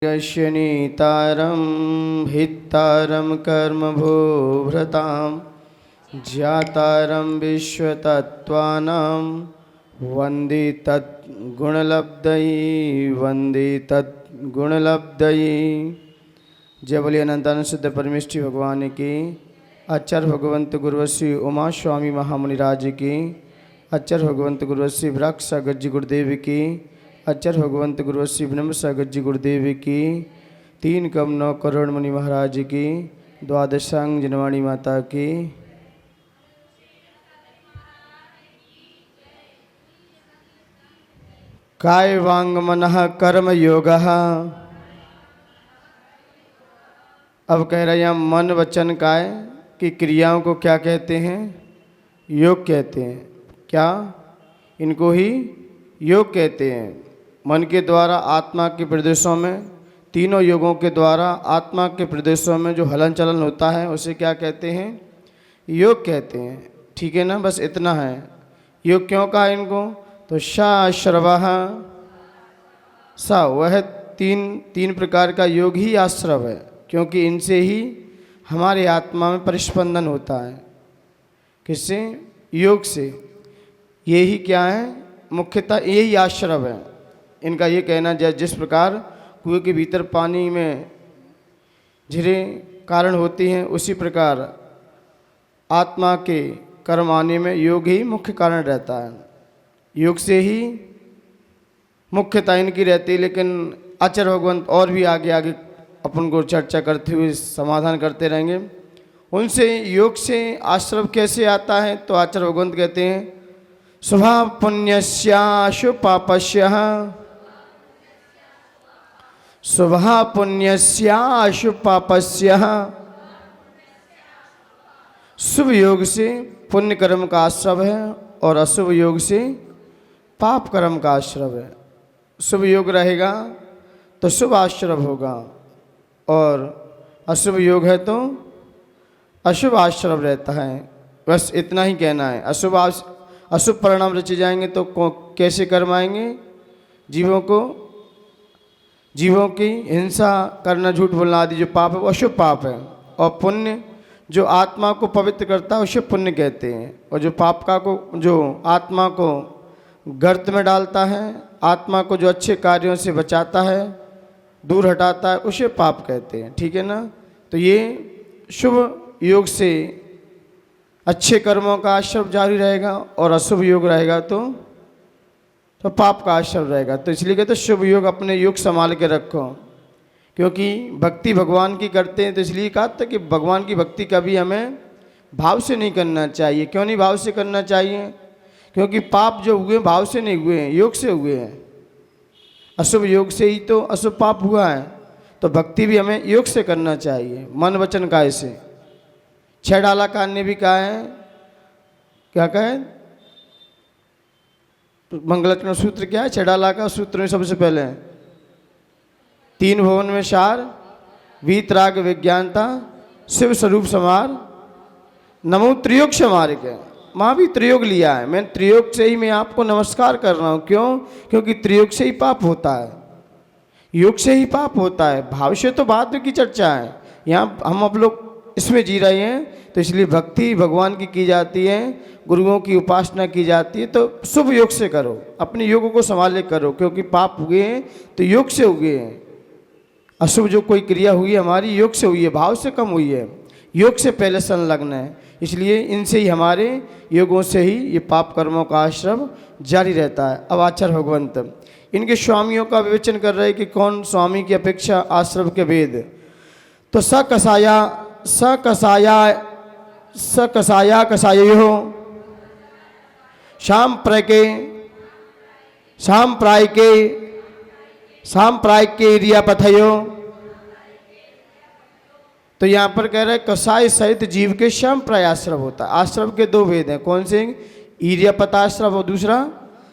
यशनीतारं हितारं कर्मभूभृतां ज्ञातारं विश्वतत्त्वानां वन्दे तद्गुणलब्धये। जय बोलिए अनंतानंद शुद्ध परमेष्ठी भगवान की। आचार्य भगवंत गुरुवश्री उमा स्वामी महामुनिराज की। आचार्य भगवंत गुरुवश्री वृक्ष सागर जी गुरुदेव की। आचार्य भगवंत गुरुवश्री ब्रह्म सागर जी गुरुदेव की। 3 कम 9 करोड़ मुनि महाराज की। द्वादशांग जनवाणी माता की। काय वांग मनः कर्म योगः। अब कह रहे हैं मन वचन काय की क्रियाओं को क्या कहते हैं? योग कहते हैं। क्या? इनको ही योग कहते हैं। मन के द्वारा आत्मा के प्रदेशों में, तीनों योगों के द्वारा आत्मा के प्रदेशों में जो हलन चलन होता है उसे क्या कहते हैं? योग कहते हैं। ठीक है ना? बस इतना है। योग क्यों कहा इनको? तो शाश्रवः सा, वह तीन प्रकार का योग ही आश्रव है, क्योंकि इनसे ही हमारे आत्मा में परिस्पंदन होता है। किससे? योग से। यही क्या है? मुख्यतः यही आश्रव है इनका। ये कहना जिस प्रकार कुएं के भीतर पानी में झिरे कारण होती हैं, उसी प्रकार आत्मा के कर्म आने में योग ही मुख्य कारण रहता है। योग से ही मुख्यता इनकी रहती है। लेकिन आचार्य भगवंत और भी आगे आगे अपन को चर्चा करते हुए समाधान करते रहेंगे। उनसे योग से आश्रव कैसे आता है? तो आचार्य भगवंत कहते हैं स्वभाव पुण्यस्याशु पापस्यः, स्वभाव पुण्यस्याशु पापस्यः। शुभ योग से पुण्य कर्म का आश्रव है और अशुभ योग से पाप कर्म का आश्रव है। शुभ योग रहेगा तो शुभ आश्रव होगा, और अशुभ योग है तो अशुभ आश्रव रहता है। बस इतना ही कहना है। अशुभ परिणाम रचे जाएंगे तो कैसे कर्म आएंगे? जीवों की हिंसा करना, झूठ बोलना आदि जो पाप है वो अशुभ पाप है। और पुण्य जो आत्मा को पवित्र करता है उसे पुण्य कहते हैं। और जो जो आत्मा को गर्त में डालता है, आत्मा को जो अच्छे कार्यों से बचाता है, दूर हटाता है, उसे पाप कहते हैं। ठीक है ना? तो ये शुभ योग से अच्छे कर्मों का आश्रव जारी रहेगा, और अशुभ योग रहेगा तो पाप का आश्रव रहेगा। तो इसलिए कहते शुभ योग अपने योग संभाल के रखो, क्योंकि भक्ति भगवान की करते हैं। तो इसलिए कहा था कि भगवान की भक्ति कभी हमें भाव से नहीं करना चाहिए। क्यों नहीं भाव से करना चाहिए? क्योंकि पाप जो हुए भाव से नहीं हुए हैं, योग से हुए हैं। अशुभ योग से ही तो अशुभ पाप हुआ है। तो भक्ति भी हमें योग से करना चाहिए, मन वचन काय से। 6 डाला कान ने भी कहा है, क्या कहा है? मंगलरत्न सूत्र क्या है? 6 डाला का सूत्र में सबसे पहले 3 भुवन में सार, वीतराग विज्ञानता, शिव स्वरूप समार, नमो त्रियोग समार्ग। माँ भी त्रियोग लिया है। मैं त्रियोग से ही मैं आपको नमस्कार कर रहा हूँ। क्यों? क्योंकि त्रियोग से ही पाप होता है, योग से ही पाप होता है। भाव से तो बाद में की चर्चा है। यहाँ हम अब लोग इसमें जी रहे हैं, तो इसलिए भक्ति भगवान की जाती है, गुरुओं की उपासना की जाती है। तो शुभ योग से करो, अपने योग को संभाले करो, क्योंकि पाप हुए हैं तो योग से हुए हैं। अशुभ जो कोई क्रिया हुई है हमारी योग से हुई है, भाव से कम हुई है, योग से पहले संलग्न है। इसलिए इनसे ही, हमारे योगों से ही ये पाप कर्मों का आश्रम जारी रहता है। अब आचार्य भगवंत इनके स्वामियों का विवेचन कर रहे हैं कि कौन स्वामी की अपेक्षा आश्रम के वेद। तो स कसाया कसायो सांप्राय के इरियापथयो। तो यहाँ पर कह रहे हैं कसाय सहित जीव के सांप्राय आश्रव होता है। आश्रव के 2 भेद हैं। कौन से? इरियापताश्रव और दूसरा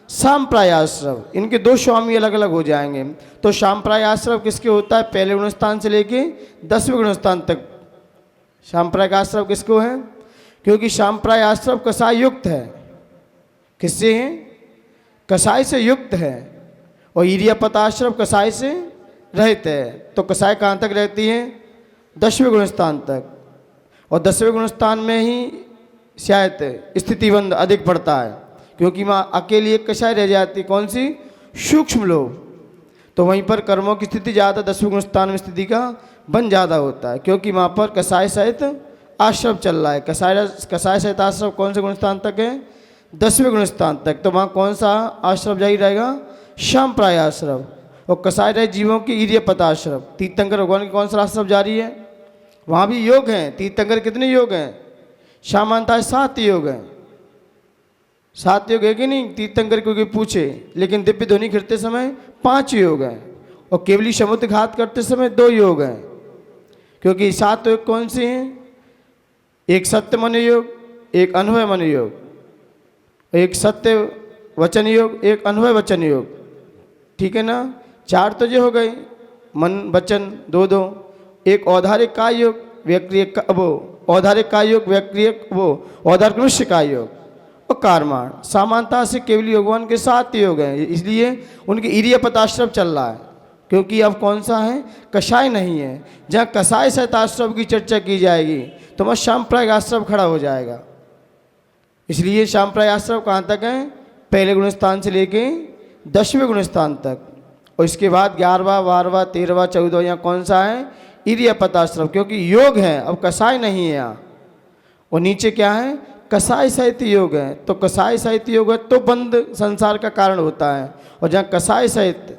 सांप्राय आश्रव। इनके 2 स्वामी अलग अलग हो जाएंगे। तो सांप्राय आश्रव किसके होता है? पहले गुणस्थान से लेके 10वें गुणस्थान तक सांप्राय का आश्रव किसको है? क्योंकि सांप्राय आश्रव कसाय युक्त है। किससे है? कसाय से युक्त है। और ईरियापताश्रव कसाय से रहित है। तो कसाय कहाँ तक रहती है? 10वें गुणस्थान तक। और 10वें गुणस्थान में ही शायद स्थितिबंध अधिक पड़ता है, क्योंकि वहाँ अकेली एक कसाय रह जाती। कौन सी? सूक्ष्म लोभ। तो वहीं पर कर्मों की स्थिति ज़्यादा 10वें गुणस्थान में स्थिति का बन ज़्यादा होता है, क्योंकि वहाँ पर कसाय सहित आश्रम चल रहा है। कसाय सहित आश्रम कौन से गुणस्थान तक है? 10वें गुणस्थान तक। तो वहाँ कौन सा आश्रम जारी रहेगा? शाम्प्राय आश्रम। और कसाय रहे जीवों की इर्यपत आश्रम। तीर्थंकर भगवान की कौन सा आश्रम जारी है? वहाँ भी योग हैं। तीर्थंकर कितने योग हैं? सामान्यतः 7 योग हैं। 7 योग है कि नहीं? तीर्थंकर को कोई पूछे, लेकिन दिव्य ध्वनि खिरते समय 5 योग हैं। और केवली समुद्र घात करते समय 2 योग हैं। क्योंकि 7 योग कौन से हैं? एक सत्य मन योग, एक अनुभव मन योग, एक सत्य वचन योग, एक अनुभव वचन योग। ठीक है ना? 4 तो जो हो गए, मन वचन 2-2। एक औधारिक काय योग, व्यक्रिय वो औधारिक काय योग, व्यक्रिय वो औधारिक मनुष्य काय योग और कारमाण। समानता से केवली भगवान के 7 योग हैं, इसलिए उनके इर्यपत आश्रम चल रहा है। क्योंकि अब कौन सा है? कषाय नहीं है। जहाँ कसाय सहित आश्रम की चर्चा की जाएगी तो वह सांप्रायिक आश्रम खड़ा हो जाएगा। इसलिए सांप्रायिक आश्रम कहाँ तक है? पहले गुणस्थान से लेके 10वें गुणस्थान तक। और इसके बाद 11वां, 12वां, 13वां, 14वां यहाँ कौन सा है? इर्यपत आश्रम, क्योंकि योग है, अब कसाय नहीं है यहाँ। और नीचे क्या है? कसाय सहित योग है। तो कसाय सहित योग है तो बंद संसार का कारण होता है। और जहाँ कसाय सहित,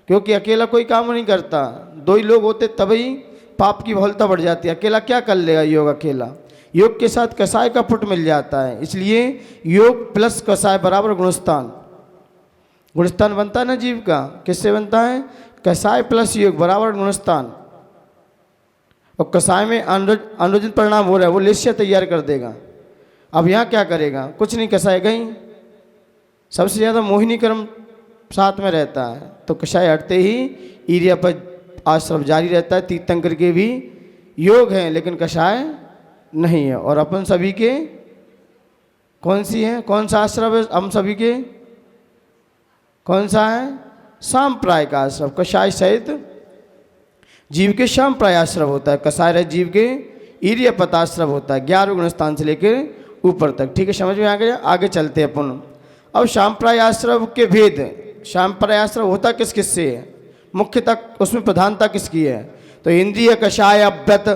क्योंकि अकेला कोई काम नहीं करता, 2 ही लोग होते तभी पाप की बहुलता बढ़ जाती है। अकेला क्या कर लेगा योग? अकेला योग के साथ कसाय का पुट मिल जाता है। इसलिए योग प्लस कसाय बराबर गुणस्थान। गुणस्थान बनता है ना जीव का, किससे बनता है? कसाय प्लस योग बराबर गुणस्थान। और कसाय में अनुरजित परिणाम हो रहा है, वो लेस्य तैयार कर देगा। अब यहाँ क्या करेगा? कुछ नहीं, कसाय गई। सबसे ज़्यादा मोहिनी कर्म साथ में रहता है। तो कसाय हटते ही इर्यपत आश्रम जारी रहता है। तीर्थंकर के भी योग हैं, लेकिन कसाय नहीं है। और अपन सभी के कौन सी है? कौन सा आश्रम है हम सभी के? कौन सा है? सांप्रायिक आश्रम। कसाय सहित जीव के सांप्राय आश्रम होता है, कसाय रहित जीव के इर्यपत आश्रम होता है, 11वें गुणस्थान से लेकर ऊपर तक। ठीक है, समझ में आ गया? आगे चलते हैं अपन। अब सांप्राय आश्रम के भेद। सांप्राय आश्रम होता किस किस से है? मुख्यतः उसमें प्रधानता किसकी है? तो इंद्रिय कषायव्रत,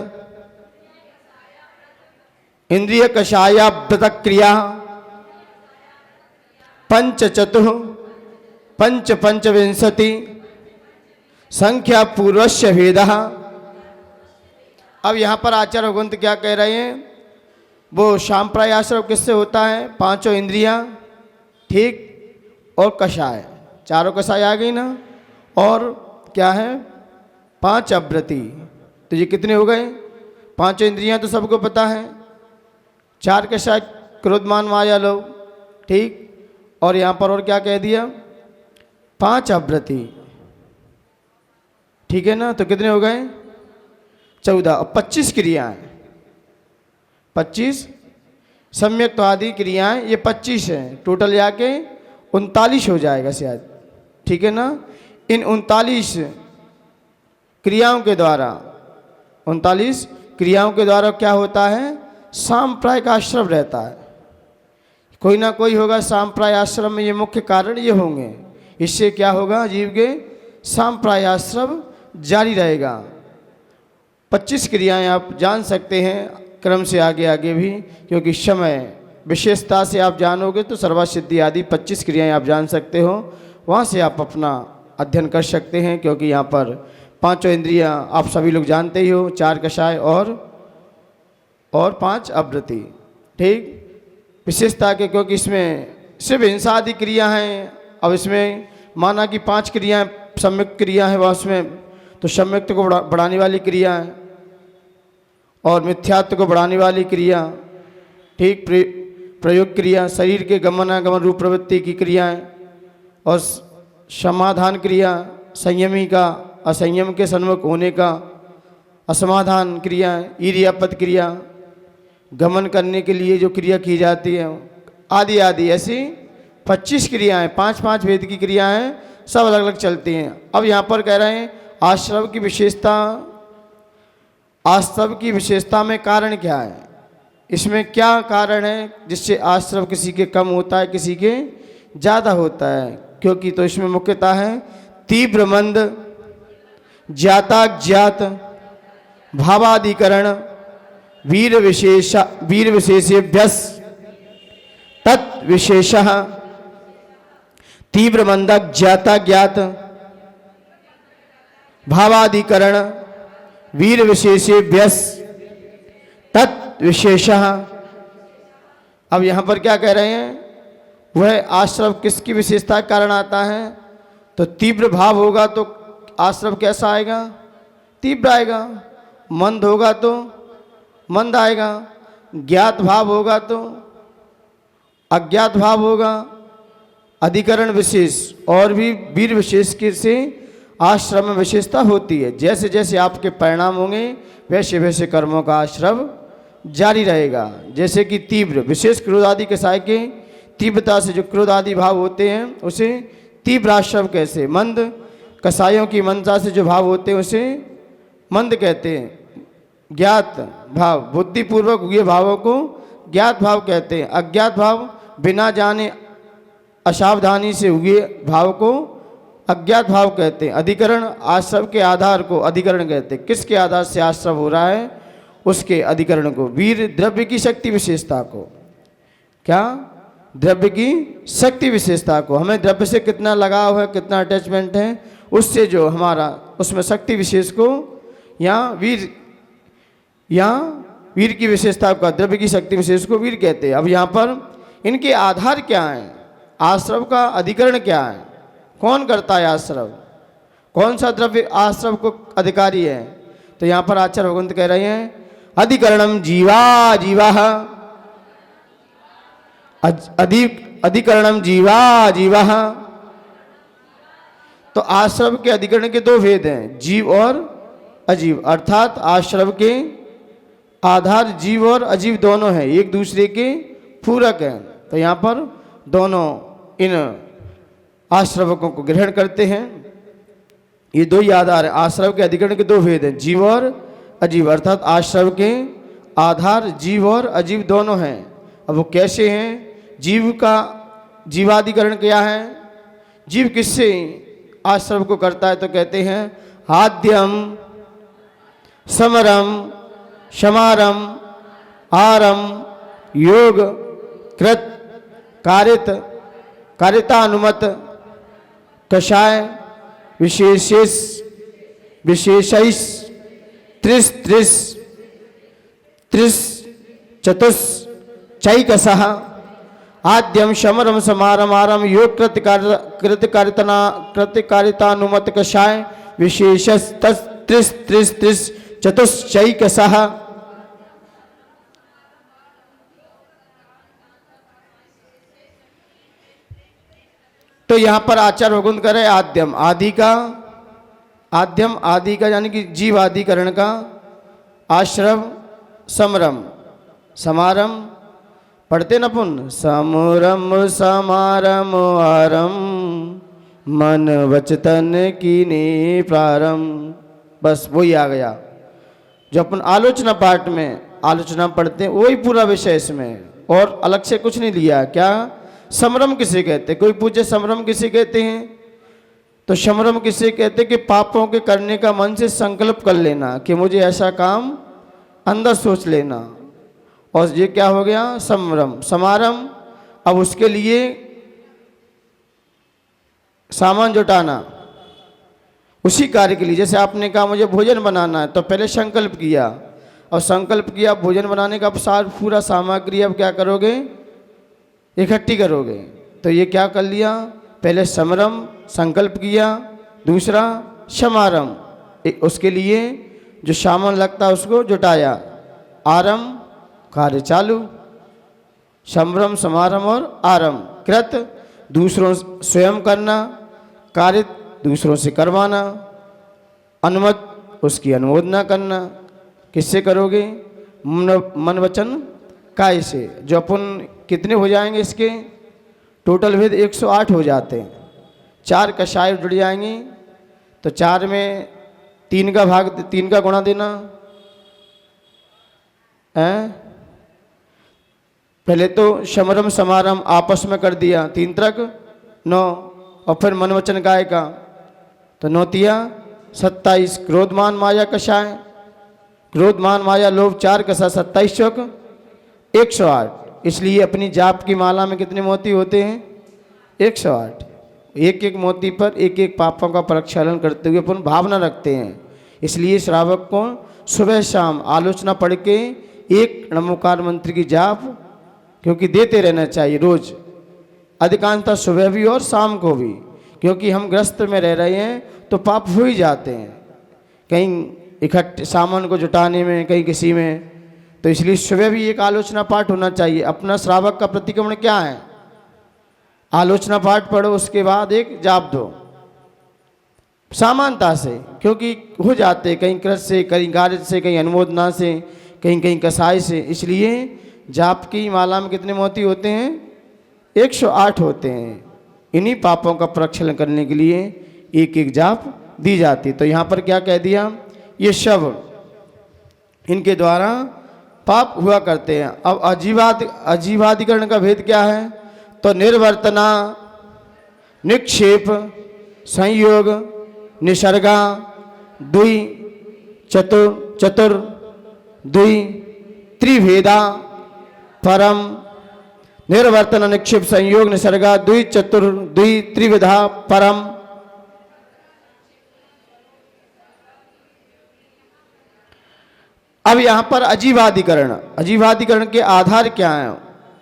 इंद्रिय कषायव्रत क्रिया, पंच चतुः पंच पंचविंशति संख्या पूर्वस्य भेदः। अब यहाँ पर आचार्य भगवंत क्या कह रहे हैं? वो सांप्राय आश्रम किससे होता है? 5 इंद्रियां, ठीक, और कषाय, 4 कषाय आ गई ना। और क्या है? 5 अव्रति। तो ये कितने हो गए? 5 इंद्रियां तो सबको पता है, 4 कषाय क्रोध मान माया लोभ, ठीक। और यहाँ पर और क्या कह दिया? 5 अव्रति, ठीक है ना। तो कितने हो गए? 14। और 25 क्रियाएं, 25 सम्यक तो आदि क्रियाएं, ये 25 हैं। टोटल जाके 39 हो जाएगा शायद, ठीक है ना। इन 39 क्रियाओं के द्वारा, 39 क्रियाओं के द्वारा क्या होता है? सांप्रायिक आश्रम रहता है। कोई ना कोई होगा सांप्राय आश्रम में, ये मुख्य कारण ये होंगे। इससे क्या होगा? जीव के सांप्राय आश्रम जारी रहेगा। 25 क्रियाएं आप जान सकते हैं क्रम से आगे आगे भी, क्योंकि समय विशेषता से आप जानोगे तो सर्वसिद्धि आदि 25 क्रियाएं आप जान सकते हो। वहाँ से आप अपना अध्ययन कर सकते हैं, क्योंकि यहाँ पर 5 इंद्रियां आप सभी लोग जानते ही हो, 4 कषाय और 5 अव्रति, ठीक। विशेषता के, क्योंकि इसमें सिर्फ हिंसा आदि क्रिया हैं। अब इसमें माना कि 5 क्रियाएं सम्यक क्रिया है, वह उसमें तो सम्यक्त को बढ़ाने वाली क्रिया है और मिथ्यात्व को बढ़ाने वाली क्रिया, ठीक। प्रयोग क्रिया, शरीर के गमनागमन रूप प्रवृत्ति की क्रियाएं, और समाधान क्रिया, संयमी का असंयम के सन्मुख होने का असमाधान क्रिया, इर्यपत क्रिया, गमन करने के लिए जो क्रिया की जाती है, आदि आदि ऐसी 25 क्रियाएं, 5-5 भेद की क्रियाएं सब अलग अलग चलती हैं। अब यहाँ पर कह रहे हैं आश्रव की विशेषता, आश्रव की विशेषता में कारण क्या है? इसमें क्या कारण है जिससे आश्रव किसी के कम होता है, किसी के ज़्यादा होता है? क्योंकि तो इसमें मुख्यतः है तीव्र मंद, ज्ञाता ज्ञात, भावाधिकरण, वीर विशेषेभ्यस तत् विशेषः। तीव्र मंदक, ज्ञाता ज्ञात, भावाधिकरण, वीर विशेषेभ्यस तत् विशेषः। अब यहाँ पर क्या कह रहे हैं? वह आश्रव किसकी विशेषता के कारण आता है? तो तीव्र भाव होगा तो आश्रव कैसा आएगा? तीव्र आएगा। मंद होगा तो मंद आएगा। ज्ञात भाव होगा तो अज्ञात भाव होगा। अधिकरण विशेष और भी वीर विशेष के से आश्रम में विशेषता होती है। जैसे जैसे आपके परिणाम होंगे वैसे वैसे कर्मों का आश्रव जारी रहेगा। जैसे कि तीव्र विशेष क्रोध आदि कसाय के तीव्रता से जो क्रोध आदि भाव होते हैं उसे तीव्र आश्रव कैसे? मंद कसायों की मंदता से जो भाव होते हैं उसे मंद कहते हैं। ज्ञात भाव, बुद्धिपूर्वक हुए भावों को ज्ञात भाव कहते हैं। अज्ञात भाव, बिना जाने असावधानी से हुए भाव को अज्ञात भाव कहते हैं। अधिकरण, आश्रव के आधार को अधिकरण कहते हैं। किसके आधार से आश्रव हो रहा है उसके अधिकरण को। वीर, द्रव्य की शक्ति विशेषता को। क्या? द्रव्य की शक्ति विशेषता को। हमें द्रव्य से कितना लगाव है, कितना अटैचमेंट है, उससे जो हमारा उसमें शक्ति विशेष को यहाँ वीर की विशेषता का, द्रव्य की शक्ति विशेष को वीर कहते हैं। अब यहाँ पर इनके आधार क्या हैं? आश्रव का अधिकरण क्या है? कौन करता है आश्रव? कौन सा द्रव्य आश्रव को अधिकारी है? तो यहाँ पर आचार्य भगवंत कह रहे हैं अधिकरणम जीवा जीवाः, अधिकरणम जीवा जीवाः। तो आश्रव के अधिकरण के दो भेद हैं, जीव और अजीव। अर्थात आश्रव के आधार जीव और अजीव दोनों हैं, एक दूसरे के पूरक हैं। तो यहाँ पर दोनों इन आश्रवकों को ग्रहण करते हैं। ये दो ही आधार है। आश्रव के अधिकरण के दो भेद हैं, जीव और अजीव। अर्थात आश्रव के आधार जीव और अजीव दोनों हैं। अब वो कैसे हैं? जीव का जीवाधिकरण क्या है? जीव किससे आश्रव को करता है? तो कहते हैं आद्यम, समरम, शमारम, आरम, योग, कृत, कारित, कारितानुमत, कषाय, विशेषेश, विशेषैष, त्रिस, त्रिस, त्रिस, चतुस, चैकसः। आद्यम, शमरम, समारम, आरम, योग, कृतकारितानुमत, कषाय, विशेषस, त्रिस, त्रिस, त्रिस, चतुस, चैकसः। तो यहाँ पर आचार्य भगवंत करे आद्यम, आदि का, आद्यम आदि का यानी कि जीव आदिकरण का, आश्रव, समरम, समारम, पढ़ते न पुन, समरम समारम आरम, मन वचतन कीने प्रारंभ। बस वही आ गया जो अपन आलोचना पाठ में आलोचना पढ़ते हैं, वही पूरा विषय इसमें, और अलग से कुछ नहीं लिया। क्या? समरम किसे कहते हैं? कोई पूछे समरम किसे कहते हैं? तो समरम किसे कहते हैं कि पापों के करने का मन से संकल्प कर लेना कि मुझे ऐसा काम अंदर सोच लेना, और ये क्या हो गया? समरम। समारम, अब उसके लिए सामान जुटाना उसी कार्य के लिए। जैसे आपने कहा मुझे भोजन बनाना है, तो पहले संकल्प किया, और संकल्प किया भोजन बनाने का, अब पूरा सामग्री अब क्या करोगे? इकट्ठी करोगे। तो ये क्या कर लिया? पहले समरम संकल्प किया, दूसरा समारम, उसके लिए जो सामान लगता है उसको जुटाया, आरम कार्य चालू। समरम, समारम और आरम। कृत दूसरों स्वयं करना, कार्य दूसरों से करवाना, अनुमत उसकी अनुमोदना करना। किससे करोगे? मन वचन काय से। जो अपन कितने हो जाएंगे इसके? टोटल भेद 108 हो जाते हैं। 4 कषाय जुड़ जाएंगे, तो 4 में 3 का गुणा देना है। पहले तो समरम समारम आपस में कर दिया, 3 त्रिक 9, और फिर मन वचन काय का, तो 9 तिया 27। क्रोधमान माया कषाय, क्रोधमान माया लोभ 4 कषा 27 चौक 108। इसलिए अपनी जाप की माला में कितने मोती होते हैं? 108। एक एक मोती पर एक एक पापों का प्रक्षालन करते हुए अपन भावना रखते हैं। इसलिए श्रावक को सुबह शाम आलोचना पढ़ के एक नमोकार मंत्र की जाप क्योंकि देते रहना चाहिए रोज, अधिकांशतः सुबह भी और शाम को भी, क्योंकि हम ग्रस्त में रह रहे हैं तो पाप हो ही जाते हैं, कहीं इकट्ठे सामान को जुटाने में, कहीं किसी में। तो इसलिए सुबह भी एक आलोचना पाठ होना चाहिए। अपना श्रावक का प्रतिक्रमण क्या है? आलोचना पाठ पढ़ो, उसके बाद एक जाप दो समानता से, क्योंकि हो जाते कहीं कृत से, कहीं गारित से, कहीं अनुमोदना से, कहीं कहीं कसाई से। इसलिए जाप की माला में कितने मोती होते हैं? 108 होते हैं। इन्हीं पापों का प्रक्षालन करने के लिए एक एक जाप दी जाती। तो यहाँ पर क्या कह दिया? ये शव इनके द्वारा पाप हुआ करते हैं। अब अजीवाधिकरण का भेद क्या है? तो निर्वर्तना, निक्षेप, संयोग, निसर्गा, द्वि, चतुर, द्वि, त्रिभेदा, परम, निर्वर्तन, निक्षेप, संयोग, निसर्गा, द्वि, चतुर, द्वि, त्रिविधा, परम। अब यहां पर अजीवाधिकरण के आधार क्या है?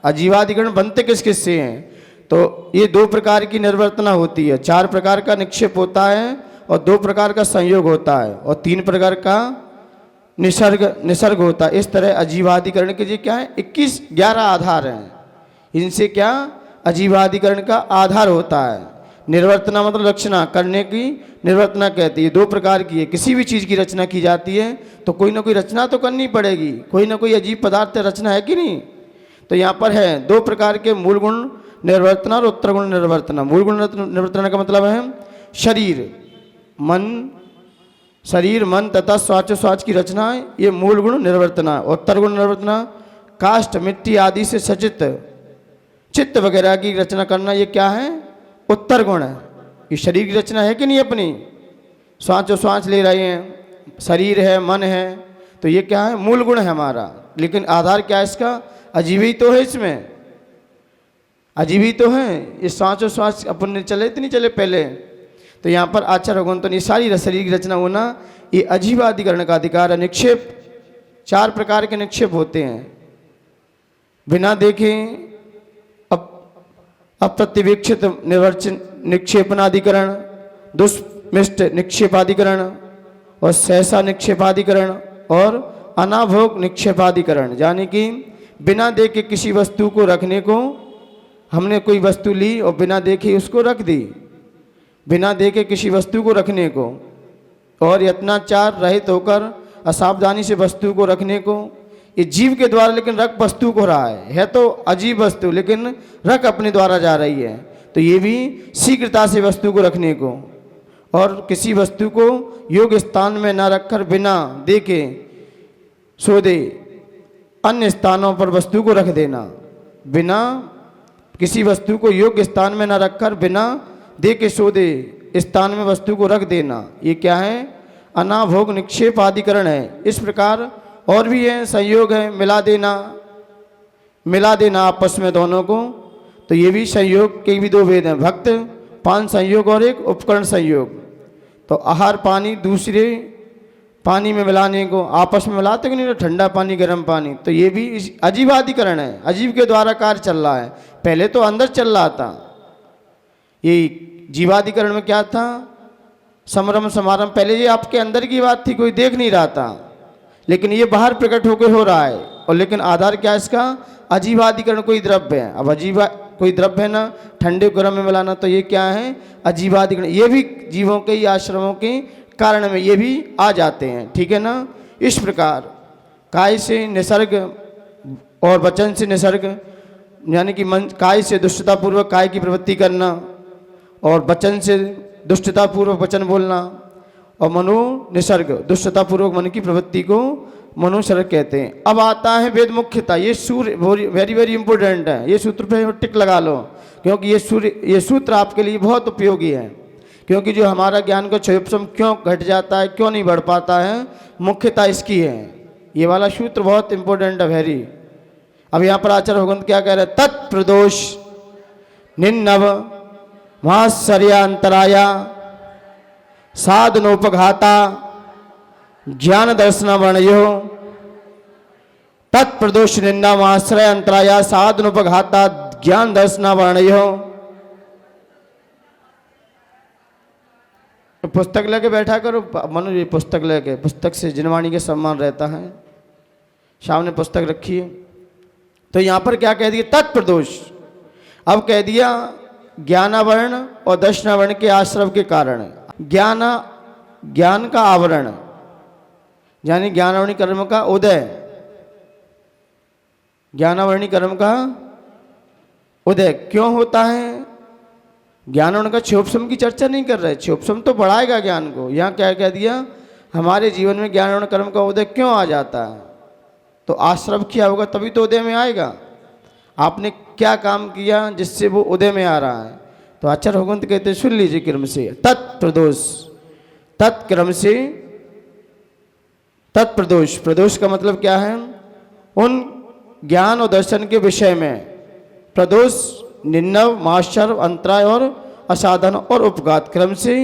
अजीवाधिकरण बनते किस किस से हैं? तो ये 2 प्रकार की निर्वर्तना होती है, 4 प्रकार का निक्षेप होता है और 2 प्रकार का संयोग होता है और 3 प्रकार का निसर्ग होता है। इस तरह अजीवाधिकरण के जी क्या है? 11 आधार हैं। इनसे क्या अजीवाधिकरण का आधार होता है। निर्वर्तना मतलब रचना करने की निर्वर्तना कहती है। 2 प्रकार की है। किसी भी चीज़ की रचना की जाती है तो कोई ना कोई रचना तो करनी पड़ेगी, कोई ना कोई अजीब पदार्थ रचना है कि नहीं? तो यहाँ पर है 2 प्रकार के मूल गुण निर्वर्तना और उत्तर गुण निर्वर्तना। मूल गुण निर्वर्तना का मतलब है शरीर मन तथा स्वाच की रचना, ये मूल गुण निर्वर्तना। उत्तर गुण निर्वर्तना काष्ठ, मिट्टी आदि से सचित चित्त वगैरह की रचना करना, ये क्या है? उत्तर गुण है। ये शरीर की रचना है कि नहीं अपनी? श्वास ले रहे हैं, शरीर है, मन है, तो ये क्या है? मूल गुण है हमारा। लेकिन आधार क्या है इसका? अजीवी तो है, इसमें अजीवी तो है। ये श्वास अपन ने चले तो नहीं चले पहले। तो यहाँ पर आचार होगन तो ये सारी शरीर की रचना होना, ये अजीवाधिकरण का अधिकार है। निक्षेप 4 प्रकार के निक्षेप होते हैं। बिना देखे अप्रतिवीक्षित निक्षेपणाधिकरण, दुष्मिष्ट निक्षेपाधिकरण और सहसा निक्षेपाधिकरण और अनाभोग निक्षेपाधिकरण। यानी कि बिना देखे किसी वस्तु को रखने को, हमने कोई वस्तु ली और बिना देखे उसको रख दी, बिना देखे किसी वस्तु को रखने को, और यत्नाचार रहित होकर असावधानी से वस्तु को रखने को, ये जीव के द्वारा लेकिन रख वस्तु को रहा है तो अजीब वस्तु, लेकिन रख अपने द्वारा जा रही है। तो ये भी शीघ्रता से वस्तु को रखने को, और किसी वस्तु को योग्य स्थान में न रखकर बिना देखे सो दे अन्य स्थानों पर वस्तु को रख देना। बिना किसी वस्तु को योग्य स्थान में न रखकर बिना देखे सो दे स्थान में वस्तु को रख देना, ये क्या है? अनाभोग निक्षेप आदिकरण है। इस प्रकार और भी है, संयोग है, मिला देना आपस में दोनों को। तो ये भी संयोग के भी 2 भेद हैं, भक्त पान संयोग और एक उपकरण संयोग। तो आहार पानी दूसरे पानी में मिलाने को, आपस में मिलाते कि नहीं, ठंडा पानी गर्म पानी, तो ये भी अजीवाधिकरण है। अजीव के द्वारा कार्य चल रहा है, पहले तो अंदर चल रहा था। ये जीवाधिकरण में क्या था? समरम समारम, पहले ये आपके अंदर की बात थी, कोई देख नहीं रहा था, लेकिन ये बाहर प्रकट होकर हो रहा है। और लेकिन आधार क्या है इसका? अजीवाधिकरण कोई द्रव्य है। अब अजीवा कोई द्रव्य है ना, ठंडे गर्म में मिलाना, तो ये क्या है? अजीवाधिकरण। ये भी जीवों के आश्रमों के कारण में ये भी आ जाते हैं, ठीक है ना। इस प्रकार काय से निसर्ग और वचन से निसर्ग, यानी कि मन काय से दुष्टतापूर्वक काय की प्रवृत्ति करना और वचन से दुष्टतापूर्वक वचन बोलना, और मनो निसर्ग, दुष्टता पूर्वक मन की प्रवृत्ति को मनोसर्ग कहते हैं। अब आता है वेद मुख्यता। ये सूर्य वेरी वेरी इंपॉर्टेंट है, ये सूत्र पे टिक लगा लो, क्योंकि ये सूत्र आपके लिए बहुत उपयोगी है। क्योंकि जो हमारा ज्ञान का क्षयोपशम क्यों घट जाता है, क्यों नहीं बढ़ पाता है, मुख्यता इसकी है। ये वाला सूत्र बहुत इंपॉर्टेंट है, वेरी। अब यहाँ पर आचार्य भगवंत क्या कह रहे हैं? तत्प्रदोष निन्नव महाश्चर्यांतराया साधनोपघाता ज्ञान दर्शन वर्णयो। तत्प्रदोष निन्ना महाश्रय अंतराया साधनोपघाता ज्ञान दर्शन वर्णयो। पुस्तक लेके बैठा करो मनु, ये पुस्तक लेके, पुस्तक से जिनवाणी के सम्मान रहता है। सामने पुस्तक रखिए। तो यहां पर क्या कह दिया? तत्प्रदोष। अब कह दिया ज्ञानावरण और दर्शनावरण के आश्रव के कारण। ज्ञान का आवरण यानी ज्ञानावरणी कर्म का उदय, ज्ञानावरणी कर्म का उदय क्यों होता है? ज्ञानावरण का क्षयोपशम की चर्चा नहीं कर रहे, क्षयोपशम तो बढ़ाएगा ज्ञान को। यहाँ क्या कह दिया? हमारे जीवन में ज्ञानावरण कर्म का उदय क्यों आ जाता है? तो आश्रव किया होगा तभी तो उदय में आएगा। आपने क्या काम किया जिससे वो उदय में आ रहा है? तो आचार्य भगवंत कहते सुन लीजिए क्रम से। तत्प्रदोष, तत्क्रम से तत्प्रदोष। प्रदोष का मतलब क्या है? उन ज्ञान और दर्शन के विषय में। प्रदोष निन्नव माश्चर्य अंतराय और असाधन और उपघात क्रम से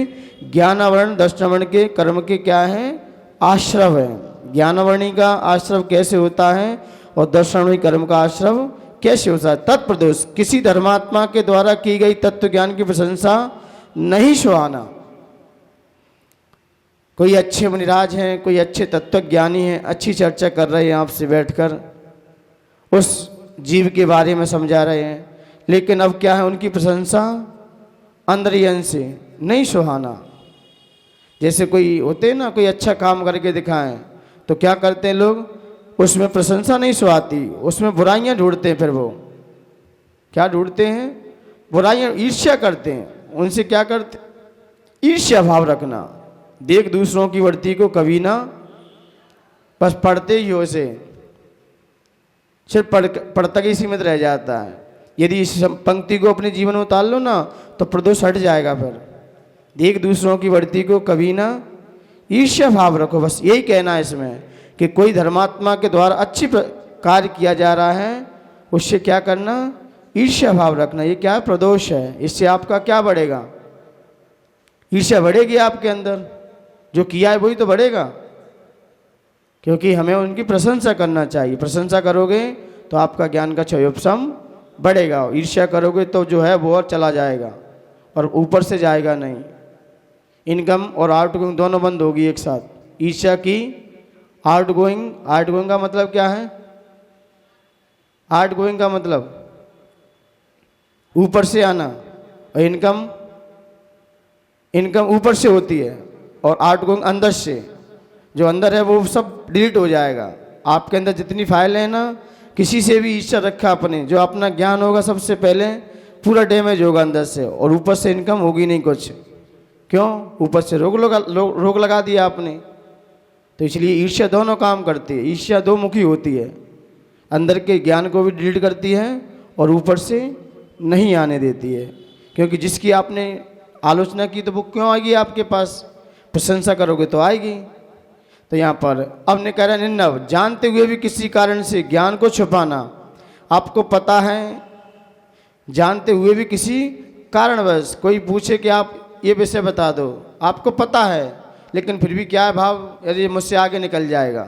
ज्ञानावरण दर्शनावरण के कर्म के क्या है? आश्रव है। ज्ञानावरणी का आश्रव कैसे होता है और दर्शनावरणी कर्म का आश्रव कैसे होता है? तत्प्रदोष किसी धर्मात्मा के द्वारा की गई तत्व ज्ञान की प्रशंसा नहीं सुहाना। कोई अच्छे मुनिराज हैं, कोई अच्छे तत्वज्ञानी हैं, अच्छी चर्चा कर रहे हैं आपसे बैठकर, उस जीव के बारे में समझा रहे हैं, लेकिन अब क्या है? उनकी प्रशंसा अंदरियन से नहीं सुहाना। जैसे कोई होते हैं ना, कोई अच्छा काम करके दिखाएं तो क्या करते हैं लोग? उसमें प्रशंसा नहीं सुहाती, उसमें बुराइयां ढूंढते हैं। फिर वो क्या ढूंढते हैं? बुराइयां, ईर्ष्या करते हैं। उनसे क्या करते? ईर्ष्या भाव रखना। देख दूसरों की वर्ती को कभी ना, बस पढ़ते ही हो उसे, सिर्फ पढ़ता ही सीमित रह जाता है। यदि इस पंक्ति को अपने जीवन में उतार लो ना तो प्रदोष हट जाएगा। फिर देख दूसरों की वर्ती को कभी ना ईर्ष्या भाव रखो। बस यही कहना है इसमें कि कोई धर्मात्मा के द्वारा अच्छी कार्य किया जा रहा है, उससे क्या करना? ईर्ष्या भाव रखना। ये क्या प्रदोष है? इससे आपका क्या बढ़ेगा? ईर्ष्या बढ़ेगी आपके अंदर, जो किया है वही तो बढ़ेगा। क्योंकि हमें उनकी प्रशंसा करना चाहिए। प्रशंसा करोगे तो आपका ज्ञान का क्षयोपशम बढ़ेगा। ईर्ष्या करोगे तो जो है वो और चला जाएगा और ऊपर से जाएगा नहीं। इनकम और आउट गोइंग दोनों बंद होगी एक साथ। ईर्ष्या की आउट गोइंग का मतलब क्या है? आउट गोइंग का मतलब ऊपर से आना, और इनकम ऊपर से होती है और आउट गोइंग अंदर से। जो अंदर है वो सब डिलीट हो जाएगा। आपके अंदर जितनी फाइल है ना, किसी से भी ईर्ष्या रखा अपने, जो अपना ज्ञान होगा सबसे पहले पूरा डैमेज होगा अंदर से, और ऊपर से इनकम होगी नहीं कुछ। क्यों? ऊपर से रोक लगा दिया आपने। तो इसलिए ईर्ष्या दोनों काम करती है। ईर्ष्या दो मुखी होती है, अंदर के ज्ञान को भी डिलीट करती है और ऊपर से नहीं आने देती है। क्योंकि जिसकी आपने आलोचना की तो वो क्यों आएगी आपके पास? प्रशंसा करोगे तो आएगी। तो यहाँ पर अब ने कह रहा निन्नव, जानते हुए भी किसी कारण से ज्ञान को छुपाना। आपको पता है, जानते हुए भी किसी कारणवश कोई पूछे कि आप ये विषय बता दो, आपको पता है, लेकिन फिर भी क्या है भाव? यदि मुझसे आगे निकल जाएगा।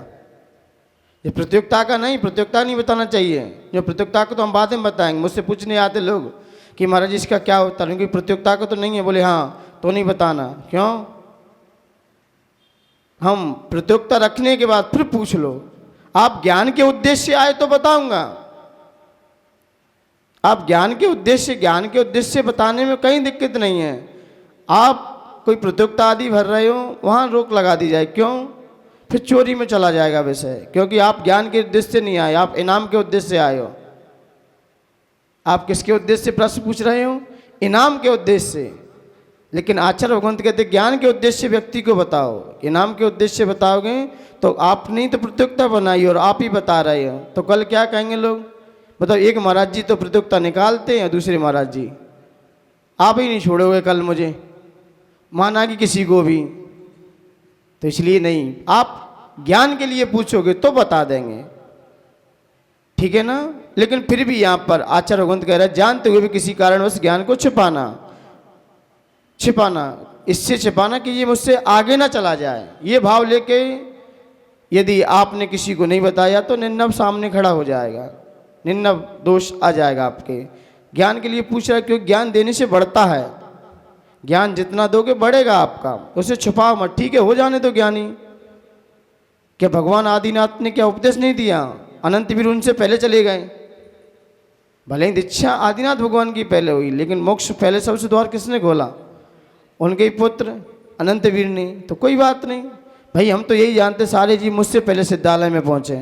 ये प्रतियोगिता का नहीं, प्रतियोगिता नहीं बताना चाहिए। जो प्रतियोगिता को तो हम बाद में बताएंगे। मुझसे पूछने आते लोग कि महाराज इसका क्या होता है, क्योंकि प्रतियोगिता को तो नहीं है। बोले हाँ तो नहीं बताना। क्यों? हम प्रतियोगिता रखने के बाद फिर पूछ लो। आप ज्ञान के उद्देश्य से आए तो बताऊंगा। आप ज्ञान के उद्देश्य से बताने में कहीं दिक्कत नहीं है। आप कोई प्रतियोगिता आदि भर रहे हो, वहाँ रोक लगा दी जाए। क्यों? फिर चोरी में चला जाएगा विषय। क्योंकि आप ज्ञान के उद्देश्य से नहीं आए, आप इनाम के उद्देश्य से आए हो। आप किसके उद्देश्य से प्रश्न पूछ रहे हो? इनाम के उद्देश्य से। लेकिन आचार्य भगवंत कहते ज्ञान के उद्देश्य से व्यक्ति को बताओ, इनाम के उद्देश्य से बताओगे तो आपने तो प्रतियोगिता बनाई और आप ही बता रहे हो, तो कल क्या कहेंगे लोग? बताओ, एक महाराज जी तो प्रतियोगिता निकालते हैं, दूसरे महाराज जी आप ही नहीं छोड़ोगे कल मुझे, माना कि किसी को भी। तो इसलिए नहीं, आप ज्ञान के लिए पूछोगे तो बता देंगे, ठीक है ना। लेकिन फिर भी यहाँ पर आचार्य भगवंत कह रहे हैं जानते हुए भी किसी कारणवश ज्ञान को छिपाना, इससे छिपाना कि ये मुझसे आगे ना चला जाए। ये भाव लेके यदि आपने किसी को नहीं बताया तो निन्नव सामने खड़ा हो जाएगा, निन्नव दोष आ जाएगा आपके। ज्ञान के लिए पूछ रहा है क्योंकि ज्ञान देने से बढ़ता है, ज्ञान जितना दोगे बढ़ेगा आपका, उसे छुपाओ मत, ठीक है, हो जाने दो ज्ञानी। क्या भगवान आदिनाथ ने क्या उपदेश नहीं दिया? अनंत वीर उनसे पहले चले गए, भले ही दीक्षा आदिनाथ भगवान की पहले हुई, लेकिन मोक्ष पहले सबसे द्वार किसने खोला? उनके ही पुत्र अनंत वीर ने। तो कोई बात नहीं भाई, हम तो यही जानते सारे जी मुझसे पहले सिद्धालय में पहुँचे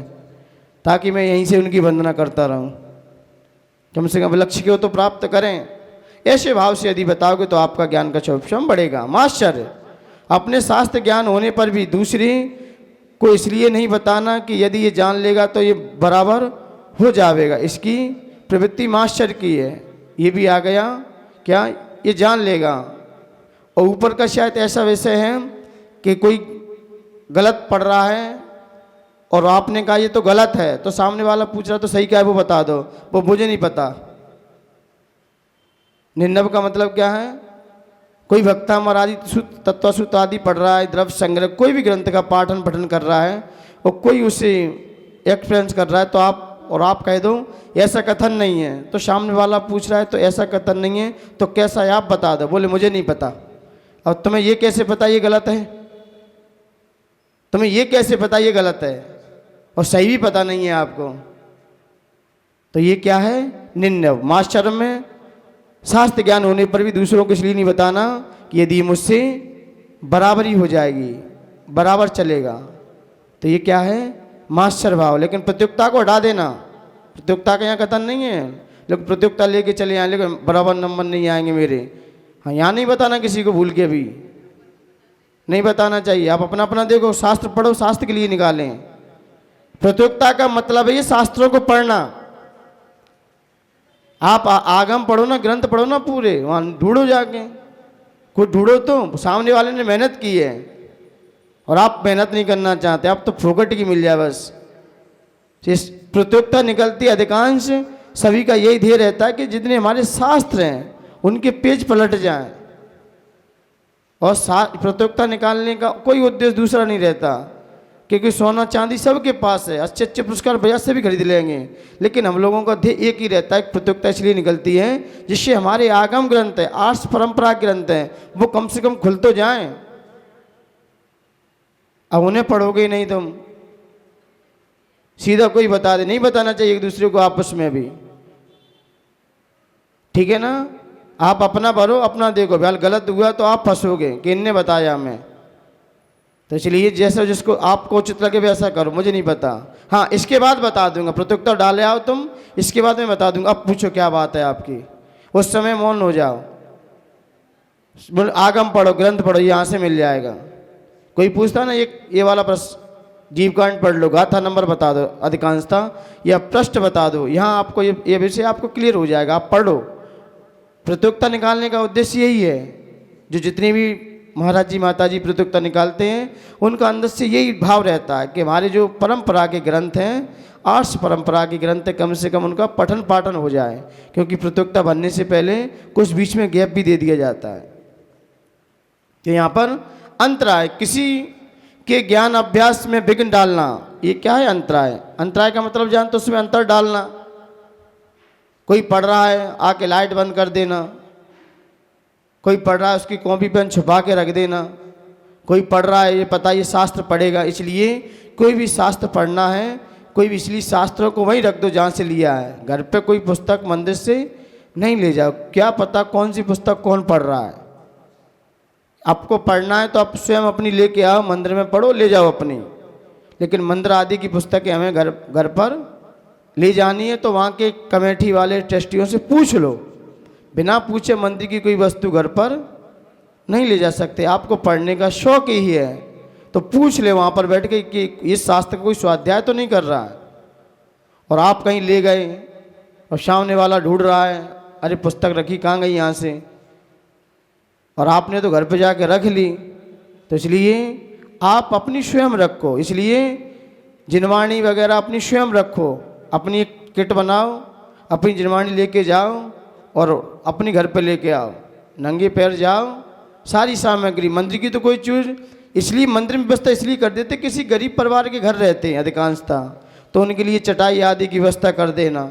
ताकि मैं यहीं से उनकी वंदना करता रहूं, कम से कम लक्ष्य को तो प्राप्त करें। ऐसे भाव से यदि बताओगे तो आपका ज्ञान का क्षम बढ़ेगा। माश्चर्य, अपने शास्त्र ज्ञान होने पर भी दूसरे को इसलिए नहीं बताना कि यदि ये जान लेगा तो ये बराबर हो जाएगा, इसकी प्रवृत्ति माश्चर्य की है। ये भी आ गया क्या, ये जान लेगा। और ऊपर का शायद ऐसा विषय है कि कोई गलत पढ़ रहा है और आपने कहा ये तो गलत है, तो सामने वाला पूछ रहा तो सही क्या है वो बता दो, वो मुझे नहीं पता। निन्नव का मतलब क्या है? कोई भक्ता महाराज तत्वसुत आदि पढ़ रहा है, द्रव्य संग्रह कोई भी ग्रंथ का पाठन पठन कर रहा है और कोई उसे एक्सपीरियंस कर रहा है तो आप कह दो ऐसा कथन नहीं है, तो सामने वाला पूछ रहा है तो ऐसा कथन नहीं है, तो कैसा है आप बता दो, बोले मुझे नहीं पता। अब तुम्हें ये कैसे पता ये गलत है? तुम्हें ये कैसे पता ये गलत है? और सही भी पता नहीं है आपको, तो ये क्या है? निन्नव। माश्चर्य में शास्त्र ज्ञान होने पर भी दूसरों को इसलिए नहीं बताना कि यदि मुझसे बराबरी हो जाएगी, बराबर चलेगा, तो ये क्या है? माश्चर्य भाव। लेकिन प्रतियोगिता को हटा देना, प्रतियोगिता का यहाँ कथन नहीं है लोग प्रतियोगिता लेके चले आए लेकिन बराबर नंबर नहीं आएंगे मेरे। हाँ, यहाँ नहीं बताना किसी को, भूल के भी नहीं बताना चाहिए। आप अपना अपना देखो, शास्त्र पढ़ो, शास्त्र के लिए निकालें। प्रतियोगिता का मतलब है ये शास्त्रों को पढ़ना। आप आगम पढ़ो ना, ग्रंथ पढ़ो ना पूरे, वहाँ ढूंढो जाके, कुछ ढूंढो तो सामने वाले ने मेहनत की है और आप मेहनत नहीं करना चाहते, आप तो फोकट की मिल जाए बस। इस प्रतियोगिता निकलती अधिकांश सभी का यही ध्येय रहता है कि जितने हमारे शास्त्र हैं उनके पेज पलट जाएं, और प्रतियोगिता निकालने का कोई उद्देश्य दूसरा नहीं रहता, क्योंकि सोना चांदी सबके पास है, अच्छे अच्छे पुरस्कार बाजार से भी खरीद लेंगे, लेकिन हम लोगों का ध्येय एक ही रहता है। प्रतियोगिता इसलिए निकलती है जिससे हमारे आगम ग्रंथ है, आर्ष परंपरा ग्रंथ हैं, वो कम से कम खुल तो जाएं। अब उन्हें पढ़ोगे ही नहीं तुम, सीधा कोई बता दे, नहीं बताना चाहिए एक दूसरे को आपस में भी, ठीक है ना। आप अपना भरो, अपना देखो, भले गलत हुआ तो आप फंसोगे कि इनने बताया हमें, तो इसलिए जैसा जिसको आपको उचित लगे वैसा करो, मुझे नहीं पता। हाँ, इसके बाद बता दूंगा, प्रतियोगिता डाले आओ तुम, इसके बाद मैं बता दूंगा, अब पूछो क्या बात है आपकी, उस समय मौन हो जाओ, आगम पढ़ो, ग्रंथ पढ़ो, यहाँ से मिल जाएगा। कोई पूछता ना ये वाला प्रश्न, जीवकांड पढ़ लो, गाथा नंबर बता दो अधिकांशता, या पृष्ठ बता दो, यहाँ आपको ये विषय आपको क्लियर हो जाएगा, आप पढ़ो। प्रतियोगिता निकालने का उद्देश्य यही है, जो जितनी भी महाराज जी माता जी प्रतियोगिता निकालते हैं उनका अंदर से यही भाव रहता है कि हमारे जो परंपरा के ग्रंथ हैं, आर्ष परंपरा के ग्रंथ, कम से कम उनका पठन पाठन हो जाए, क्योंकि प्रतियोगिता बनने से पहले कुछ बीच में गैप भी दे दिया जाता है। तो यहाँ पर अंतराय, किसी के ज्ञान अभ्यास में विघ्न डालना, ये क्या है? अंतराय। अंतराय का मतलब जानते हो, उसमें अंतर डालना। कोई पढ़ रहा है आके लाइट बंद कर देना, कोई पढ़ रहा है उसकी कॉपी पेन छुपा के रख देना, कोई पढ़ रहा है ये पता ये शास्त्र पढ़ेगा, इसलिए कोई भी शास्त्र पढ़ना है, कोई भी इसलिए शास्त्रों को वहीं रख दो जहाँ से लिया है। घर पे कोई पुस्तक मंदिर से नहीं ले जाओ, क्या पता कौन सी पुस्तक कौन पढ़ रहा है। आपको पढ़ना है तो आप स्वयं अपनी लेके आओ, मंदिर में पढ़ो, ले जाओ अपनी, लेकिन मंदिर आदि की पुस्तकें हमें घर पर ले जानी है तो वहाँ के कमेटी वाले ट्रस्टियों से पूछ लो। बिना पूछे मंदिर की कोई वस्तु घर पर नहीं ले जा सकते। आपको पढ़ने का शौक ही है तो पूछ ले वहाँ पर बैठ के कि इस शास्त्र का कोई स्वाध्याय तो नहीं कर रहा है। और आप कहीं ले गए और सामने वाला ढूंढ रहा है, अरे पुस्तक रखी कहाँ गई यहाँ से, और आपने तो घर पे जाके रख ली। तो इसलिए आप अपनी स्वयं रखो, इसलिए जिनवाणी वगैरह अपनी स्वयं रखो, अपनी एक किट बनाओ, अपनी जिनवाणी लेके जाओ और अपने घर पे लेके आओ, नंगे पैर जाओ। सारी सामग्री मंदिर की तो कोई चीज़, इसलिए मंदिर में व्यवस्था इसलिए कर देते, किसी गरीब परिवार के घर रहते हैं अधिकांशता, तो उनके लिए चटाई आदि की व्यवस्था कर देना,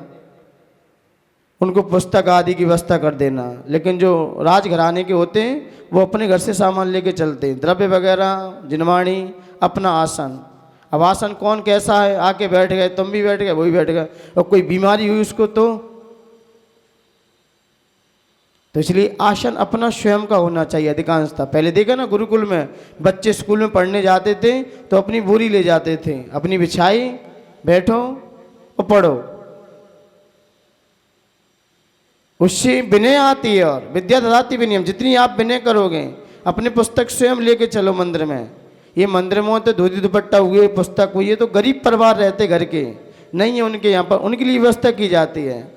उनको पुस्तक आदि की व्यवस्था कर देना। लेकिन जो राजघराने के होते हैं वो अपने घर से सामान लेके चलते हैं, द्रव्य वगैरह, जिनवाणी, अपना आसन। अब आसन कौन कैसा है, आके बैठ गए, तुम भी बैठ गए, वो भी बैठ गए, और कोई बीमारी हुई उसको तो इसलिए आसन अपना स्वयं का होना चाहिए अधिकांशता। पहले देखा ना गुरुकुल में बच्चे स्कूल में पढ़ने जाते थे तो अपनी बोरी ले जाते थे, अपनी बिछाई, बैठो और पढ़ो, उससे विनय आती है और विद्या ददाति विनयम। जितनी आप विनय करोगे, अपने पुस्तक स्वयं लेके चलो मंदिर में। ये मंदिर में तो धोती दुपट्टा हुए, पुस्तक हुई, ये तो गरीब परिवार रहते घर के नहीं है, उनके यहाँ पर उनके लिए व्यवस्था की जाती है।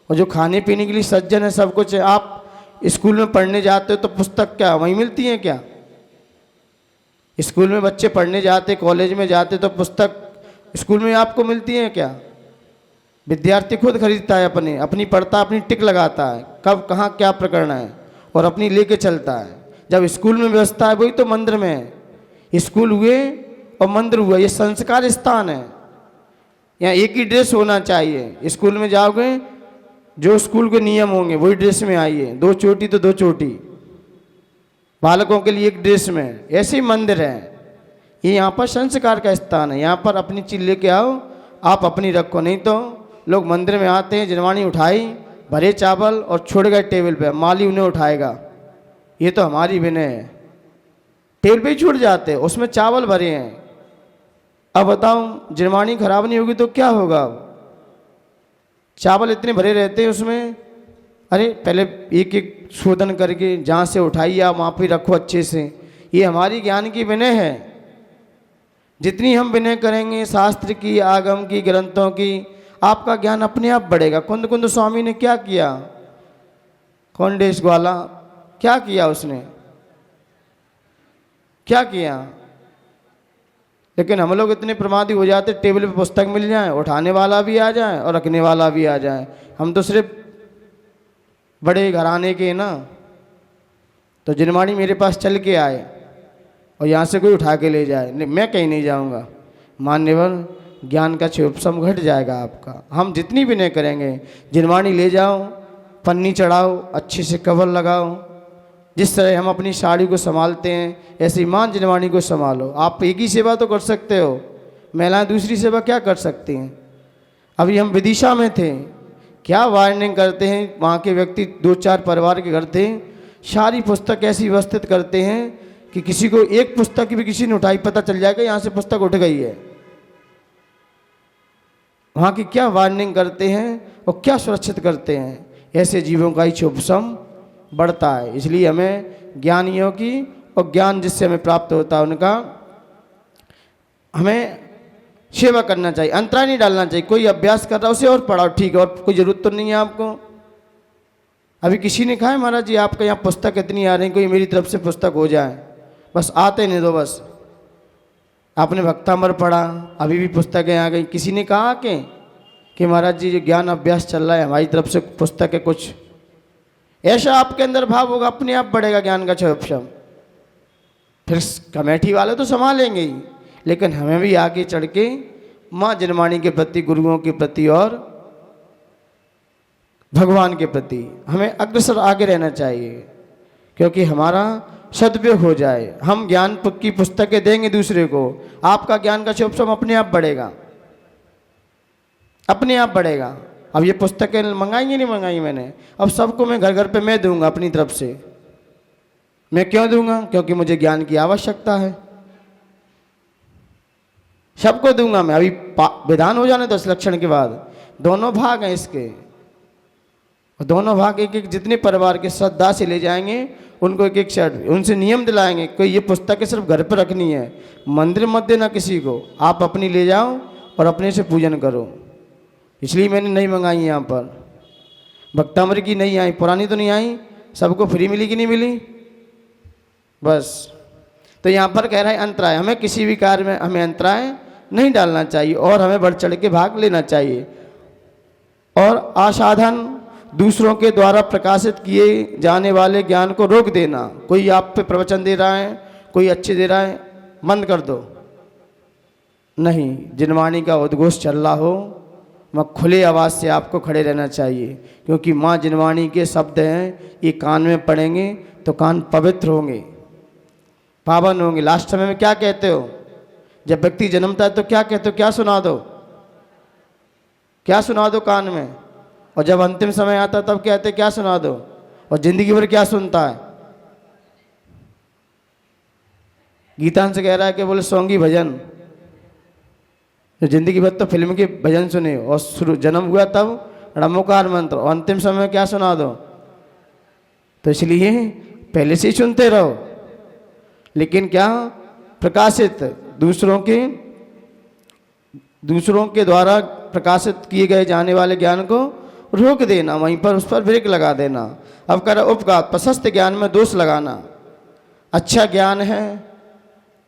और जो खाने पीने के लिए सज्जन है, सब कुछ है। आप स्कूल में पढ़ने जाते हो तो पुस्तक क्या वहीं मिलती है क्या? स्कूल में बच्चे पढ़ने जाते, कॉलेज में जाते तो पुस्तक स्कूल में आपको मिलती है क्या? विद्यार्थी खुद खरीदता है, अपनी पढ़ता, अपनी टिक लगाता है, कब कहाँ क्या प्रकरण है, और अपनी लेके चलता है। जब स्कूल में व्यवस्था है वही तो मंदिर में है। स्कूल हुए और मंदिर हुआ, ये संस्कार स्थान है। यहाँ एक ही ड्रेस होना चाहिए। स्कूल में जाओगे, जो स्कूल के नियम होंगे वही ड्रेस में आइए, 2 चोटी तो 2 चोटी, बालकों के लिए एक ड्रेस में। ऐसे ही मंदिर है, ये यहाँ पर संस्कार का स्थान है। यहाँ पर अपनी चीज लेके आओ, आप अपनी रखो। नहीं तो लोग मंदिर में आते हैं, जिनवाणी उठाई, भरे चावल और छोड़ गए टेबल पे, माली उन्हें उठाएगा, ये तो हमारी विनय है। टेबल पे ही छूट जाते, उसमें चावल भरे हैं। अब बताओ जिनवाणी खराब नहीं होगी तो क्या होगा? चावल इतने भरे रहते हैं उसमें, अरे पहले एक एक शोधन करके जहाँ से उठाइए आप वहाँ पे रखो अच्छे से। ये हमारी ज्ञान की विनय है। जितनी हम विनय करेंगे शास्त्र की, आगम की, ग्रंथों की, आपका ज्ञान अपने आप बढ़ेगा। कुंद कुंद स्वामी ने क्या किया? कौंडेश ग्वाला क्या किया? उसने क्या किया? लेकिन हम लोग इतने प्रमादी हो जाते, टेबल पे पुस्तक मिल जाए, उठाने वाला भी आ जाए और रखने वाला भी आ जाए। हम तो सिर्फ बड़े घराने के ना, तो जिनवाणी मेरे पास चल के आए और यहाँ से कोई उठा के ले जाए, नहीं मैं कहीं नहीं जाऊँगा। मान्यवर ज्ञान का क्षोभसम घट जाएगा आपका। हम जितनी विनय करेंगे, जिनवाणी ले जाओ, पन्नी चढ़ाओ, अच्छे से कवर लगाओ। जिस तरह हम अपनी साड़ी को संभालते हैं ऐसे ही मां जिनवाणी को संभालो। आप एक ही सेवा तो कर सकते हो, महिलाएं दूसरी सेवा क्या कर सकती हैं? अभी हम विदिशा में थे, क्या वार्निंग करते हैं वहाँ के व्यक्ति, 2-4 परिवार के घर थे, सारी पुस्तक ऐसी व्यवस्थित करते हैं कि किसी को एक पुस्तक भी किसी ने उठाई पता चल जाएगा यहाँ से पुस्तक उठ गई है। वहाँ की क्या वार्निंग करते हैं और क्या सुरक्षित करते हैं। ऐसे जीवों का ही क्षोभसम बढ़ता है। इसलिए हमें ज्ञानियों की और ज्ञान जिससे हमें प्राप्त होता है उनका हमें सेवा करना चाहिए, अंतराय नहीं डालना चाहिए। कोई अभ्यास कर रहा है उसे और पढ़ाओ, ठीक है, और कोई ज़रूरत तो नहीं है आपको। अभी किसी ने कहा है महाराज जी आपके यहाँ पुस्तक इतनी आ रही, कोई मेरी तरफ से पुस्तक हो जाए, बस आते नहीं दो। बस आपने भक्तामर पढ़ा, अभी भी पुस्तकें आ गई, किसी ने कहा कि महाराज जी जो ज्ञान अभ्यास चल रहा है हमारी तरफ से पुस्तक है कुछ, ऐसा आपके अंदर भाव होगा, अपने आप बढ़ेगा ज्ञान का क्षोभसम। फिर कमेटी वाले तो संभालेंगे ही, लेकिन हमें भी आगे चढ़ के माँ जिनवाणी के प्रति, गुरुओं के प्रति और भगवान के प्रति हमें अग्रसर आगे रहना चाहिए, क्योंकि हमारा सदुपयोग हो जाए। हम ज्ञान की पुस्तकें देंगे दूसरे को, आपका ज्ञान का क्षोभसम अपने आप बढ़ेगा, अपने आप बढ़ेगा। अब ये पुस्तकें मंगाएंगे नहीं मंगाई मैंने, अब सबको मैं घर घर पे मैं दूंगा अपनी तरफ से। मैं क्यों दूंगा? क्योंकि मुझे ज्ञान की आवश्यकता है, सबको दूंगा मैं। अभी विधान हो जाने 10 लक्षण के बाद, दोनों भाग हैं इसके। दोनों भाग एक एक जितने परिवार के श्रद्धा से ले जाएंगे, उनको एक एक शर्ट, उनसे नियम दिलाएंगे कि ये पुस्तकें सिर्फ घर पर रखनी है, मंदिर मत देना किसी को, आप अपनी ले जाओ और अपने से पूजन करो। इसलिए मैंने नहीं मंगाई यहाँ पर, भक्तामृत की नहीं आई, पुरानी तो नहीं आई, सबको फ्री मिली कि नहीं मिली बस। तो यहाँ पर कह रहा है अंतराय, हमें किसी भी कार्य में हमें अंतराय नहीं डालना चाहिए और हमें बढ़ चढ़ के भाग लेना चाहिए। और असाधन दूसरों के द्वारा प्रकाशित किए जाने वाले ज्ञान को रोक देना। कोई आप पे प्रवचन दे रहा है, कोई अच्छे दे रहा है, बंद कर दो, नहीं। जिनवाणी का उद्घोष चल रहा हो, वह खुले आवाज़ से आपको खड़े रहना चाहिए, क्योंकि माँ जिनवाणी के शब्द हैं, ये कान में पड़ेंगे तो कान पवित्र होंगे, पावन होंगे। लास्ट समय में क्या कहते हो, जब व्यक्ति जन्मता है तो क्या कहते हो, क्या सुना दो, क्या सुना दो कान में, और जब अंतिम समय आता है तब कहते क्या सुना दो, और जिंदगी भर क्या सुनता है। गीतांश कह रहा है कि बोले सोंगी भजन, जिंदगी भर तो फिल्म के भजन सुने, और शुरू जन्म हुआ तब णमोकार मंत्र, और अंतिम समय में क्या सुना दो। तो इसलिए पहले से ही सुनते रहो, लेकिन क्या प्रकाशित दूसरों के द्वारा प्रकाशित किए गए जाने वाले ज्ञान को रोक देना, वहीं पर उस पर ब्रेक लगा देना। अब कर उपघात, प्रशस्त ज्ञान में दोष लगाना। अच्छा ज्ञान है,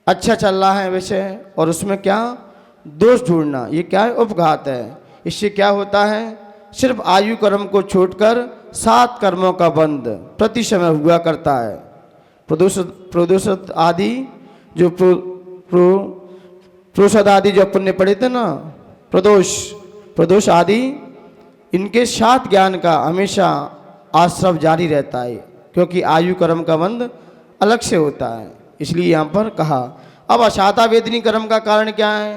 अच्छा चल रहा है विषय, और उसमें क्या दोष ढूंढना, ये क्या है, उपघात है। इससे क्या होता है, सिर्फ आयु कर्म को छोड़कर 7 कर्मों का बंध प्रति समय हुआ करता है। प्रदोषित आदि जो प्रोषद आदि जो पुण्य पढ़े थे ना, प्रदोष आदि, इनके 7 ज्ञान का हमेशा आश्रव जारी रहता है, क्योंकि आयु कर्म का बंध अलग से होता है। इसलिए यहाँ पर कहा। अब असाधा वेदनी कर्म का कारण क्या है,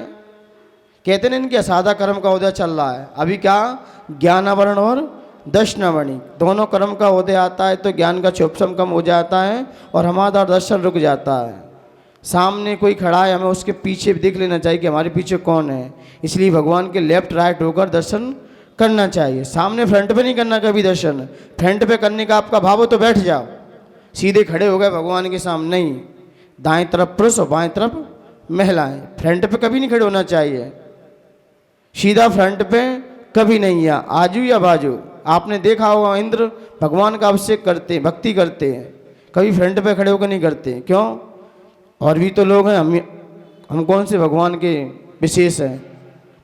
कहते हैं इनके असाधा कर्म का उदय चल रहा है अभी। क्या, ज्ञानावरण और दर्शनावणी दोनों कर्म का उदय आता है तो ज्ञान का क्षोभसम कम हो जाता है और हमारा दर्शन रुक जाता है। सामने कोई खड़ा है, हमें उसके पीछे देख लेना चाहिए कि हमारे पीछे कौन है। इसलिए भगवान के लेफ्ट राइट होकर दर्शन करना चाहिए, सामने फ्रंट पे नहीं करना कभी दर्शन। फ्रंट पे करने का आपका भाव हो तो बैठ जाओ, सीधे खड़े हो गए भगवान के सामने, नहीं, दाएं तरफ पुरुष और बाएं तरफ महिलाएं। फ्रंट पे कभी नहीं खड़े होना चाहिए, सीधा फ्रंट पे कभी नहीं, या आजू या बाजू। आपने देखा होगा इंद्र भगवान का अभिषेक करते हैं, भक्ति करते हैं, कभी फ्रंट पे खड़े होकर नहीं करते। क्यों, और भी तो लोग हैं, हम कौन से भगवान के विशेष हैं,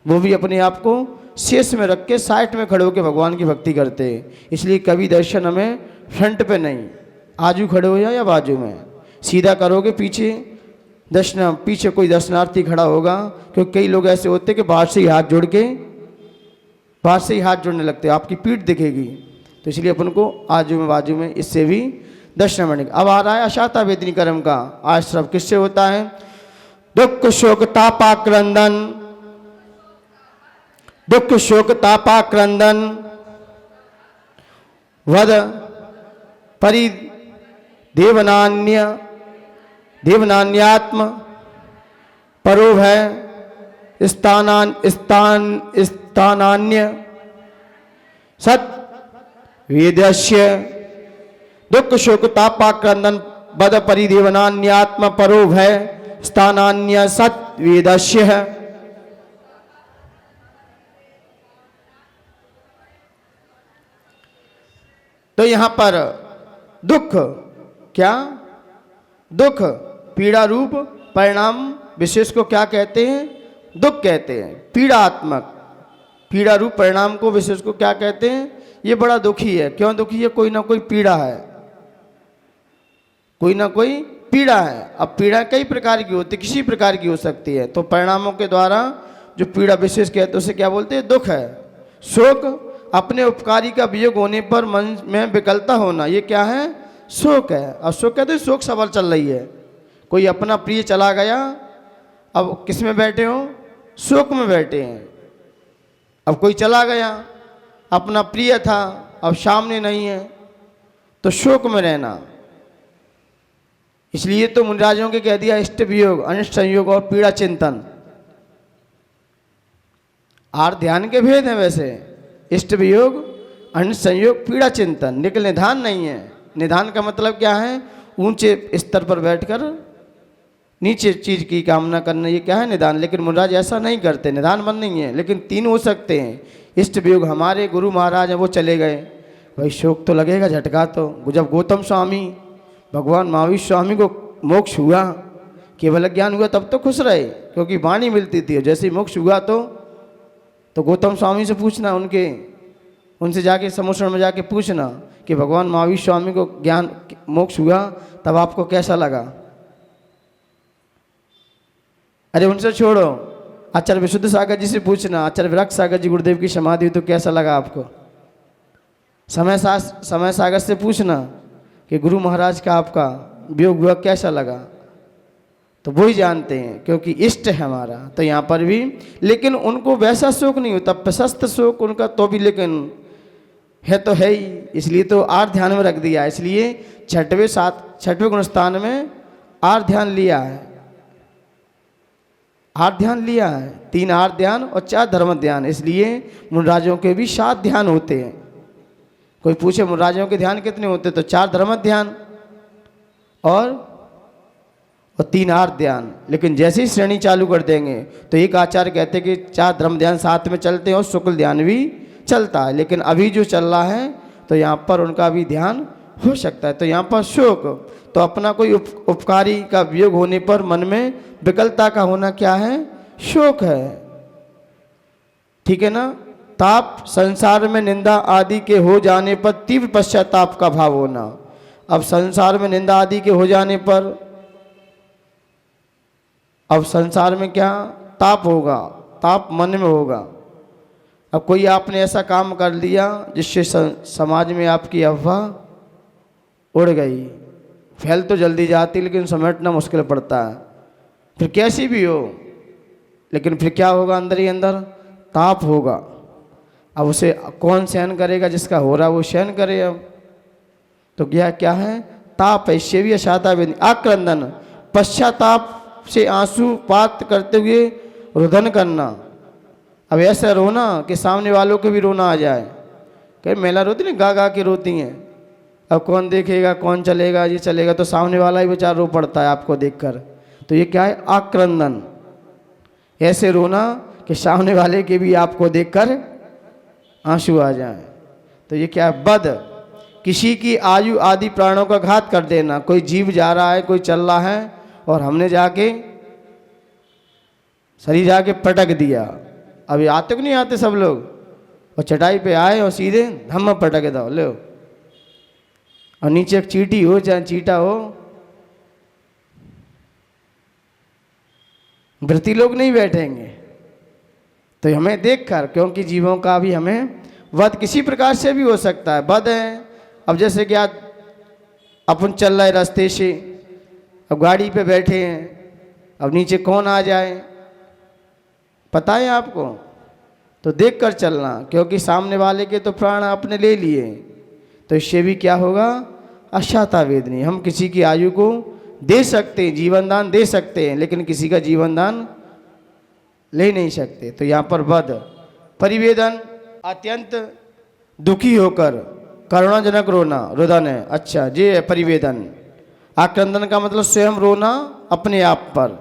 वो भी अपने आप को शेष में रख के साइड में खड़े होकर भगवान की भक्ति करते हैं। इसलिए कभी दर्शन हमें फ्रंट पे नहीं, आजू खड़े हो जाए या बाजू में, सीधा करोगे पीछे दर्शन, पीछे कोई दर्शनार्थी खड़ा होगा। क्योंकि कई लोग ऐसे होते हैं कि बाहर से ही हाथ जोड़ के, बाहर से ही हाथ जोड़ने लगते हैं, आपकी पीठ दिखेगी। तो इसलिए अपन को आजू में बाजू में इससे भी दर्शन बनेगा। अब आ रहा है अशाता वेदनी कर्म का आश्रव, किससे होता है, दुख शोक तापाक्रंदन, दुख शोक तापाक्रंदन वद परि देवनान्यात्म परो भय स्थानान्य सत वेदस्य दुख शोक तापाक्रंदन बद परिदेवनान्यात्म परो भय स्थानान्य सत वेदस्य। तो यहां पर दुख, क्या, दुख पीड़ा रूप परिणाम विशेष को क्या कहते हैं, दुख कहते हैं। पीड़ात्मक, पीड़ा रूप परिणाम को विशेष को क्या कहते हैं, ये बड़ा दुखी है। क्यों दुखी है, कोई ना कोई पीड़ा है, कोई ना कोई पीड़ा है। अब पीड़ा कई प्रकार की होती है, किसी प्रकार की हो सकती है। तो परिणामों के द्वारा जो पीड़ा विशेष कहते हैं उसे क्या बोलते हैं, दुख है। शोक अपने उपकारी का वियोग होने पर मन में विकलता होना, ये क्या है, शोक है। अब शोक कहते हैं, शोक सवाल चल रही है, कोई अपना प्रिय चला गया, अब किस में बैठे हो, शोक में बैठे हैं। अब कोई चला गया, अपना प्रिय था, अब सामने नहीं है, तो शोक में रहना। इसलिए तो मुनिराजों के कह दिया इष्ट वियोग, अनिष्ट संयोग और पीड़ा चिंतन। आर ध्यान के भेद हैं वैसे, इष्ट वियोग, अनिष्ट संयोग पीड़ा चिंतन, लेकिन निधान नहीं है। निधान का मतलब क्या है? ऊंचे स्तर पर बैठकर नीचे चीज की कामना करना, ये क्या है? निदान। लेकिन मुनिराज ऐसा नहीं करते, निदान मन नहीं है। लेकिन तीन हो सकते हैं। इष्ट वियोग, हमारे गुरु महाराज हैं वो चले गए, भाई शोक तो लगेगा, झटका तो। जब गौतम स्वामी, भगवान महावीर स्वामी को मोक्ष हुआ, केवल ज्ञान हुआ, तब तो खुश रहे क्योंकि वाणी मिलती थी। जैसे ही मोक्ष हुआ तो गौतम स्वामी से पूछना, उनसे जाके समुद्र में जाके पूछना कि भगवान महावीर स्वामी को ज्ञान मोक्ष हुआ तब आपको कैसा लगा। अरे उनसे छोड़ो, आचार्य विशुद्ध सागर जी से पूछना, आचार्य विरक्त सागर जी गुरुदेव की समाधि हुई तो कैसा लगा आपको। समय सागर से पूछना कि गुरु महाराज का आपका वियोग हुआ कैसा लगा, तो वो ही जानते हैं क्योंकि इष्ट है हमारा। तो यहाँ पर भी, लेकिन उनको वैसा शोक नहीं होता, प्रशस्त शोक उनका तो भी, लेकिन है तो है ही, इसलिए तो आर ध्यान में रख दिया। इसलिए छठवें गुणस्थान में आर ध्यान लिया है, आर ध्यान लिया है। 3 आर ध्यान और 4 धर्म ध्यान। इसलिए मुनिराजों के भी 7 ध्यान होते हैं। कोई पूछे मुनिराजों के ध्यान कितने होते, तो 4 धर्म ध्यान और 3 आर ध्यान। लेकिन जैसे ही श्रेणी चालू कर देंगे तो एक आचार्य कहते हैं कि 4 धर्म ध्यान साथ में चलते हैं और शुक्ल ध्यान भी चलता है। लेकिन अभी जो चल रहा है तो यहाँ पर उनका भी ध्यान हो सकता है। तो यहाँ पर शोक, तो अपना कोई उपकारी का वियोग होने पर मन में विकलता का होना क्या है? शोक है। ठीक है ना। ताप, संसार में निंदा आदि के हो जाने पर तीव्र पश्चाताप का भाव होना। अब संसार में निंदा आदि के हो जाने पर, अब संसार में क्या ताप होगा? ताप मन में होगा। अब कोई आपने ऐसा काम कर लिया जिससे समाज में आपकी अफवाह उड़ गई, फैल तो जल्दी जाती लेकिन समेटना मुश्किल पड़ता है। फिर कैसी भी हो, लेकिन फिर क्या होगा? अंदर ही अंदर ताप होगा। अब उसे कौन सहन करेगा? जिसका हो रहा वो सहन करे। अब तो क्या है? ताप है। इससे भी अशाता भी आक्रंदन, पश्चाताप से आंसू पात करते हुए रुदन करना। अब ऐसा रोना कि सामने वालों को भी रोना आ जाए। कहीं महिला रोती नहीं, गा गा के रोती हैं। अब कौन देखेगा, कौन चलेगा, ये चलेगा, तो सामने वाला ही बेचारा रो पड़ता है आपको देखकर। तो ये क्या है? आक्रंदन। ऐसे रोना कि सामने वाले के भी आपको देखकर आंसू आ जाए। तो ये क्या है? बद, किसी की आयु आदि प्राणों का घात कर देना। कोई जीव जा रहा है, कोई चल रहा है और हमने जाके शरीर जाके पटक दिया। अभी आते को नहीं आते सब लोग, और चटाई पे आए और सीधे धम्म पटक दो, लो। और नीचे एक चींटी हो चाहे चींटा हो, व्रती लोग नहीं बैठेंगे। तो हमें देखकर, क्योंकि जीवों का भी हमें वध किसी प्रकार से भी हो सकता है। वध है। अब जैसे कि अपन चल रहे रास्ते से, अब गाड़ी पे बैठे हैं, अब नीचे कौन आ जाए पता है आपको, तो देख कर चलना, क्योंकि सामने वाले के तो प्राण आपने ले लिए। तो इससे भी क्या होगा? अशाता वेदनी। हम किसी की आयु को दे सकते हैं, जीवन दान दे सकते हैं, लेकिन किसी का जीवन दान ले नहीं सकते। तो यहाँ पर वध, परिवेदन, अत्यंत दुखी होकर करुणाजनक रोना, रुदन है। अच्छा, ये है परिवेदन। आक्रंदन का मतलब स्वयं रोना अपने आप पर,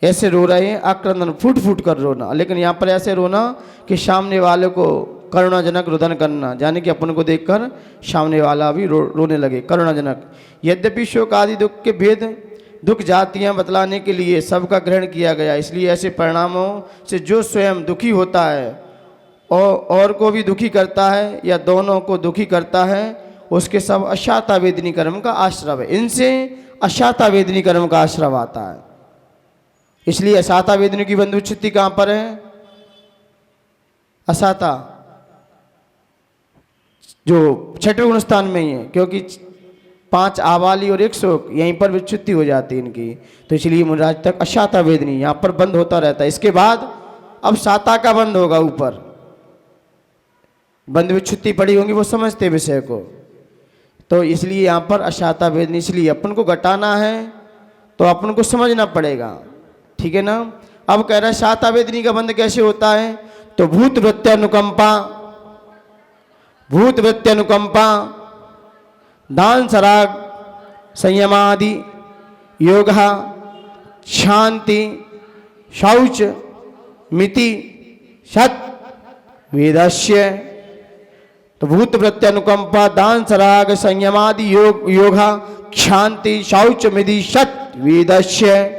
ऐसे रो रहे हैं, आक्रंदन, फूट फूट कर रोना। लेकिन यहाँ पर ऐसे रोना कि सामने वाले को करुणाजनक रुदन करना, यानी कि अपन को देखकर सामने वाला भी रोने लगे, करुणाजनक। यद्यपि शोक आदि दुख के भेद, दुख जातियाँ बतलाने के लिए सबका ग्रहण किया गया, इसलिए ऐसे परिणामों से जो स्वयं दुखी होता है और को भी दुखी करता है या दोनों को दुखी करता है, उसके सब अशाता वेदनी कर्म का आश्रव है। इनसे अशाता वेदनी कर्म का आश्रव आता है। इसलिए अशाता वेदनी की बंधु चित्ती कहाँ पर है? अशाता जो छठवें गुण स्थान में ही है, क्योंकि 5 आवाली और 1 शोक यहीं पर विच्युत्ति हो जाती है इनकी। तो इसलिए मुनिराज तक अशाता वेदनी यहाँ पर बंद होता रहता है। इसके बाद अब शाता का बंद होगा। ऊपर बंद विच्युत्ति पड़ी होंगी, वो समझते विषय को। तो इसलिए यहाँ पर अशाता वेदनी, इसलिए अपन को घटाना है तो अपन को समझना पड़ेगा। ठीक है ना। अब कह रहा है शाता वेदनी का बंद कैसे होता है? तो भूत वृत्त्यानुकंपा, भूत वृत्ति अनुकंपा, दान सराग संयमादि योग, शांति शौच मिति सत वेदस्य। तो भूत वृत्ति अनुकंपा, दान सराग संयमादि योग, शांति शौच मिति सत वेदस्य।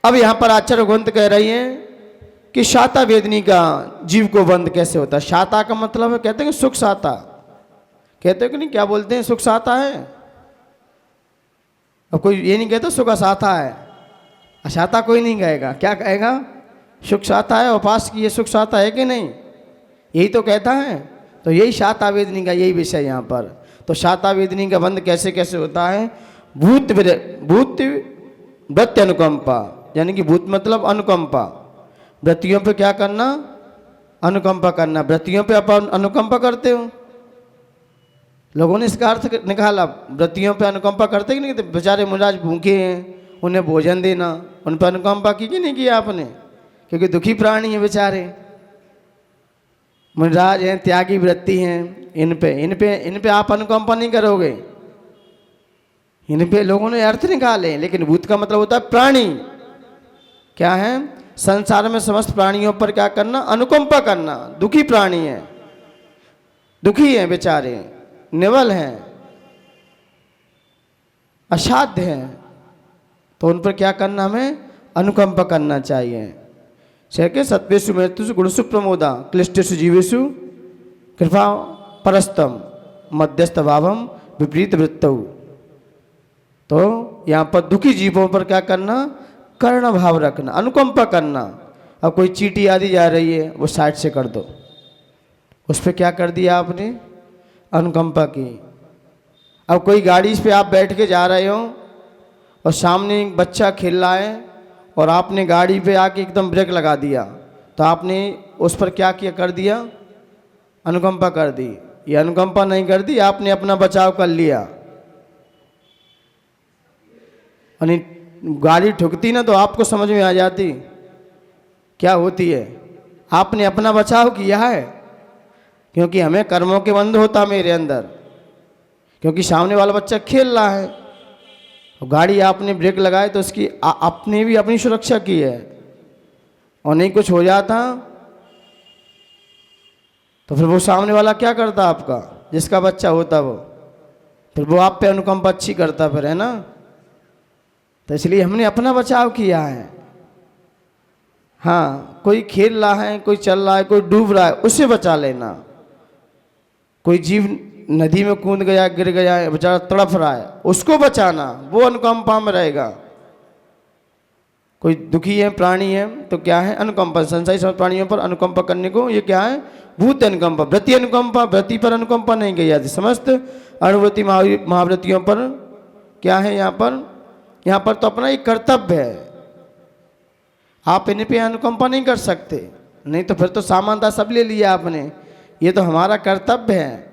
अब यहां पर आचार्य ग्रंथ कह रही हैं कि शाता वेदनी का जीव को बंध कैसे होता है। शाता का मतलब है, कहते हैं कि सुख साता, कहते हैं कि नहीं, क्या बोलते हैं, सुख साता है। अब कोई ये नहीं कहता सुख असाता है, असाता कोई नहीं कहेगा, क्या कहेगा, सुख साता है, उपास की ये सुख साता है कि नहीं, यही तो कहता है। तो यही शाता वेदनी का यही विषय यहाँ पर। तो शाता वेदनी का बंध कैसे कैसे होता है। भूत वृत्ति अनुकंपा, यानी कि भूत मतलब अनुकंपा, वृत्तियों पे क्या करना, अनुकंपा करना। वृत्तियों पे आप अनुकंपा करते हो, लोगों ने इसका अर्थ निकाला, वृत्तियों पे अनुकंपा करते कि नहीं, तो बेचारे मुराज भूखे हैं, उन्हें भोजन देना, उन पर अनुकंपा की कि नहीं किया आपने, क्योंकि दुखी प्राणी हैं बेचारे, मुराज हैं, त्यागी वृत्ति हैं, इन पे आप अनुकंपा नहीं करोगे। इन पे लोगों ने अर्थ निकाले, लेकिन भूत का मतलब होता है प्राणी। क्या है, संसार में समस्त प्राणियों पर क्या करना, अनुकंपा करना। दुखी प्राणी है, दुखी हैं बेचारे, निवल हैं, असाध्य हैं, तो उन पर क्या करना, हमें अनुकंपा करना चाहिए। के सत्वेषु मृत्युषु गुणसु प्रमोदा क्लिष्टेषु जीवेषु कृपा परस्तम मध्यस्थ भावम विपरीत वृत्तौ। तो यहाँ पर दुखी जीवों पर क्या करना, करुणा भाव रखना, अनुकंपा करना। अब कोई चींटी आदि जा रही है, वो साइड से कर दो, उस पर क्या कर दिया आपने, अनुकंपा की। अब कोई गाड़ी पे आप बैठ के जा रहे हो और सामने एक बच्चा खेल रहा है और आपने गाड़ी पे आके एकदम ब्रेक लगा दिया, तो आपने उस पर क्या किया, कर दिया, अनुकंपा कर दी। ये अनुकंपा नहीं कर दी, आपने अपना बचाव कर लिया। और गाड़ी ठुकती ना तो आपको समझ में आ जाती क्या होती है, आपने अपना बचाव किया है, क्योंकि हमें कर्मों के बंध होता मेरे अंदर, क्योंकि सामने वाला बच्चा खेल रहा है, गाड़ी आपने ब्रेक लगाए तो उसकी आपने भी अपनी सुरक्षा की है, और नहीं कुछ हो जाता तो फिर वो सामने वाला क्या करता, आपका जिसका बच्चा होता वो, फिर वो आप पे अनुकंपा अच्छी करता फिर, है ना। तो इसलिए हमने अपना बचाव किया है। हाँ, कोई खेल रहा है, कोई चल रहा है, कोई डूब रहा है, उससे बचा लेना। कोई जीव नदी में कूद गया, गिर गया है, बेचारा तड़फ रहा है, उसको बचाना, वो अनुकंपा में रहेगा। कोई दुखी है, प्राणी है, तो क्या है, अनुकंपा। संसारी समस्त प्राणियों पर अनुकंपा करने को ये क्या है, भूत अनुकंपा। वृत्ति अनुकंपा, वृत्ति पर अनुकंपा नहीं की जाती, समस्त अणुवृत्ति महावृत्तियों पर क्या है, यहाँ पर तो अपना एक कर्तव्य है, आप इन पे अनुकंपा नहीं कर सकते, नहीं तो फिर तो सामानता सब ले लिया आपने। ये तो हमारा कर्तव्य है,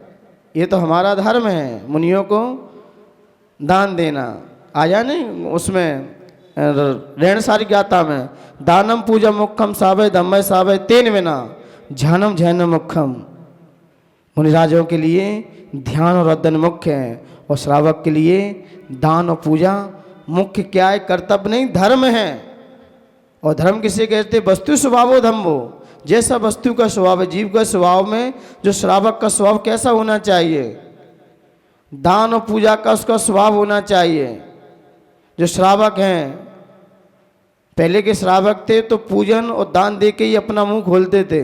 ये तो हमारा धर्म है, मुनियों को दान देना। आया नहीं उसमें रेणसारी गाथा में, दानम पूजा मुखम सावय धम्मय सावय तेन विना ध्यानम जैन मुखम। मुनिराजों के लिए ध्यान और अध्ययन मुख्य है, और श्रावक के लिए दान और पूजा मुख्य क्या है, कर्तव्य नहीं, धर्म है। और धर्म किसे कहते, वस्तु स्वभावो धम्मो, जैसा वस्तु का स्वभाव है, जीव का स्वभाव में जो श्रावक का स्वभाव कैसा होना चाहिए, दान और पूजा का उसका स्वभाव होना चाहिए। जो श्रावक हैं, पहले के श्रावक थे तो पूजन और दान देके ही अपना मुंह खोलते थे,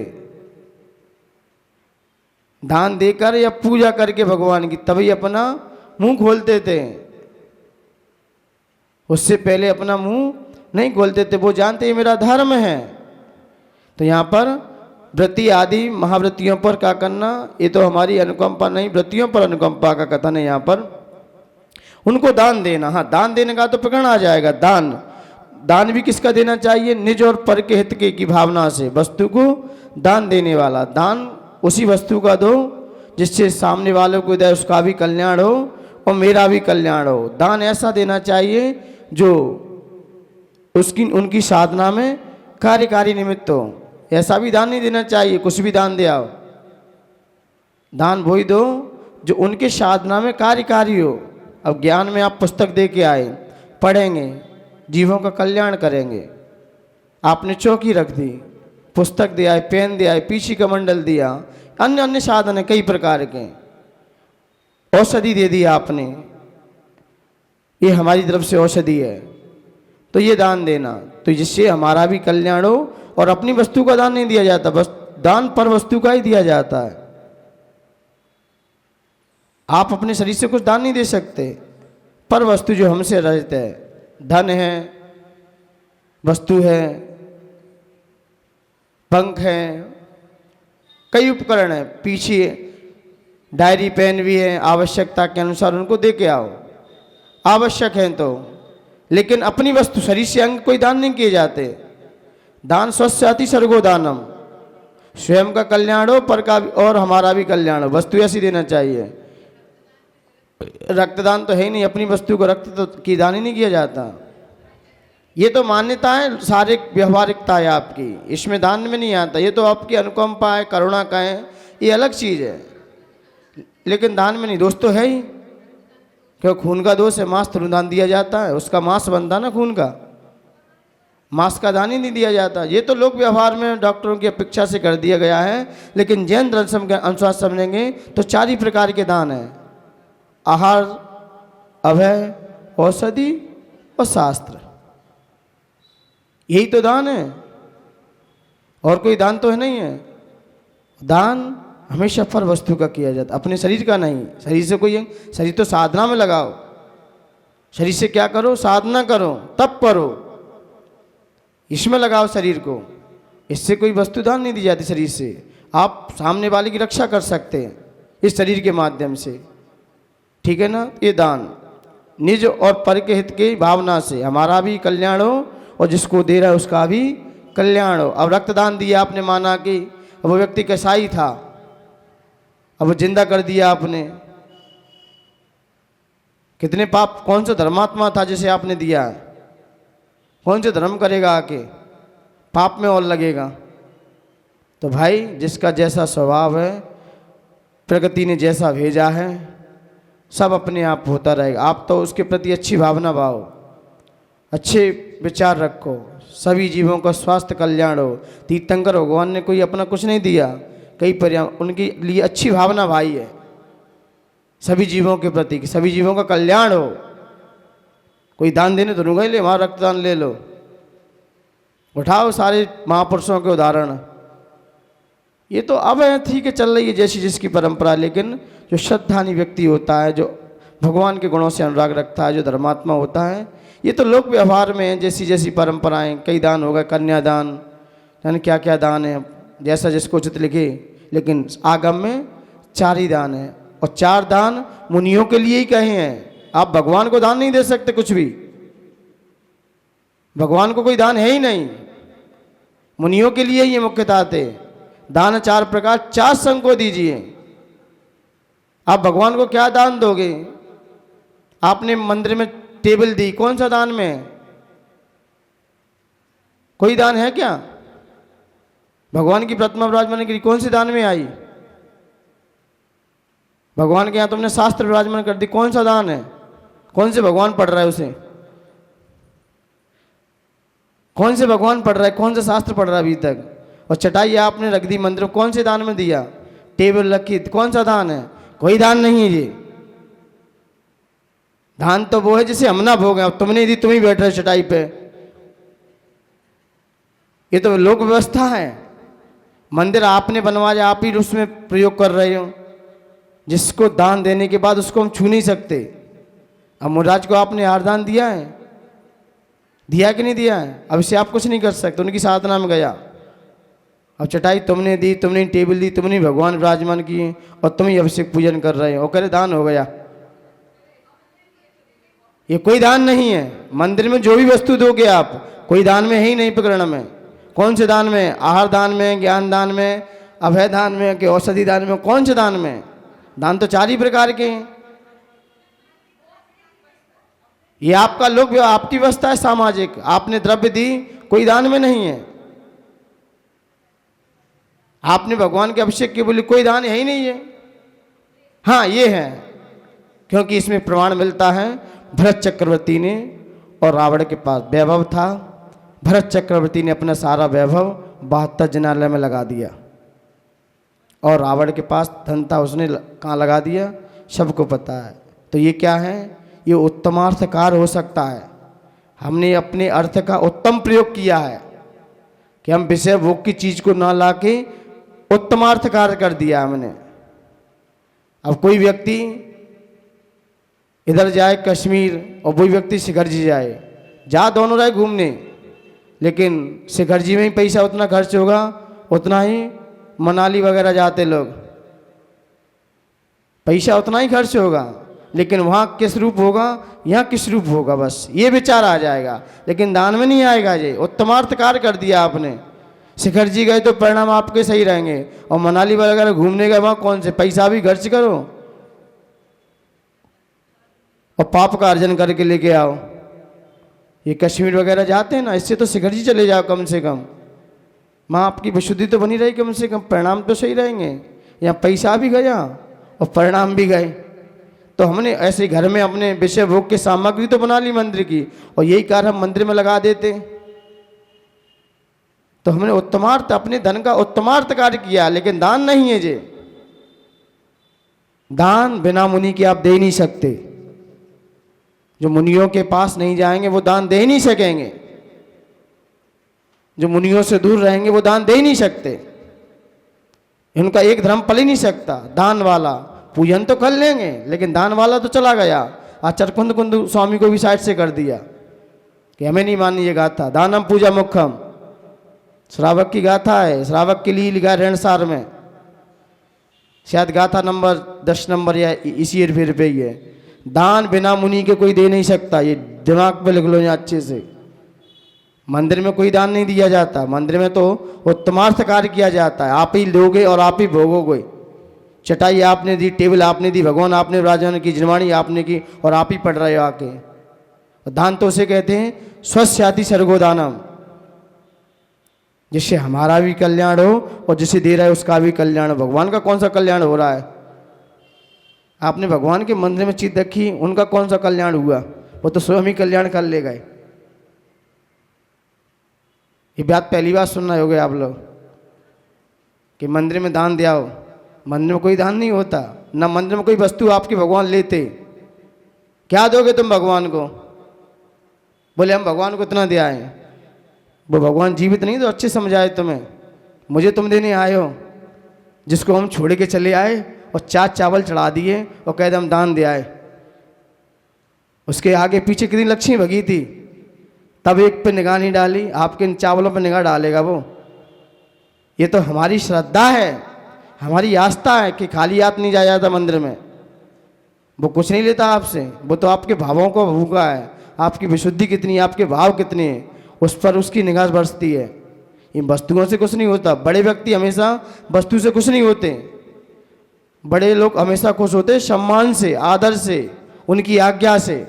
दान देकर या पूजा करके भगवान की, तभी अपना मुंह खोलते थे। उससे पहले अपना मुंह नहीं खोलते थे, वो जानते ये मेरा धर्म है। तो यहाँ पर वृत्ति आदि महावृत्तियों पर क्या करना, ये तो हमारी अनुकंपा नहीं, वृत्तियों पर अनुकंपा का कथन है यहाँ पर। उनको दान देना, हाँ दान देने का तो प्रकरण आ जाएगा। दान भी किसका देना चाहिए, निज और पर के हित के की भावना से वस्तु को दान देने वाला। दान उसी वस्तु का दो जिससे सामने वालों को दे, उसका भी कल्याण हो और मेरा भी कल्याण हो। दान ऐसा देना चाहिए जो उनकी साधना में कार्यकारी निमित्त हो। ऐसा भी दान नहीं देना चाहिए कुछ भी दान दे आओ। दान वही दो जो उनके साधना में कार्यकारी हो। अब ज्ञान में आप पुस्तक दे के आए, पढ़ेंगे, जीवों का कल्याण करेंगे। आपने चौकी रख दी, पुस्तक दिया है, पेन दिया है, पीछी का मंडल दिया, अन्य अन्य साधन है कई प्रकार के, औषधि दे दी आपने, ये हमारी तरफ से औषधि है, तो ये दान देना, तो जिससे हमारा भी कल्याण हो। और अपनी वस्तु का दान नहीं दिया जाता, बस दान पर वस्तु का ही दिया जाता है। आप अपने शरीर से कुछ दान नहीं दे सकते, पर वस्तु जो हमसे रहित है, धन है, वस्तु है, पंख है, कई उपकरण है, पीछे डायरी पेन भी है, आवश्यकता के अनुसार उनको दे के आओ, आवश्यक है तो। लेकिन अपनी वस्तु शरीर से अंग कोई दान नहीं किए जाते। दान स्वस्याति सर्गो दानम, स्वयं का कल्याण हो पर का और हमारा भी कल्याण हो, वस्तु ऐसी देना चाहिए। रक्तदान तो है ही नहीं, अपनी वस्तु को रक्त तो की दान ही नहीं किया जाता। ये तो मान्यता है, सारे व्यवहारिकता है आपकी, इसमें दान में नहीं आता। ये तो आपकी अनुकंपा है, करुणा का है, ये अलग चीज़ है, लेकिन दान में नहीं। दोष तो है ही, क्यों खून का दोष है, मांस तो दान दिया जाता है, उसका मांस बनता ना खून का, मांस का दान ही नहीं दिया जाता। ये तो लोग व्यवहार में डॉक्टरों की अपेक्षा से कर दिया गया है। लेकिन जैन दर्शन के अनुसार समझेंगे तो 4 ही प्रकार के दान है, आहार, अभय, औषधि और शास्त्र, यही तो दान है, और कोई दान तो है नहीं है। दान हमेशा पर वस्तु का किया जाता, अपने शरीर का नहीं। शरीर से कोई, शरीर तो साधना में लगाओ, शरीर से क्या करो, साधना करो, तप करो, इसमें लगाओ शरीर को। इससे कोई वस्तु दान नहीं दी जाती शरीर से। आप सामने वाले की रक्षा कर सकते हैं इस शरीर के माध्यम से, ठीक है ना। ये दान निज और पर के हित की भावना से हमारा भी कल्याण हो और जिसको दे रहा है उसका भी कल्याण हो। अब रक्तदान दिया आपने, माना कि वो व्यक्ति कसाई था, अब वो जिंदा कर दिया आपने, कितने पाप, कौन सा धर्मात्मा था जिसे आपने दिया है, कौन से धर्म करेगा आके, पाप में और लगेगा। तो भाई जिसका जैसा स्वभाव है, प्रकृति ने जैसा भेजा है, सब अपने आप होता रहेगा। आप तो उसके प्रति अच्छी भावना भाव, अच्छे विचार रखो, सभी जीवों का स्वास्थ्य कल्याण हो। तीर्थंकर भगवान ने कोई अपना कुछ नहीं दिया, कई पर्याय उनके लिए अच्छी भावना भाई है सभी जीवों के प्रति, कि सभी जीवों का कल्याण हो। कोई दान देने तो नहीं गए, ले हमारा रक्तदान ले लो, उठाओ सारे महापुरुषों के उदाहरण। ये तो अब है, ठीक है, चल रही है जैसी जिसकी परंपरा। लेकिन जो श्रद्धानी व्यक्ति होता है, जो भगवान के गुणों से अनुराग रखता है, जो धर्मात्मा होता है, ये तो लोक व्यवहार में जैसी जैसी परंपराएं, कई दान हो गए, कन्यादान, यानी क्या क्या दान है, जैसा जिसको उचित लिखे। लेकिन आगम में 4 ही दान है, और 4 दान मुनियों के लिए ही कहे हैं। आप भगवान को दान नहीं दे सकते कुछ भी, भगवान को कोई दान है ही नहीं, मुनियों के लिए ये मुख्यतः थे। दान 4 प्रकार, 4 संघ को दीजिए। आप भगवान को क्या दान दोगे? आपने मंदिर में टेबल दी, कौन सा दान में? कोई दान है क्या? भगवान की प्रतिमा विराजमान की कौन से दान में आई? भगवान के यहाँ तुमने शास्त्र विराजमान कर दी, कौन सा दान है? कौन से भगवान पढ़ रहा है उसे? कौन से भगवान पढ़ रहा है? कौन सा शास्त्र पढ़ रहा है अभी तक? और चटाई आपने रख दी मंदिर, कौन से दान में दिया? टेबल रखी, कौन सा दान है? कोई दान नहीं है ये। दान तो वो है जिसे हम ना भोगे। अब तुमने दी, तुम ही बैठ रहे चटाई पे, ये तो लोक व्यवस्था है। मंदिर आपने बनवाया, आप ही उसमें प्रयोग कर रहे हो। जिसको दान देने के बाद उसको हम छू नहीं सकते। अब मुराज को आपने हारदान दिया है, दिया कि नहीं दिया है? अब इसे आप कुछ नहीं कर सकते, उनकी साधना में गया। अब चटाई तुमने दी, तुमने टेबल दी, तुमने भगवान विराजमान किए, और तुम ही अभिषेक पूजन कर रहे हो, और करे दान हो गया। ये कोई दान नहीं है। मंदिर में जो भी वस्तु दोगे आप, कोई दान में है ही नहीं प्रकरण में। कौन से दान में? आहार दान में, ज्ञान दान में, अभय दान में, कि औषधि दान में, कौन से दान में? दान तो 4 ही प्रकार के हैं। ये आपका लोक, आपकी व्यवस्था है सामाजिक। आपने द्रव्य दी, कोई दान में नहीं है। आपने भगवान के अभिषेक के बोले कोई दान है ही नहीं है। हाँ ये है, क्योंकि इसमें प्रमाण मिलता है भरत चक्रवर्ती ने, और रावण के पास वैभव था, भरत चक्रवर्ती ने अपना सारा वैभव 72 जिनालय में लगा दिया, और रावण के पास धन था, उसने कहाँ लगा दिया सबको पता है। तो ये क्या है, ये उत्तमार्थकार हो सकता है। हमने अपने अर्थ का उत्तम प्रयोग किया है कि हम विषय भोग की चीज को ना लाके उत्तमार्थकार कर दिया हमने। अब कोई व्यक्ति इधर जाए कश्मीर और वही व्यक्ति शिखर जी जाए, जा दोनों जाए घूमने, लेकिन शिखर जी में ही पैसा उतना खर्च होगा उतना ही मनाली वगैरह जाते लोग, पैसा उतना ही खर्च होगा, लेकिन वहाँ किस रूप होगा, यहाँ किस रूप होगा, बस ये विचार आ जाएगा, लेकिन दान में नहीं आएगा। ये उत्तमार्थकार कर दिया आपने। शिखर जी गए तो परिणाम आपके सही रहेंगे, और मनाली वगैरह घूमने गए वहाँ कौन से पैसा भी खर्च करो और पाप का अर्जन करके लेके आओ। ये कश्मीर वगैरह जाते हैं ना, इससे तो शिखर जी चले जाओ कम से कम, वहाँ आपकी विशुद्धि तो बनी रही, कम से कम परिणाम तो सही रहेंगे। यहाँ पैसा भी गया और परिणाम भी गए। तो हमने ऐसे घर में अपने विषय भोग की सामग्री तो बना ली मंदिर की, और यही कार्य हम मंदिर में लगा देते। तो हमने उत्तमार्थ, अपने धन का उत्तमार्थ कार्य किया, लेकिन दान नहीं है। जे दान बिना मुनि के आप दे ही नहीं सकते। जो मुनियों के पास नहीं जाएंगे वो दान दे ही नहीं सकेंगे, जो मुनियों से दूर रहेंगे वो दान दे ही नहीं सकते। इनका एक धर्म पल ही नहीं सकता। दान वाला पूजन तो कर लेंगे, लेकिन दान वाला तो चला गया। आचार्य कुंद कुंद स्वामी को भी साइड से कर दिया कि हमें नहीं मानी ये गाथा, दानम पूजा मुखम, श्रावक की गाथा है, श्रावक के लिए लिखा रेणसार में, शायद गाथा नंबर 10 नंबर या इसी फिर पे ही है। दान बिना मुनि के कोई दे नहीं सकता, ये दिमाग पे लिख लो यहाँ अच्छे से। मंदिर में कोई दान नहीं दिया जाता, मंदिर में तो उत्तमार्थ कार्य किया जाता है। आप ही लोगे और आप ही भोगोगे। चटाई आपने दी, टेबल आपने दी, भगवान आपने राजन की, जिनवाणी आपने की, और आप ही पढ़ रहे हो आके। दान तो उसे कहते हैं स्वस्याति सर्गोदानम, जिससे हमारा भी कल्याण हो और जिसे दे रहा है उसका भी कल्याण हो। भगवान का कौन सा कल्याण हो रहा है? आपने भगवान के मंदिर में चीज रखी, उनका कौन सा कल्याण हुआ? वो तो स्वयं ही कल्याण कर ले गए। ये बात पहली बार सुनना होगा आप लोग कि मंदिर में दान दिया हो। मंदिर में कोई दान नहीं होता, ना मंदिर में कोई वस्तु आपके भगवान लेते। क्या दोगे तुम भगवान को? बोले हम भगवान को इतना दिया है। वो भगवान जीवित नहीं तो अच्छे समझाए तुम्हें, मुझे तुम देने आए हो, जिसको हम छोड़ के चले आए और 4 चावल चढ़ा दिए और कह दे हम दान दे आए। उसके आगे पीछे कितनी लक्ष्मी भगी थी, तब एक पे निगाह नहीं डाली, आपके इन चावलों पे निगाह डालेगा वो। ये तो हमारी श्रद्धा है, हमारी आस्था है कि खाली हाथ नहीं जाया जाता मंदिर में। वो कुछ नहीं लेता आपसे, वो तो आपके भावों को भूखा है। आपकी विशुद्धि कितनी है, आपके भाव कितने हैं, उस पर उसकी निगाह बरसती है। इन वस्तुओं से कुछ नहीं होता। बड़े व्यक्ति हमेशा वस्तु से खुश नहीं होते। बड़े लोग हमेशा खुश होते सम्मान से, आदर से, उनकी आज्ञा से।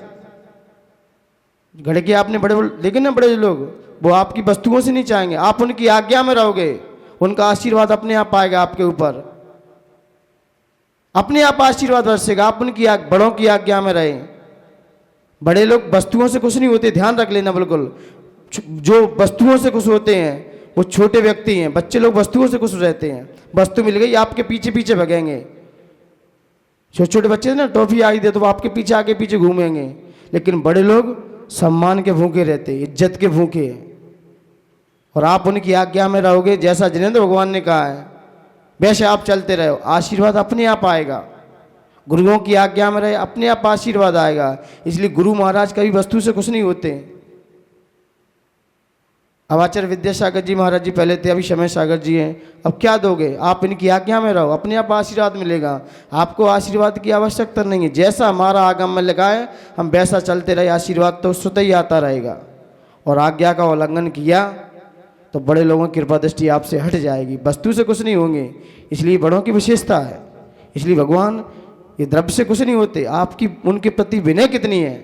घड़े के आपने बड़े देखे ना, बड़े लोग वो आपकी वस्तुओं से नहीं चाहेंगे, आप उनकी आज्ञा में रहोगे, उनका आशीर्वाद अपने आप आएगा आपके ऊपर, अपने आप आशीर्वाद बरसेगा। आप उनकी बड़ों की आज्ञा में रहे। बड़े लोग वस्तुओं से खुश नहीं होते, ध्यान रख लेना बिल्कुल। जो वस्तुओं से खुश होते हैं वो छोटे व्यक्ति हैं। बच्चे लोग वस्तुओं से खुश रहते हैं। वस्तु मिल गई आपके पीछे पीछे भगेंगे। छोटे छोटे बच्चे ना टॉफी आई दे तो वो आपके पीछे आगे पीछे घूमेंगे। लेकिन बड़े लोग सम्मान के भूखे रहते, इज्जत के भूखे, और आप उनकी आज्ञा में रहोगे। जैसा जिनेंद्र भगवान ने कहा है वैसे आप चलते रहो, आशीर्वाद अपने आप आएगा। गुरुओं की आज्ञा में रहे, अपने आप आशीर्वाद आएगा। इसलिए गुरु महाराज कभी वस्तु से कुछ नहीं होते। अब आचार्य विद्यासागर जी महाराज जी पहले थे, अभी समय सागर जी हैं। अब क्या दोगे? आप इनकी आज्ञा में रहो, अपने आप आशीर्वाद मिलेगा। आपको आशीर्वाद की आवश्यकता नहीं है। जैसा हमारा आगम में लगा है हम वैसा चलते रहे, आशीर्वाद तो स्वतः ही आता रहेगा। और आज्ञा का उल्लंघन किया तो बड़े लोगों की कृपा दृष्टि आपसे हट जाएगी, वस्तु से कुछ नहीं होंगे। इसलिए बड़ों की विशेषता है। इसलिए भगवान ये द्रव्य से कुछ नहीं होते। आपकी उनके प्रति विनय कितनी है,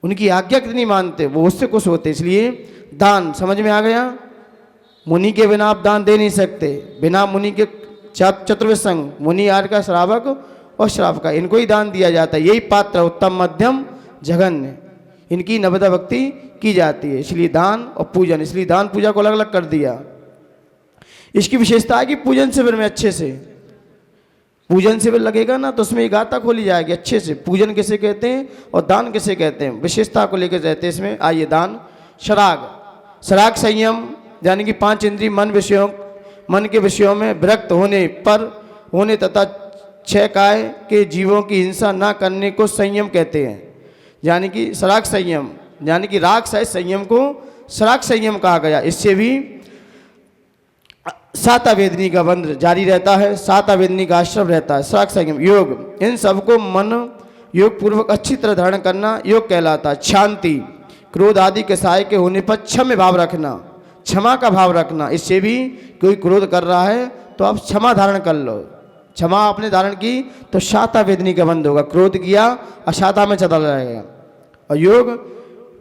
उनकी आज्ञा कितनी मानते, वो उससे कुछ होते। इसलिए दान समझ में आ गया। मुनि के बिना आप दान दे नहीं सकते। बिना मुनि के चतुर्विध संग, मुनि आर्य का, श्रावक और श्रावक का, इनको ही दान दिया जाता है। यही पात्र उत्तम मध्यम जघन्य, इनकी नवदा भक्ति की जाती है। इसलिए दान और पूजन, इसलिए दान पूजा को अलग अलग कर दिया। इसकी विशेषता है कि पूजन शिविर में अच्छे से, पूजन शिविर लगेगा ना तो उसमें गाथा खोली जाएगी अच्छे से, पूजन किसे कहते हैं और दान किसे कहते हैं, विशेषता को लेकर रहते हैं इसमें। आइए दान। शराग, शराग संयम, यानी कि 5 इंद्रिय मन के विषयों में विरक्त होने तथा 6 काय के जीवों की हिंसा ना करने को संयम कहते हैं। यानी कि शराग संयम, यानी कि राग सहित संयम को शराग संयम कहा गया। इससे भी 7 वेदनी का बंध जारी रहता है, 7 वेदनी का आश्रम रहता है। शराग संयम, योग, इन सबको मन योग पूर्वक अच्छी तरह धारण करना योग कहलाता है। शांति, क्रोध आदि के सहाय के होने पर क्षम्य भाव रखना, क्षमा का भाव रखना। इससे भी कोई क्रोध कर रहा है तो आप क्षमा धारण कर लो, क्षमा आपने धारण की तो 7 वेदनी का बंध होगा। क्रोध किया अशाता में चला जाएगा। और योग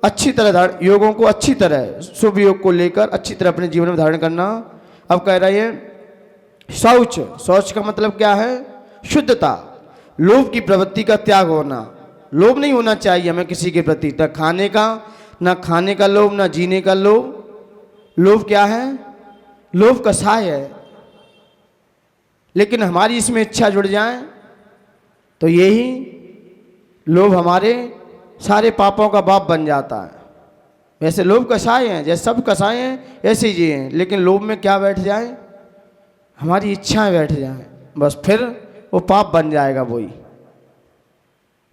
अच्छी तरह योगों को अच्छी तरह, शुभ योग को लेकर अच्छी तरह अपने जीवन में धारण करना। अब कह रहे हैं शौच, शौच का मतलब क्या है? शुद्धता, लोभ की प्रवृत्ति का त्याग होना। लोभ नहीं होना चाहिए हमें किसी के प्रति, न खाने का लोभ, न जीने का लोभ। लोभ क्या है? लोभ कसाय है। लेकिन हमारी इसमें इच्छा जुड़ जाए तो यही लोभ हमारे सारे पापों का बाप बन जाता है। वैसे लोभ कसाय हैं, जैसे सब कसाय हैं ऐसे ही हैं, लेकिन लोभ में क्या बैठ जाए? हमारी इच्छाएं बैठ जाएं, बस फिर वो पाप बन जाएगा वही।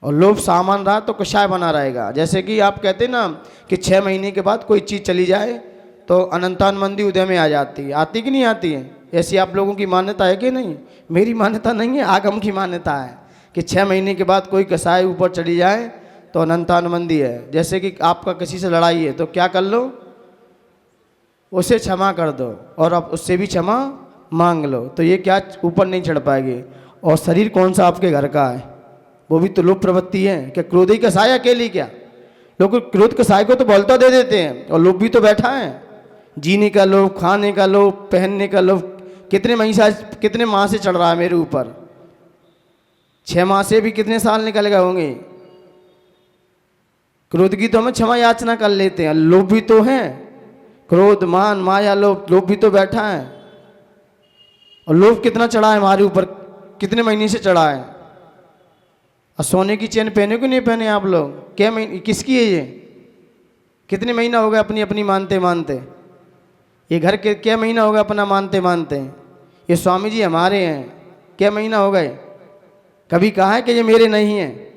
और लोभ सामान रहा तो कसाय बना रहेगा। जैसे कि आप कहते ना कि 6 महीने के बाद कोई चीज़ चली जाए तो अनंतान मंदी उदय में आ जाती है, आती कि नहीं आती है? ऐसी आप लोगों की मान्यता है कि नहीं? मेरी मान्यता नहीं है, आगम की मान्यता है कि 6 महीने के बाद कोई कसाय ऊपर चली जाए तो अनंतान मंदी है। जैसे कि आपका किसी से लड़ाई है तो क्या कर लो? उसे क्षमा कर दो और अब उससे भी क्षमा मांग लो, तो ये क्या ऊपर नहीं चढ़ पाएगी। और शरीर कौन सा आपके घर का है? वो भी तो लोभ प्रवृत्ति है। क्या क्रोध ही कसाय अकेली? क्या लोग क्रोध कसाय को तो बोलता दे देते हैं, और लोभ भी तो बैठा है। जीने का लोभ, खाने का लोभ, पहनने का लोभ कितने माह से चढ़ रहा है मेरे ऊपर। 6 माह से भी कितने साल निकल गए होंगे। क्रोध की तो हमें क्षमा याचना कर लेते हैं, लोभ भी तो है। क्रोध, मान, माया, लोभ भी तो बैठा है। और लोभ कितना चढ़ा है हमारे ऊपर, कितने महीने से चढ़ा है। और सोने की चेन पहने को नहीं पहने आप लोग? क्या महीने, किसकी है ये? कितने महीना हो गए अपनी अपनी मानते मानते? ये घर के क्या महीना हो गया अपना मानते मानते? ये स्वामी जी हमारे हैं, क्या महीना हो गए? कभी कहा है कि ये मेरे नहीं हैं?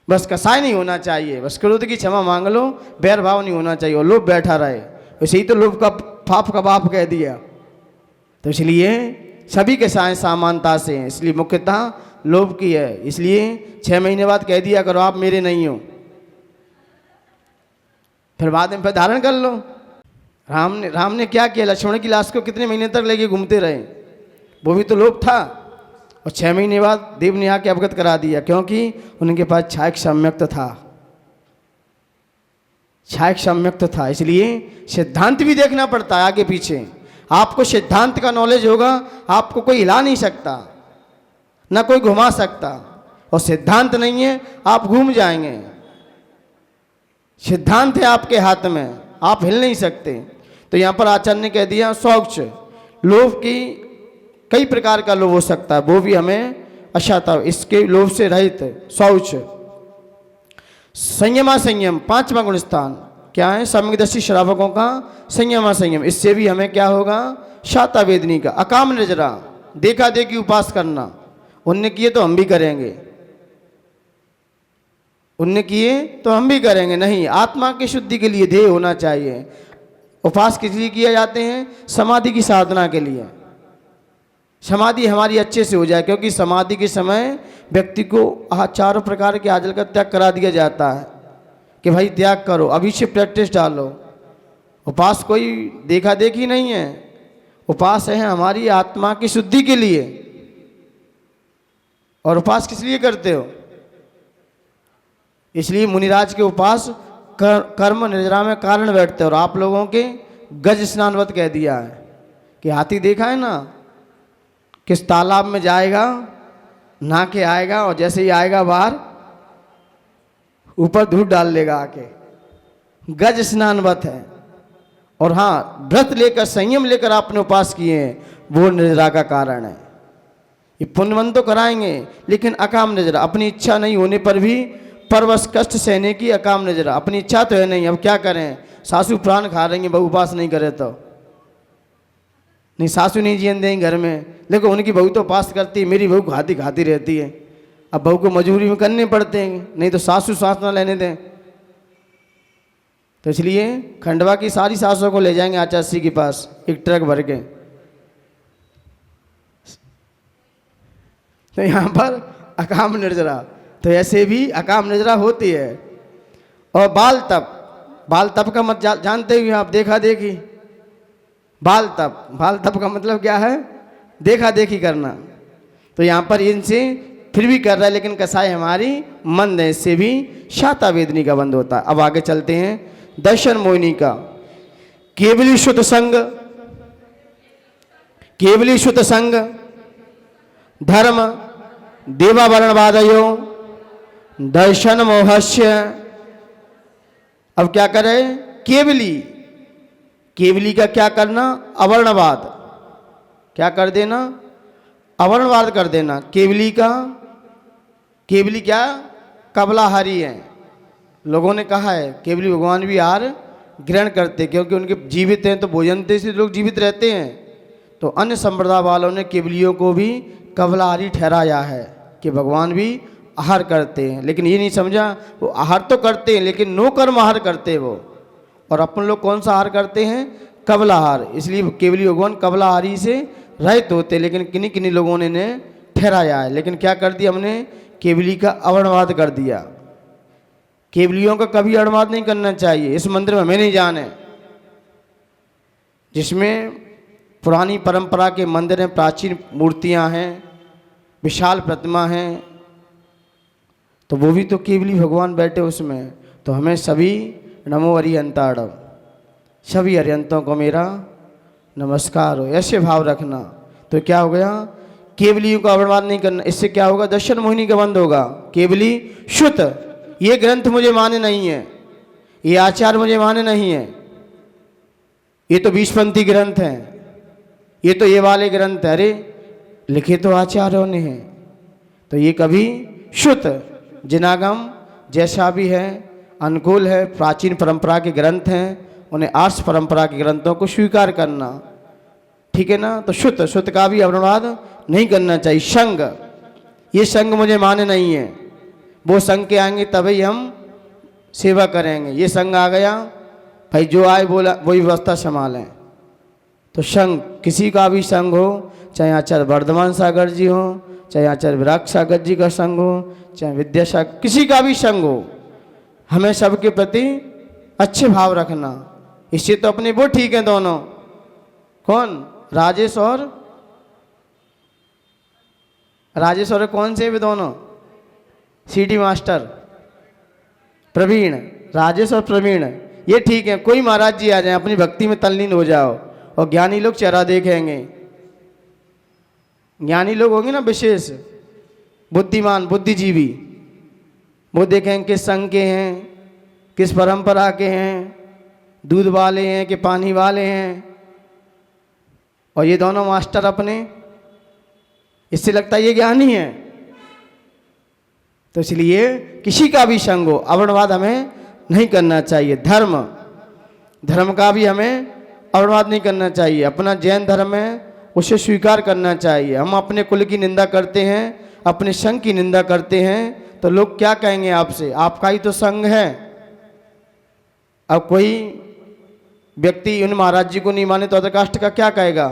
बस कसाय नहीं होना चाहिए, बस क्रोध की क्षमा मांग लो, बैर भाव नहीं होना चाहिए और लोभ बैठा रहे। वैसे ही तो लोभ का पाप का बाप कह दिया। तो इसलिए सभी के साथ समानता से हैं, इसलिए मुख्यतः लोभ की है। इसलिए 6 महीने बाद कह दिया करो आप मेरे नहीं हो, फिर बाद में फिर धारण कर लो। राम ने क्या किया? लक्ष्मण की लाश को कितने महीने तक लेके घूमते रहे, वो भी तो लोभ था। और 6 महीने बाद देव ने आके अवगत करा दिया, क्योंकि उनके पास छायक सम्यक्त था, छायक सम्यक्त था। इसलिए सिद्धांत भी देखना पड़ता है आगे पीछे। आपको सिद्धांत का नॉलेज होगा, आपको कोई हिला नहीं सकता, ना कोई घुमा सकता। और सिद्धांत नहीं है आप घूम जाएंगे। सिद्धांत है आपके हाथ में, आप हिल नहीं सकते। तो यहाँ पर आचार्य ने कह दिया शौच, लोभ की कई प्रकार का लोभ हो सकता है, वो भी हमें अशाता, इसके लोभ से रहित शौच। संयमा संयम, 5वां गुण स्थान क्या है? सम्यकदर्शी श्रावकों का संयमा संयम, इससे भी हमें क्या होगा? शाता वेदनी का। अकाम नजरा, देखा देखी उपास करना, उनने किए तो हम भी करेंगे, उनने किए तो हम भी करेंगे नहीं। आत्मा की शुद्धि के लिए ध्येय होना चाहिए। उपास किस लिए किए जाते हैं? समाधि की साधना के लिए। समाधि हमारी अच्छे से हो जाए, क्योंकि समाधि के समय व्यक्ति को 4 प्रकार के आजल का त्याग करा दिया जाता है कि भाई त्याग करो, अभी से प्रैक्टिस डालो। उपास कोई देखा देखी नहीं है, उपास है हमारी आत्मा की शुद्धि के लिए। और उपास किस लिए करते हो? इसलिए मुनिराज के उपास कर्म निद्रा में कारण बैठते हैं, और आप लोगों के गज स्नानवत कह दिया है कि हाथी देखा है ना, किस तालाब में जाएगा, नहा के आएगा और जैसे ही आएगा बाहर ऊपर दूध डाल लेगा आके, गज स्नानवत है। और हाँ, व्रत लेकर संयम लेकर आपने उपास किए हैं, वो निर्जरा का कारण है। ये पुण्यवन तो कराएंगे लेकिन अकाम निर्जरा, अपनी इच्छा नहीं होने पर भी परवश कष्ट सहने की अकाम निर्जरा। अपनी इच्छा तो है नहीं, अब क्या करें, सासू प्राण खा रही हैं, बहू उपास नहीं करे तो नहीं, सासू नहीं जीने देंगे घर में, लेकिन उनकी बहू तो उपास करती है, मेरी बहू खाती खाती रहती है। अब बहू को मजबूरी में करने पड़ते हैं, नहीं तो सासू सांस ना लेने दें। तो इसलिए खंडवा की सारी सासों को ले जाएंगे आचार्य के पास एक ट्रक भर के। तो यहाँ पर अकाम निर्जरा, तो ऐसे भी अकाम निर्जरा होती है। और बाल तप, बाल तप का मत जानते हुए आप, देखा देखी, बाल तप, बाल तप का मतलब क्या है, देखा देखी करना। तो यहाँ पर इनसे फिर भी कर रहा है, लेकिन कसाई हमारी मंद है, इससे भी शाता वेदनी का बंद होता है। अब आगे चलते हैं दर्शन मोहिनी का। केवली शुद्ध संग, केवली शुद्ध संग धर्म देवावरणवादयो दर्शन मोहस्य। अब क्या करे, केवली, केवली का क्या करना, अवर्णवाद, क्या कर देना, अवर्णवाद कर देना। केवली का, केवली क्या, कबलाहारी है। लोगों ने कहा है केवली भगवान भी आहार ग्रहण करते, क्योंकि उनके जीवित हैं तो भोजन से लोग जीवित रहते हैं। तो अन्य संप्रदाय वालों ने केवलियों को भी कबलाहारी ठहराया है कि भगवान भी आहार करते हैं, लेकिन ये नहीं समझा वो आहार तो करते हैं लेकिन नो कर्म आहार करते हैं वो। और अपन लोग कौन सा आहार करते हैं, कबलाहार। इसलिए केवली भगवान कबलाहारी से रहित होते, लेकिन किन्हीं किन्हीं लोगों ने ठहराया है। लेकिन क्या कर दिया हमने, केवली का अवर्णवाद कर दिया। केवलियों का कभी अवर्णवाद नहीं करना चाहिए। इस मंदिर में हमें नहीं जाने जिसमें पुरानी परंपरा के मंदिर हैं, प्राचीन मूर्तियां हैं, विशाल प्रतिमा हैं, तो वो भी तो केवली भगवान बैठे उसमें। तो हमें सभी नमो अरिहंताड़म, सभी अरिहंतों को मेरा नमस्कार हो, ऐसे भाव रखना। तो क्या हो गया, केवलियों का अवर्णवाद नहीं करना। इससे क्या होगा, दर्शन मोहिनी का बंद होगा। केवली शुद्ध, ये ग्रंथ मुझे माने नहीं है, ये आचार मुझे माने नहीं है, ये तो 20पंथी ग्रंथ हैं, ये तो ये वाले ग्रंथ है, अरे लिखे तो आचार्यों ने हैं। तो ये कभी शुद्ध जिनागम जैसा भी है, अनुकूल है, प्राचीन परंपरा के ग्रंथ हैं, उन्हें आर्ष परंपरा के ग्रंथों को स्वीकार करना, ठीक है ना। तो शुद्ध, शुद्ध का भी अवर्णवाद नहीं करना चाहिए। संग, ये संग मुझे माने नहीं है, वो संग के आएंगे तभी हम सेवा करेंगे। ये संग आ गया भाई, जो आए बोला वही व्यवस्था संभालें। तो संग, किसी का भी संग हो, चाहे आचार्य वर्धमान सागर जी हो, चाहे आचार्य विराग सागर जी का संग हो, चाहे विद्यासागर, किसी का भी संग हो, हमें सबके प्रति अच्छे भाव रखना। इससे तो अपने वो ठीक है दोनों, कौन, राजेश और कौन से भी दोनों, सीटी मास्टर प्रवीण, राजेश और प्रवीण, ये ठीक है। कोई महाराज जी आ जाए, अपनी भक्ति में तल्लीन हो जाओ, और ज्ञानी लोग चेहरा देखेंगे। ज्ञानी लोग होंगे ना विशेष, बुद्धिमान, बुद्धिजीवी, वो देखेंगे किस संघ के हैं, किस परंपरा के हैं, दूध वाले हैं कि पानी वाले हैं। और ये दोनों मास्टर अपने, इससे लगता है ये ज्ञानी है। तो इसलिए किसी का भी संग हो, अवर्णवाद हमें नहीं करना चाहिए। धर्म, धर्म का भी हमें अवर्णवाद नहीं करना चाहिए। अपना जैन धर्म है उसे स्वीकार करना चाहिए। हम अपने कुल की निंदा करते हैं, अपने संघ की निंदा करते हैं, तो लोग क्या कहेंगे आपसे, आपका ही तो संघ है। अब कोई व्यक्ति उन महाराज जी को नहीं माने तो अदर कास्ट का क्या कहेगा,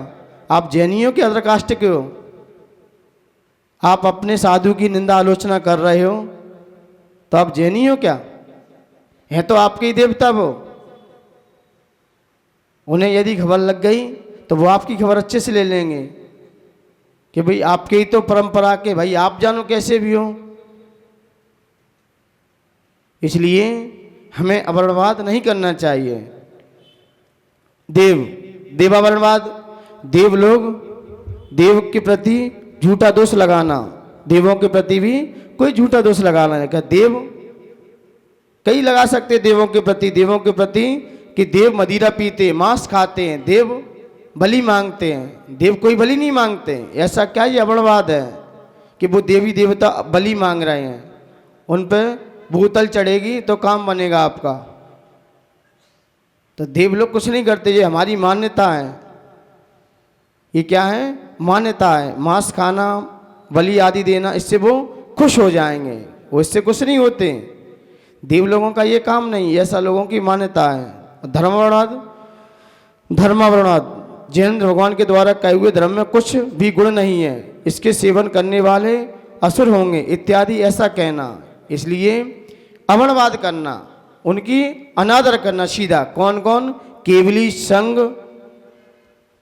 आप जैनियों के अदर कास्ट के हो, आप अपने साधु की निंदा आलोचना कर रहे हो, तो आप जैनी हो क्या, है तो आपके ही देवता वो। उन्हें यदि खबर लग गई तो वो आपकी खबर अच्छे से ले लेंगे कि भाई आपके ही तो परंपरा के, भाई आप जानो कैसे भी हो। इसलिए हमें अवर्णवाद नहीं करना चाहिए। देव, देवावरणवाद, देव लोग, देव के प्रति झूठा दोष लगाना, देवों के प्रति भी कोई झूठा दोष लगाना है। क्या देव कई लगा सकते देवों के प्रति कि देव मदिरा पीते, मांस खाते हैं, देव बलि मांगते हैं। देव कोई बलि नहीं मांगते। ऐसा क्या ये अवरणवाद है कि वो देवी देवता बलि मांग रहे हैं, उन पर भूतल चढ़ेगी तो काम बनेगा आपका। तो देव लोग कुछ नहीं करते, ये हमारी मान्यता है। ये क्या है? मान्यता है। मांस खाना, बलि आदि देना, इससे वो खुश हो जाएंगे, वो इससे खुश नहीं होते। देव लोगों का ये काम नहीं, ऐसा लोगों की मान्यता है। धर्मावरणवाद, जैनेन्द्र भगवान के द्वारा कहे हुए धर्म में कुछ भी गुण नहीं है, इसके सेवन करने वाले असुर होंगे इत्यादि ऐसा कहना। इसलिए अवरणवाद करना, उनकी अनादर करना सीधा। कौन कौन?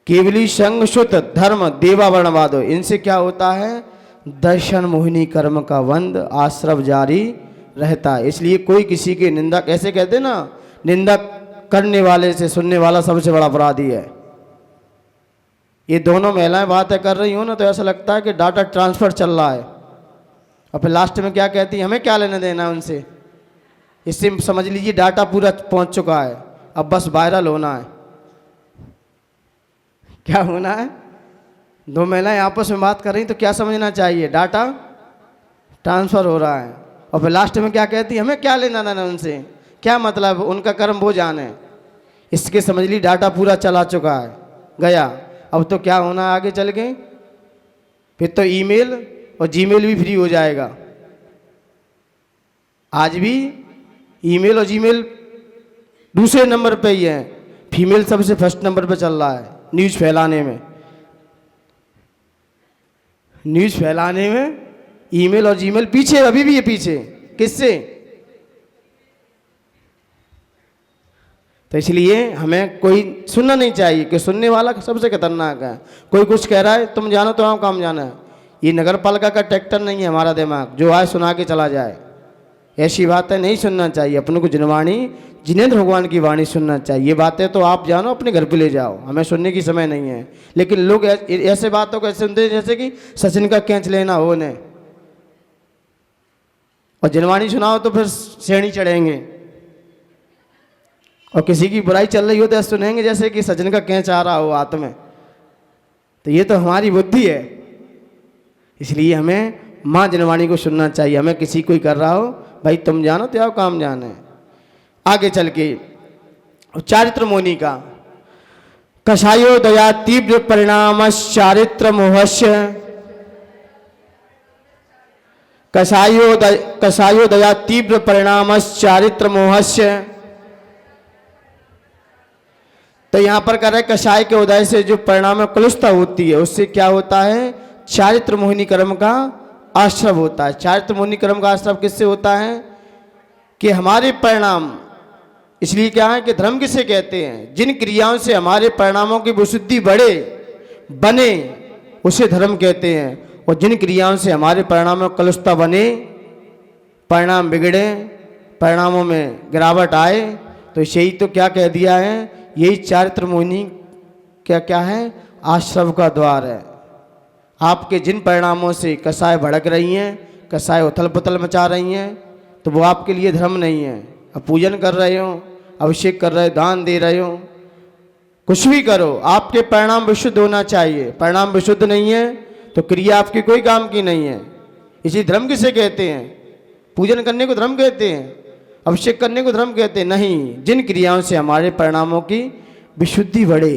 केवली संग शुद्ध धर्म देवावरणवाद। इनसे क्या होता है? दर्शन मोहिनी कर्म का बंध, आश्रव जारी रहता है। इसलिए कोई किसी की निंदा, कैसे कहते ना, निंदा करने वाले से सुनने वाला सबसे बड़ा अपराधी है। ये दोनों महिलाएं बातें कर रही हो ना, तो ऐसा लगता है कि डाटा ट्रांसफर चल रहा है। और फिर लास्ट में क्या कहती है? हमें क्या लेना देना उनसे। इससे समझ लीजिए डाटा पूरा पहुंच चुका है, अब बस वायरल होना है। क्या होना है? दो महिलाएं आपस में बात कर रही तो क्या समझना चाहिए? डाटा ट्रांसफर हो रहा है। और फिर लास्ट में क्या कहती है? हमें क्या लेना देना उनसे, क्या मतलब, उनका कर्म वो जाने। इसके समझ ली डाटा पूरा चला चुका है, गया। अब तो क्या होना आगे चल के? फिर तो ईमेल और जीमेल भी फ्री हो जाएगा। आज भी ईमेल और जीमेल दूसरे नंबर पे ही है, फीमेल सबसे फर्स्ट नंबर पे चल रहा है न्यूज़ फैलाने में। न्यूज़ फैलाने में ईमेल और जीमेल पीछे, अभी भी ये पीछे। किससे? तो इसलिए हमें कोई सुनना नहीं चाहिए, कि सुनने वाला सबसे खतरनाक है। कोई कुछ कह रहा है, तुम जानो तो हम काम जाना है। ये नगर पालिका का ट्रैक्टर नहीं है हमारा दिमाग, जो आए सुना के चला जाए। ऐसी बातें नहीं सुनना चाहिए। अपने को जिनवाणी, जिनेंद्र भगवान की वाणी सुनना चाहिए। ये बातें तो आप जानो, अपने घर पे ले जाओ, हमें सुनने की समय नहीं है। लेकिन लोग ऐसे बातों को ऐसे सुनते हैं जैसे कि सचिन का कैच लेना हो ने, और जिनवाणी सुनाओ तो फिर श्रेणी चढ़ेंगे। और किसी की बुराई चल रही हो तो ऐसे सुनेंगे जैसे कि सचिन का कैच आ रहा हो हाथ में। तो ये तो हमारी बुद्धि है। इसलिए हमें माँ जिनवाणी को सुनना चाहिए। हमें किसी कोई कर रहा हो, भाई तुम जानो तो आओ काम जाने। आगे चल के चारित्र मोनी का, कषायो दया तीव्र परिणाम चारित्र मोहस्य, कषायो दया तीव्र परिणाम चारित्र मोहस्य। तो यहाँ पर कह रहे हैं कषाय के उदय से जो परिणाम में कलुषता होती है, उससे क्या होता है? चारित्र मोहिनी कर्म का आश्रव होता है। चारित्र मोहिनी कर्म का आश्रव किससे होता है? कि हमारे परिणाम, इसलिए क्या है कि धर्म किसे कहते हैं? जिन क्रियाओं से हमारे परिणामों की विशुद्धि बढ़े, बने, उसे धर्म कहते हैं। और जिन क्रियाओं से हमारे परिणामों में कलुषता बने, परिणाम बिगड़े, परिणामों में गिरावट आए, तो यही तो क्या कह दिया है? यही चारित्र मोहिनी क्या है? आश्रव का द्वार है। आपके जिन परिणामों से कसाय भड़क रही हैं, कसाय उथल पुथल मचा रही हैं, तो वो आपके लिए धर्म नहीं है। अब पूजन कर रहे हो, अभिषेक कर रहे हो, दान दे रहे हो, कुछ भी करो, आपके परिणाम विशुद्ध होना चाहिए। परिणाम विशुद्ध नहीं है तो क्रिया आपकी कोई काम की नहीं है। इसी धर्म किसे कहते हैं? पूजन करने को धर्म कहते हैं, अभिषेक करने को धर्म कहते हैं? नहीं। जिन क्रियाओं से हमारे परिणामों की विशुद्धि बढ़े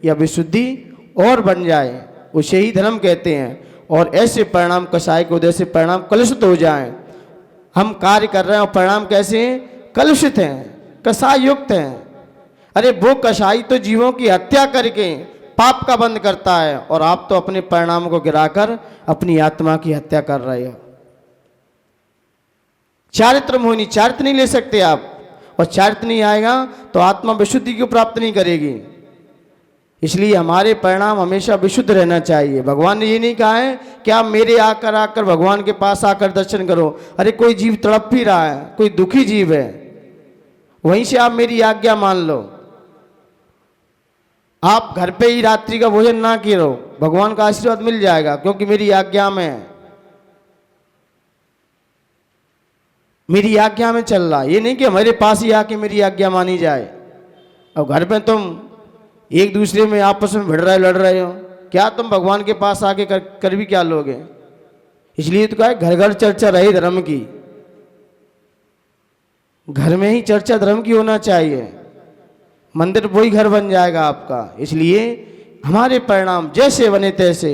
या विशुद्धि और बन जाए, उसे ही धर्म कहते हैं। और ऐसे परिणाम कषाय के उदय से परिणाम कलुषित हो जाएं। हम कार्य कर रहे हैं और परिणाम कैसे हैं? कलुषित हैं, कषाय युक्त हैं। अरे वो कषाय तो जीवों की हत्या करके पाप का बंध करता है, और आप तो अपने परिणामों को गिराकर अपनी आत्मा की हत्या कर रहे हो। चारित्र मोहिनी, चारित्र नहीं ले सकते आप, और चारित्र नहीं आएगा तो आत्मा विशुद्धि को प्राप्त नहीं करेगी। इसलिए हमारे परिणाम हमेशा विशुद्ध रहना चाहिए। भगवान ने ये नहीं कहा है कि आप मेरे आकर भगवान के पास आकर दर्शन करो। अरे कोई जीव तड़प भी रहा है, कोई दुखी जीव है, वहीं से आप मेरी आज्ञा मान लो। आप घर पे ही रात्रि का भोजन ना किए रहो, भगवान का आशीर्वाद मिल जाएगा, क्योंकि मेरी आज्ञा में है, मेरी आज्ञा में चल रहा। ये नहीं कि हमारे पास ही आके मेरी आज्ञा मानी जाए। अब घर पे तुम एक दूसरे में आपस में भिड़ रहे लड़ रहे हो, क्या तुम भगवान के पास आके कर भी क्या लोगे? इसलिए तो कहा है घर घर चर्चा रहे धर्म की। घर में ही चर्चा धर्म की होना चाहिए, मंदिर वही घर बन जाएगा आपका। इसलिए हमारे परिणाम जैसे बने तैसे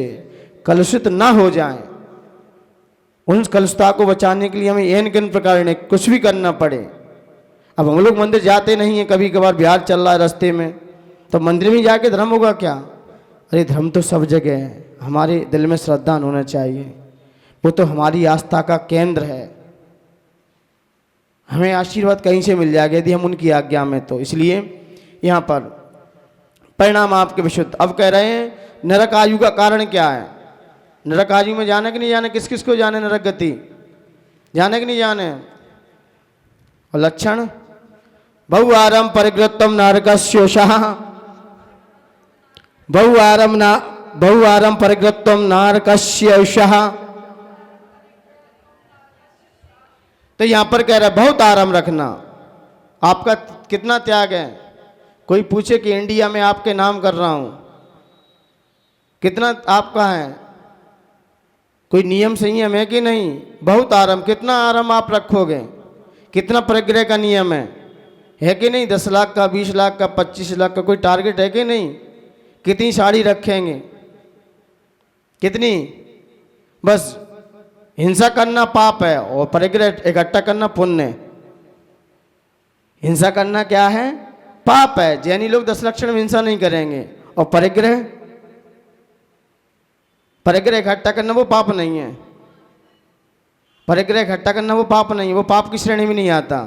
कलुषित ना हो जाएं। उन कलुषता को बचाने के लिए हमें एन किन प्रकार ने कुछ भी करना पड़े। अब हम लोग मंदिर जाते नहीं हैं, कभी कभार बिहार चल रहा है रास्ते में, तो मंदिर में जाके धर्म होगा क्या? अरे धर्म तो सब जगह है, हमारे दिल में श्रद्धा होना चाहिए, वो तो हमारी आस्था का केंद्र है। हमें आशीर्वाद कहीं से मिल जाएगा यदि हम उनकी आज्ञा में। तो इसलिए यहाँ पर परिणाम आपके विशुद्ध। अब कह रहे हैं नरक आयु का कारण क्या है? नरक आयु में जाने कि नहीं जाने? किस किस को जाने नरक गति? जाने कि नहीं जाने? और लक्षण बहुआरम परिग्रतम नारकस्योषः, बहुआरम परिग्रतम नारकस्योषः। तो यहां पर कह रहा है बहुत आराम रखना। आपका कितना त्याग है? कोई पूछे कि इंडिया में आपके नाम कर रहा हूं, कितना आपका है? कोई नियम संयम है कि नहीं? बहुत आराम। कितना आराम आप रखोगे? कितना परिग्रह का नियम है कि नहीं? 10 लाख का, 20 लाख का, 25 लाख का कोई टारगेट है कि नहीं? कितनी साड़ी रखेंगे? कितनी? बस हिंसा करना पाप है और परिग्रह इकट्ठा करना पुण्य है। हिंसा करना क्या है? पाप है। जैनी लोग 10 लक्षण में हिंसा नहीं करेंगे। और परिग्रह इकट्ठा करना वो पाप नहीं है। परिग्रह इकट्ठा करना वो पाप नहीं है, वो पाप की श्रेणी में नहीं आता।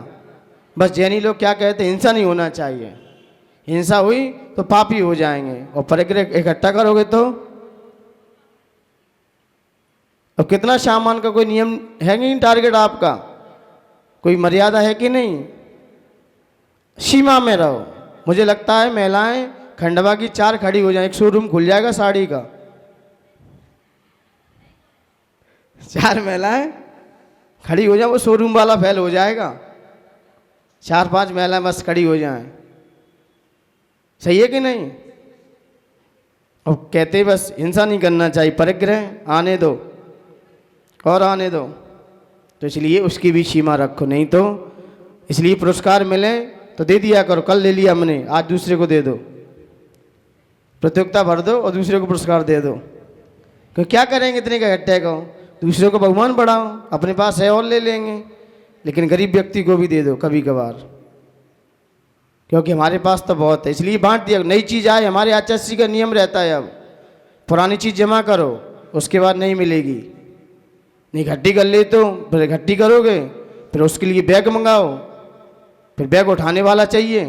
बस जैनी लोग क्या कहते हैं? हिंसा नहीं होना चाहिए, हिंसा हुई तो पापी हो जाएंगे। और परिग्रह इकट्ठा करोगे तो अब कितना सामान का कोई नियम है नहीं? टारगेट आपका कोई मर्यादा है कि नहीं? सीमा में रहो। मुझे लगता है महिलाएं खंडवा की 4 खड़ी हो जाए, एक शोरूम खुल जाएगा साड़ी का। 4 महिलाएं खड़ी हो जाए, वो शोरूम वाला फैल हो जाएगा। 4-5 महिलाएं बस खड़ी हो जाएं, सही है कि नहीं? और कहते बस हिंसा नहीं करना चाहिए, परिग्रह आने दो और आने दो। तो इसलिए उसकी भी सीमा रखो, नहीं तो इसलिए पुरस्कार मिले तो दे दिया करो। कल ले लिया हमने, आज दूसरे को दे दो, प्रतियोगिता भर दो और दूसरे को पुरस्कार दे दो। क्यों क्या करेंगे इतने का इकट्ठे को? दूसरे को भगवान बढ़ाओ, अपने पास है और ले लेंगे। लेकिन गरीब व्यक्ति को भी दे दो कभी कभार, क्योंकि हमारे पास तो बहुत है, इसलिए बांट दिया। नई चीज़ आए, हमारे आचार्य का नियम रहता है, अब पुरानी चीज़ जमा करो, उसके बाद नहीं मिलेगी। नहीं इकट्ठी कर ले तो फिर इकट्ठी करोगे, फिर उसके लिए बैग मंगाओ, फिर बैग उठाने वाला चाहिए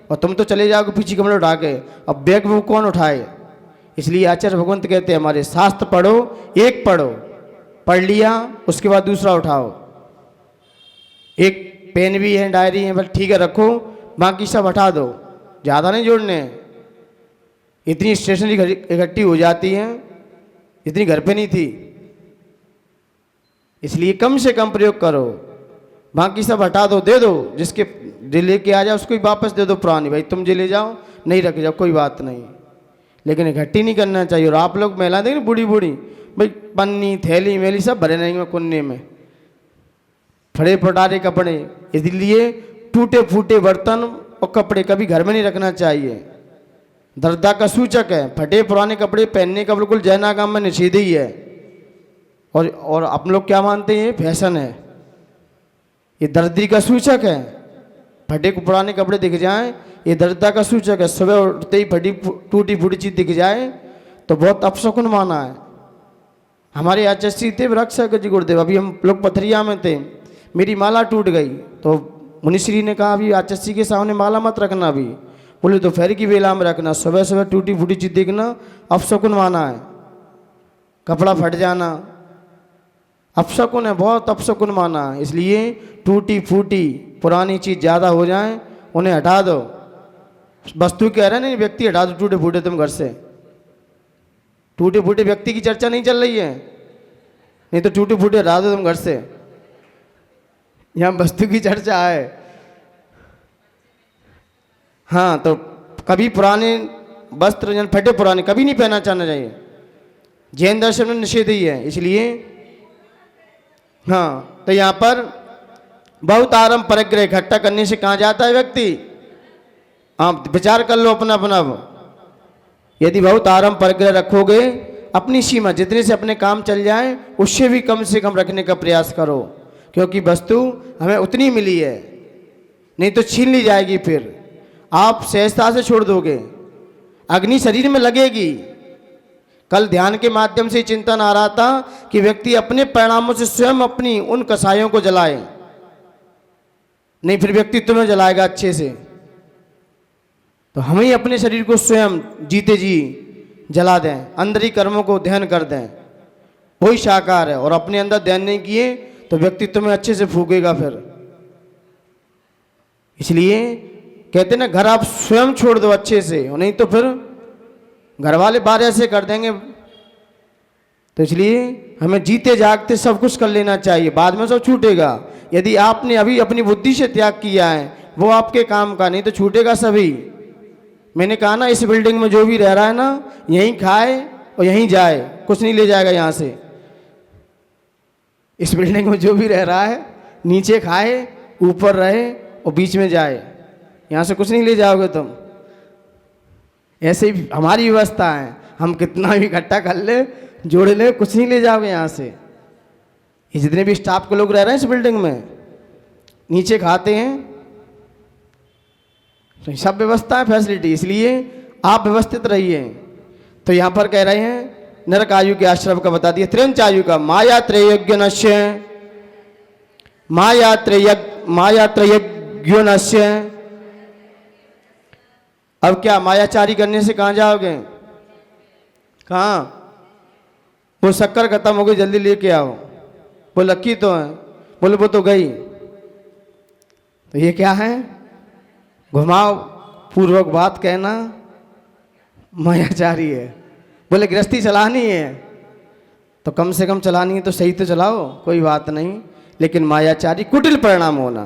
और तुम तो चले जाओगे पीछे कमरे उठा के। अब बैग वो कौन उठाए? इसलिए आचार्य भगवंत कहते हैं हमारे शास्त्र पढ़ो, एक पढ़ो, पढ़ लिया उसके बाद दूसरा उठाओ। एक पेन भी है, डायरी है, बस ठीक है रखो, बाकी सब हटा दो, ज़्यादा नहीं जोड़ने। इतनी स्टेशनरी इकट्ठी हो जाती है, इतनी घर पे नहीं थी, इसलिए कम से कम प्रयोग करो। बाकी सब हटा दो, दे दो, जिसके जो लेके आ जाओ उसको ही वापस दे दो पुरानी, भाई तुम जो ले जाओ, नहीं रख जाओ, कोई बात नहीं। लेकिन इकट्ठी नहीं करना चाहिए। और आप लोग महिला देखें बूढ़ी बूढ़ी, भाई पन्नी थैली मेली सब भरे रहेंगे कुन्ने में, फड़े फटारे कपड़े। इसलिए टूटे फूटे बर्तन और कपड़े कभी घर में नहीं रखना चाहिए, दर्दा का सूचक है। फटे पुराने कपड़े पहनने का बिल्कुल जैनागम में निषेध ही है। और आप लोग क्या मानते हैं? फैशन है, ये दर्दी का सूचक है। फटे पुराने कपड़े दिख जाएं, ये दर्दा का सूचक है। सुबह उठते ही फटी टूटी फूटी चीज दिख जाए तो बहुत अपशकुन माना है। हमारे आचार्य थे रक्षक जी गुरुदेव, अभी हम लोग पथरिया में थे, मेरी माला टूट गई तो मुनिश्री ने कहा अभी आचार्य के सामने माला मत रखना, अभी बोले दोपहर की बेला में रखना। सुबह सुबह टूटी फूटी चीज देखना अपशकुन माना है, कपड़ा फट जाना अपशकुन है, बहुत अपशकुन माना है। इसलिए टूटी फूटी पुरानी चीज़ ज़्यादा हो जाए उन्हें हटा दो। वस्तु कह रहे हैं, नहीं व्यक्ति हटा दो टूटे फूटे तुम घर से। टूटे फूटे व्यक्ति की चर्चा नहीं चल रही है, नहीं तो टूटे फूटे हटा दो तुम घर से। यहाँ वस्तु की चर्चा है। हाँ, तो कभी पुराने वस्त्र या फटे पुराने कभी नहीं पहना चाहना चाहिए, जैन दर्शन में निषेध ही है। इसलिए हाँ, तो यहाँ पर बहुत आरंभ परिग्रह इकट्ठा करने से कहाँ जाता है व्यक्ति? आप विचार कर लो अपना अपना। यदि बहुत आरंभ परिग्रह रखोगे, अपनी सीमा जितने से अपने काम चल जाए उससे भी कम से कम रखने का प्रयास करो, क्योंकि वस्तु हमें उतनी मिली है, नहीं तो छीन ली जाएगी। फिर आप सहजता से छोड़ दोगे, अग्नि शरीर में लगेगी। कल ध्यान के माध्यम से चिंतन आ रहा था कि व्यक्ति अपने परिणामों से स्वयं अपनी उन कसायों को जलाए, नहीं फिर व्यक्ति तुम्हें जलाएगा अच्छे से। तो हम ही अपने शरीर को स्वयं जीते जी जला दें, अंदर ही कर्मों को ध्यान कर दें, वही साकार है। और अपने अंदर ध्यान नहीं किए तो व्यक्ति तुम्हें अच्छे से फूकेगा फिर। इसलिए कहते ना, घर आप स्वयं छोड़ दो अच्छे से, नहीं तो फिर घर वाले बार ऐसे कर देंगे। तो इसलिए हमें जीते जागते सब कुछ कर लेना चाहिए, बाद में सब छूटेगा। यदि आपने अभी अपनी बुद्धि से त्याग किया है वो आपके काम का, नहीं तो छूटेगा सभी। मैंने कहा ना, इस बिल्डिंग में जो भी रह रहा है ना, यहीं खाए और यहीं जाए, कुछ नहीं ले जाएगा यहाँ से। इस बिल्डिंग में जो भी रह रहा है, नीचे खाए, ऊपर रहे और बीच में जाए, यहाँ से कुछ नहीं ले जाओगे तुम। ऐसे ही हमारी व्यवस्था है, हम कितना भी इकट्ठा कर ले, जोड़ ले, कुछ नहीं ले जाओगे यहाँ से। ये जितने भी स्टाफ के लोग रह रहे हैं इस बिल्डिंग में, नीचे खाते हैं, तो सब व्यवस्था है, फैसिलिटी। इसलिए आप व्यवस्थित रहिए। तो यहाँ पर कह रहे हैं नरक आयु के आश्रम का बता दिया, त्रिंच आयु का। माया त्रयज्ञ नश्य, माया त्रयज्ञ नश्य। अब क्या मायाचारी करने से कहाँ जाओगे? कहाँ? वो शक्कर खत्म हो गई, जल्दी लेके आओ। वो लक्की तो है, बोले वो तो गई। तो ये क्या है? घुमाव पूर्वक बात कहना मायाचारी है। बोले गृहस्थी चलानी है तो कम से कम चलानी है तो सही तो चलाओ, कोई बात नहीं। लेकिन मायाचारी कुटिल परिणाम होना,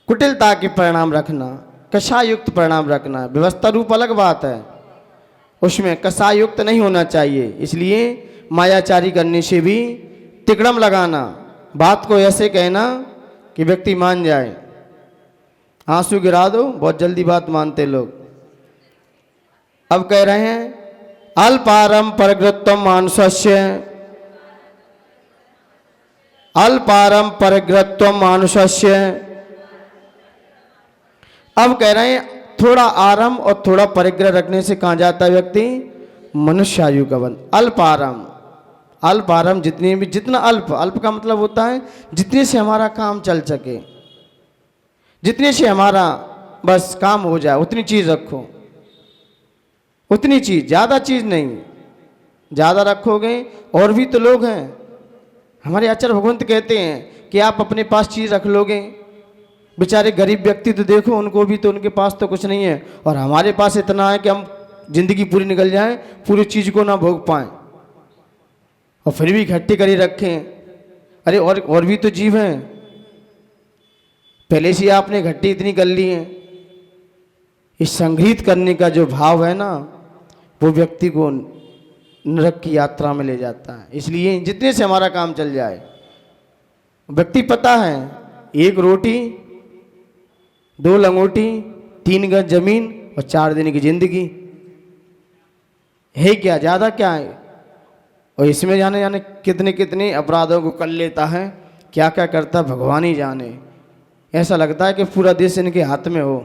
कुटिलता के परिणाम रखना, कषायुक्त परिणाम रखना। व्यवस्था रूप अलग बात है, उसमें कषायुक्त नहीं होना चाहिए। इसलिए मायाचारी करने से भी तिकड़म लगाना, बात को ऐसे कहना कि व्यक्ति मान जाए। आंसू गिरा दो, बहुत जल्दी बात मानते लोग। अब कह रहे हैं अल्पारम परग्रत्वम मानुषस्य, अल्पारम परग्रत्वम मानुषस्य। अब कह रहे हैं थोड़ा आरम और थोड़ा परिग्रह रखने से कहाँ जाता है व्यक्ति? मनुष्य आयु का बन। अल्पारम, अल्पारम जितनी भी, जितना अल्प, अल्प का मतलब होता है जितने से हमारा काम चल सके, जितने से हमारा बस काम हो जाए उतनी चीज रखो, उतनी चीज, ज्यादा चीज नहीं। ज्यादा रखोगे और भी तो लोग हैं। हमारे आचार्य भगवंत कहते हैं कि आप अपने पास चीज रख लोगे, बेचारे गरीब व्यक्ति तो देखो, उनको भी तो, उनके पास तो कुछ नहीं है, और हमारे पास इतना है कि हम जिंदगी पूरी निकल जाए, पूरी चीज को ना भोग पाए, और फिर भी इकट्ठी करी रखें। अरे और भी तो जीव हैं, पहले से आपने इकट्ठी इतनी कर ली है। इस संग्रहित करने का जो भाव है ना, वो व्यक्ति को नरक की यात्रा में ले जाता है। इसलिए जितने से हमारा काम चल जाए। व्यक्ति पता है, एक रोटी, 2 लंगोटी, 3 गज जमीन और 4 दिन की जिंदगी है, क्या ज्यादा क्या है? और इसमें जाने जाने कितने कितने अपराधों को कर लेता है, क्या क्या करता है भगवान ही जाने। ऐसा लगता है कि पूरा देश इनके हाथ में हो।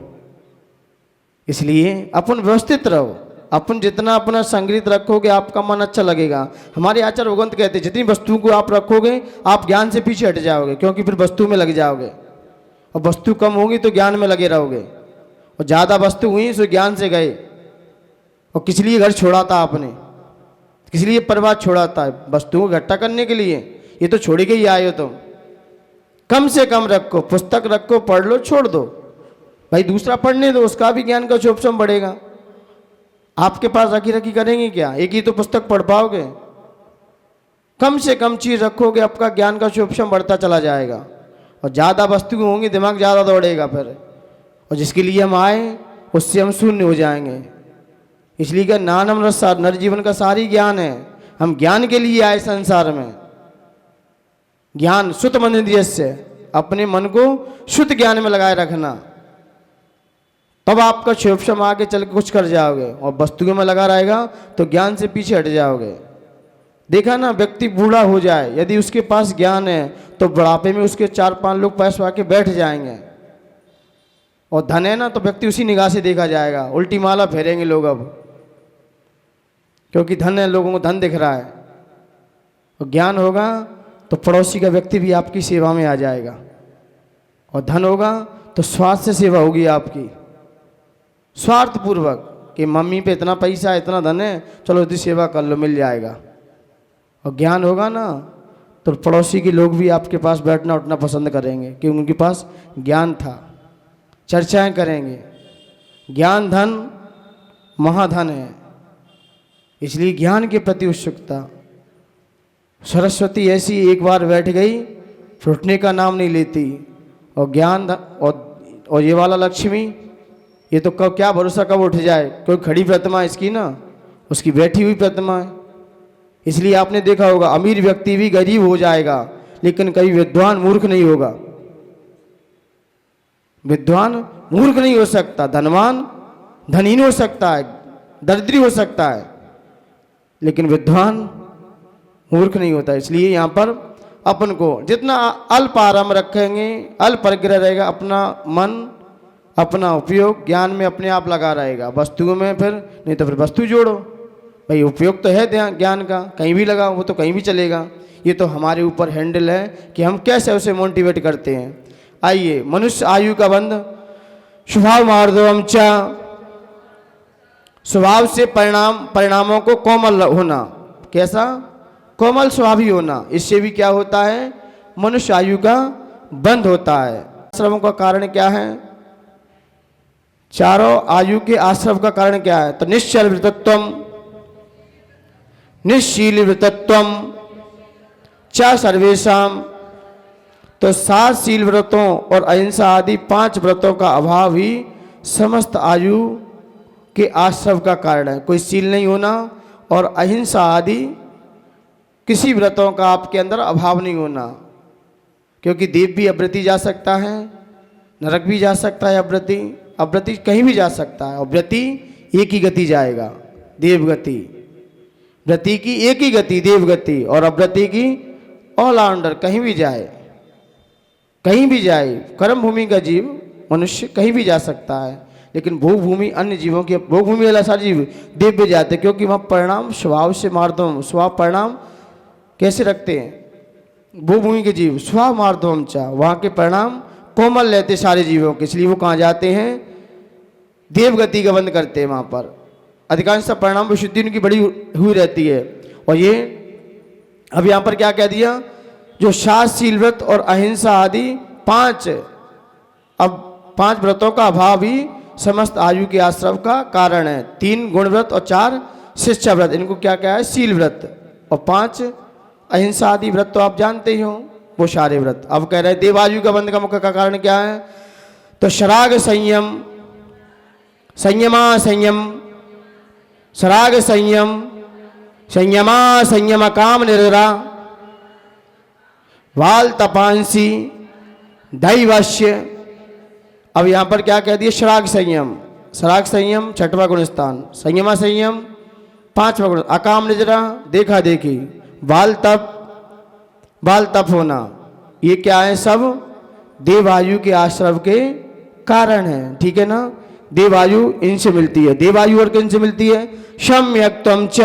इसलिए अपन व्यवस्थित रहो, अपन जितना अपना संग्रहित रखोगे आपका मन अच्छा लगेगा। हमारे आचार्य भगवंत कहते हैं जितनी वस्तुओं को आप रखोगे आप ज्ञान से पीछे हट जाओगे, क्योंकि फिर वस्तु में लग जाओगे, और वस्तु कम होगी तो ज्ञान में लगे रहोगे, और ज़्यादा वस्तु हुई तो ज्ञान से गए। और किस लिए घर छोड़ा था आपने? किस लिए परिवार छोड़ा था? वस्तुओं को इकट्ठा करने के लिए। ये तो छोड़ के ही आए हो तुम। कम से कम रखो, पुस्तक रखो, पढ़ लो, छोड़ दो, भाई दूसरा पढ़ने दो, उसका भी ज्ञान का उपशम बढ़ेगा। आपके पास रखी रखी करेंगे क्या? एक ही तो पुस्तक पढ़ पाओगे। कम से कम चीज रखोगे, आपका ज्ञान का उपशम बढ़ता चला जाएगा। और ज़्यादा वस्तु होंगी, दिमाग ज़्यादा दौड़ेगा फिर, और जिसके लिए हम आए उससे हम शून्य हो जाएंगे। इसलिए क्या नानम रसार, नर जीवन का सारी ज्ञान है। हम ज्ञान के लिए आए संसार में। ज्ञान शुद्ध मन इंद्रिय से, अपने मन को शुद्ध ज्ञान में लगाए रखना, तब आपका क्षोभशम आगे चल के कुछ कर जाओगे। और वस्तुओं में लगा रहेगा तो ज्ञान से पीछे हट जाओगे। देखा ना, व्यक्ति बूढ़ा हो जाए, यदि उसके पास ज्ञान है तो बुढ़ापे में उसके 4-5 लोग पैसे आके बैठ जाएंगे। और धन है ना, तो व्यक्ति उसी निगाह से देखा जाएगा, उल्टी माला फेरेंगे लोग अब, क्योंकि धन है, लोगों को धन दिख रहा है। और ज्ञान होगा तो पड़ोसी का व्यक्ति भी आपकी सेवा में आ जाएगा। और धन होगा तो स्वार्थ से सेवा होगी आपकी, स्वार्थपूर्वक, कि मम्मी पे इतना पैसा है, इतना धन है, चलो इसकी सेवा कर लो, मिल जाएगा। और ज्ञान होगा ना तो पड़ोसी के लोग भी आपके पास बैठना उठना पसंद करेंगे, क्योंकि उनके पास ज्ञान था, चर्चाएं करेंगे। ज्ञान धन महाधन है, इसलिए ज्ञान के प्रति उत्सुकता। सरस्वती ऐसी एक बार बैठ गई, फिर उठने का नाम नहीं लेती। और ज्ञान और ये वाला लक्ष्मी, ये तो कब क्या भरोसा कब उठ जाए। कोई खड़ी प्रतिमा इसकी ना, उसकी बैठी हुई प्रतिमा है। इसलिए आपने देखा होगा, अमीर व्यक्ति भी गरीब हो जाएगा, लेकिन कभी विद्वान मूर्ख नहीं होगा। विद्वान मूर्ख नहीं हो सकता, धनवान धनहीन हो सकता है, दरिद्री हो सकता है, लेकिन विद्वान मूर्ख नहीं होता। इसलिए यहाँ पर अपन को जितना अल्प आराम रखेंगे, अल्प परिग्रह रहेगा, अपना मन अपना उपयोग ज्ञान में अपने आप लगा रहेगा। वस्तुओं में फिर नहीं तो फिर वस्तु जोड़ो। भाई उपयोग तो है ज्ञान का, कहीं भी लगाओ, वो तो कहीं भी चलेगा। ये तो हमारे ऊपर हैंडल है कि हम कैसे उसे मोटिवेट करते हैं। आइए, मनुष्य आयु का बंध स्वभाव मार्दवम च, स्वभाव से परिणामों को कोमल होना। कैसा? कोमल स्वभावी होना। इससे भी क्या होता है? मनुष्य आयु का बंध होता है। आश्रमों का कारण क्या है? चारों आयु के आश्रम का कारण क्या है? तो निश्चल वृतत्वम, निश्शील वृतत्वम च सर्वेशम। तो 7 शील व्रतों और अहिंसा आदि 5 व्रतों का अभाव ही समस्त आयु के आश्रम का कारण है। कोई शील नहीं होना और अहिंसा आदि किसी व्रतों का आपके अंदर अभाव नहीं होना, क्योंकि देव भी अव्रति जा सकता है, नरक भी जा सकता है, अव्रति कहीं भी जा सकता है। और व्रति एक ही गति जाएगा, देवगति। व्रति की एक ही गति देवगति, और अव्रति की ऑलराउंडर, कहीं भी जाए, कहीं भी जाए। कर्म भूमि का जीव मनुष्य कहीं भी जा सकता है, लेकिन भोग भूमि अन्य जीवों की, भोग भूमि वाला सारे जीव देव में जाते, क्योंकि वहाँ परिणाम स्वभाव से मार्दवम, स्वभाव परिणाम कैसे रखते हैं भोग भूमि के जीव? स्वभाव मार्दवम चा, वहाँ के परिणाम कोमल रहते सारे जीवों के, इसलिए वो कहाँ जाते हैं? देवगति का बंद करते हैं। वहाँ पर अधिकांश परिणाम विशुद्धि उनकी बड़ी हुई रहती है। और ये अब यहाँ पर क्या कह दिया? जो 7 शील व्रत और अहिंसा आदि 5, अब 5 व्रतों का अभाव ही समस्त आयु के आश्रम का कारण है। 3 गुण व्रत और 4 शिक्षा व्रत, इनको क्या क्या है? शील व्रत। और 5 अहिंसा आदि व्रत तो आप जानते ही हो, वो सारे व्रत। अब कह रहे हैं देवायु का बंध का मुख्य का कारण क्या है? तो शराग संयम, संयमा संयम, शराग संयम, संयमा संयम काम निर्रा, वाल तपांसी दैवश्य। अब यहाँ पर क्या कह दिया? शराग संयम, शराग संयम 6वां गुण स्थान, संयमा संयम 5वां गुण, अकाम निजरा देखा देखी, बाल तप होना, ये क्या है? सब देवायु के आश्रम के कारण है। ठीक है ना? देवायु इनसे मिलती है। देवायु और किन से मिलती है? सम्यक त्वम च,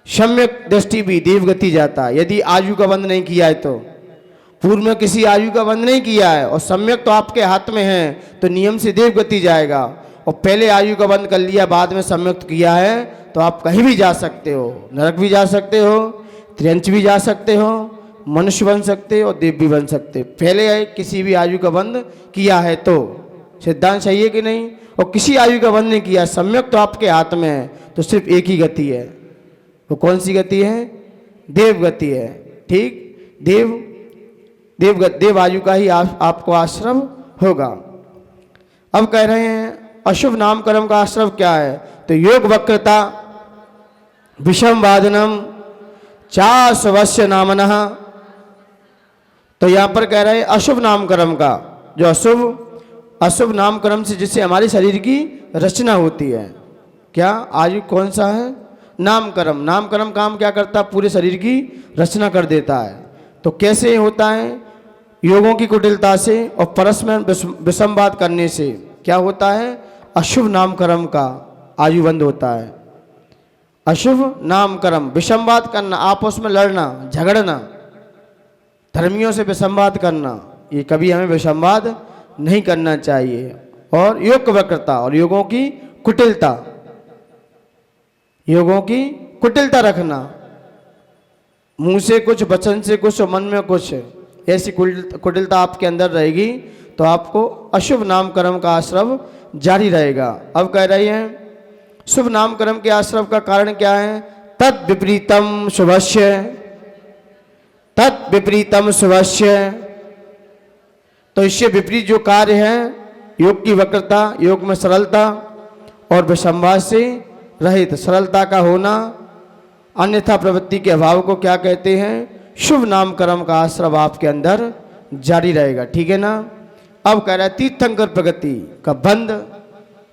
सम्यक दृष्टि भी देवगति जाता है। यदि आयु का बंध नहीं किया है तो, पूर्व में किसी आयु का बंध नहीं किया है और सम्यक तो आपके हाथ में है, तो नियम से देवगति जाएगा। और पहले आयु का बंध कर लिया, बाद में सम्यक किया है, तो आप कहीं भी जा सकते हो, नरक भी जा सकते हो, त्रियंच भी जा सकते हो, मनुष्य बन सकते हो और देव भी बन सकते हो। पहले किसी भी आयु का बंध किया है तो सिद्धांत सही है कि नहीं? और किसी आयु का बंध नहीं किया, सम्यक तो आपके हाथ में है, तो सिर्फ एक ही गति है। वो कौन सी गति है? देव गति है। ठीक, देव आयु का ही आपको आश्रम होगा। अब कह रहे हैं अशुभ नाम कर्म का आश्रम क्या है? तो योग वक्रता, विषम वादनम, चाशवस्य नामनः। तो यहां पर कह रहे हैं अशुभ नाम कर्म का, जो अशुभ नाम कर्म से जिससे हमारे शरीर की रचना होती है। क्या आयु कौन सा है? नामकर्म। नामकर्म काम क्या करता है? पूरे शरीर की रचना कर देता है। तो कैसे होता है? योगों की कुटिलता से और परस्पर विसंवाद करने से क्या होता है? अशुभ नामकर्म का आयु बंद होता है। अशुभ नामकर्म, विसंवाद करना, आपस में लड़ना झगड़ना, धर्मियों से विसंवाद करना, ये कभी हमें विसंवाद नहीं करना चाहिए। और योग वक्रता और योगों की कुटिलता, योगों की कुटिलता रखना, मुंह से कुछ, वचन से कुछ और मन में कुछ, ऐसी कुटिलता आपके अंदर रहेगी तो आपको अशुभ नाम कर्म का आश्रम जारी रहेगा। अब कह रही हैं शुभ नाम कर्म के आश्रम का कारण क्या है? तद विपरीतम शुभस्य, तद विपरीतम शुभस्य। तो इससे विपरीत जो कार्य है, योग की वक्रता, योग में सरलता और विसंवाद से रहित, सरलता का होना, अन्यथा प्रवृत्ति के अभाव को क्या कहते हैं? शुभ नाम कर्म का आश्रम आपके अंदर जारी रहेगा। ठीक है ना? अब कह रहा है तीर्थंकर प्रगति का बंध।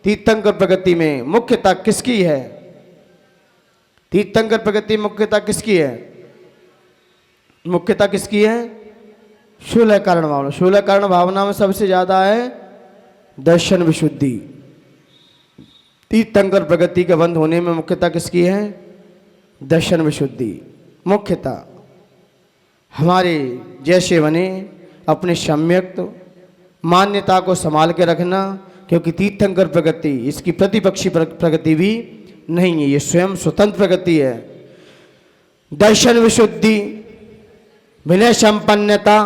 तीर्थंकर प्रगति में मुख्यता किसकी है? तीर्थंकर प्रगति मुख्यता किसकी है? मुख्यता किसकी है? शूल कारण भावना। शूल कारण भावना में सबसे ज्यादा है दर्शन विशुद्धि। तीर्थंकर प्रगति के बंद होने में मुख्यता किसकी है? दर्शन विशुद्धि। मुख्यता हमारे जैसे बने अपने सम्यक मान्यता को संभाल के रखना, क्योंकि तीर्थंकर प्रगति इसकी प्रतिपक्षी प्रगति भी नहीं है, ये स्वयं स्वतंत्र प्रगति है। दर्शन विशुद्धि, विनय संपन्नता,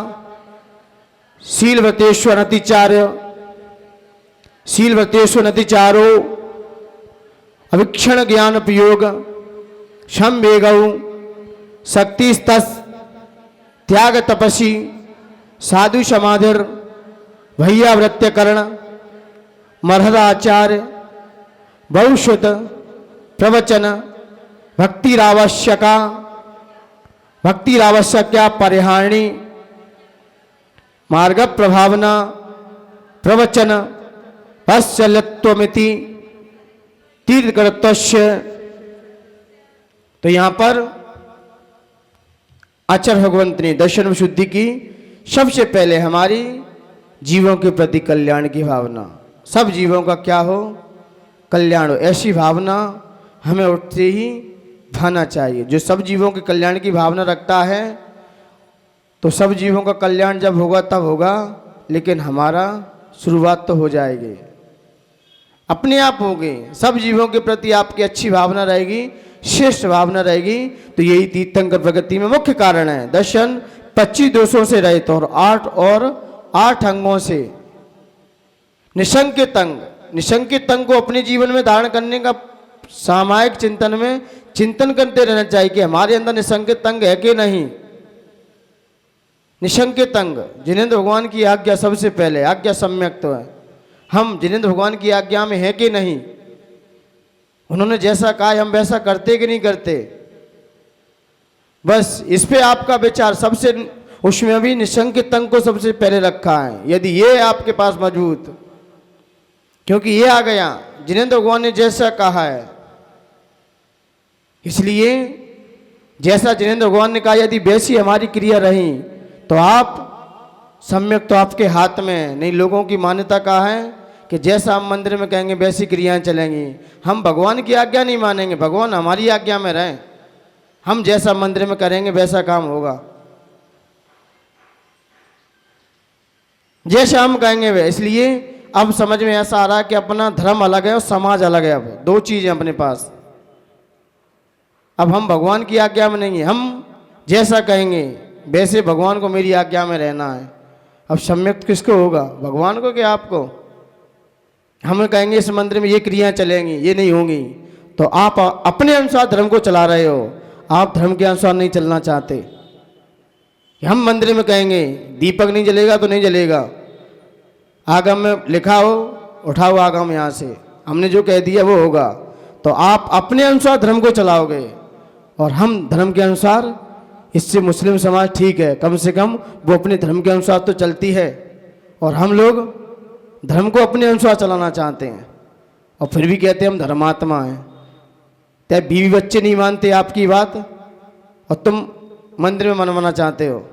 शीलव्रतेश्वर अतिचार्य, शीलव्रतेश्वर अतिचारो, अविक्षण ज्ञान उपयोग, क्षम वेगौ, शक्तिस्तस्, त्याग तपसी, साधु समाधिर, भैयावृत्यकरण, मर्हदाचार्य, बहुश्रुत, प्रवचन, भक्तिरावश्यका, भक्तिरावश्यक्या परिहारिणी, मार्ग प्रभावना, प्रवचन, पश्चल्यत्वमिति, तीर्थकर्तस्य। तो यहां पर आचार्य भगवंत ने दर्शन विशुद्धि की सबसे पहले हमारी जीवों के प्रति कल्याण की भावना, सब जीवों का क्या हो? कल्याण हो, ऐसी भावना हमें उठते ही भाना चाहिए। जो सब जीवों के कल्याण की भावना रखता है तो सब जीवों का कल्याण जब होगा तब होगा, लेकिन हमारा शुरुआत तो हो जाएगी, अपने आप होगी। सब जीवों के प्रति आपकी अच्छी भावना रहेगी, श्रेष्ठ भावना रहेगी, तो यही तीर्थंकर प्रगति में मुख्य कारण है। दर्शन 25 दोषों से रहित और 8 अंगों से निशंकित अंग, निशंकित अंग को अपने जीवन में धारण करने का सामायिक चिंतन में चिंतन करते रहना चाहिए कि हमारे अंदर निशंकित अंग है कि नहीं। निशंकित अंग, जिनेंद्र भगवान की आज्ञा सबसे पहले, आज्ञा सम्यक तो है, हम जिनेंद्र भगवान की आज्ञा में है कि नहीं, उन्होंने जैसा कहा हम वैसा करते कि नहीं करते। बस इस पे आपका विचार सबसे, उसमें भी निशंकित अंग को सबसे पहले रखा है। यदि ये आपके पास मौजूद, क्योंकि ये आ गया जिनेंद्र भगवान ने जैसा कहा है, इसलिए जैसा जिनेंद्र भगवान ने कहा यदि वैसी हमारी क्रिया रही तो आप सम्यक तो आपके हाथ में नहीं। लोगों की मान्यता कहा है कि जैसा हम मंदिर में कहेंगे वैसी क्रियाएं चलेंगी। हम भगवान की आज्ञा नहीं मानेंगे, भगवान हमारी आज्ञा में रहें, हम जैसा मंदिर में करेंगे वैसा काम होगा, जैसा हम कहेंगे वे। इसलिए अब समझ में ऐसा आ रहा है कि अपना धर्म अलग है और समाज अलग है। अब दो चीजें अपने पास। अब हम भगवान की आज्ञा में नहीं है, हम जैसा कहेंगे वैसे भगवान को मेरी आज्ञा में रहना है। अब सम्यक किसको होगा? भगवान को कि आपको? हम कहेंगे इस मंदिर में ये क्रियाएं चलेंगी, ये नहीं होंगी, तो आप अपने अनुसार धर्म को चला रहे हो, आप धर्म के अनुसार नहीं चलना चाहते। हम मंदिर में कहेंगे दीपक नहीं जलेगा तो नहीं जलेगा, आगम में लिखा हो उठाओ आगम यहाँ से, हमने जो कह दिया वो होगा, तो आप अपने अनुसार धर्म को चलाओगे और हम धर्म के अनुसार। इससे मुस्लिम समाज ठीक है, कम से कम वो अपने धर्म के अनुसार तो चलती है, और हम लोग धर्म को अपने अनुसार चलाना चाहते हैं और फिर भी कहते हैं हम धर्मात्मा हैं। क्या बीवी बच्चे नहीं मानते आपकी बात और तुम मंदिर में मनवाना चाहते हो?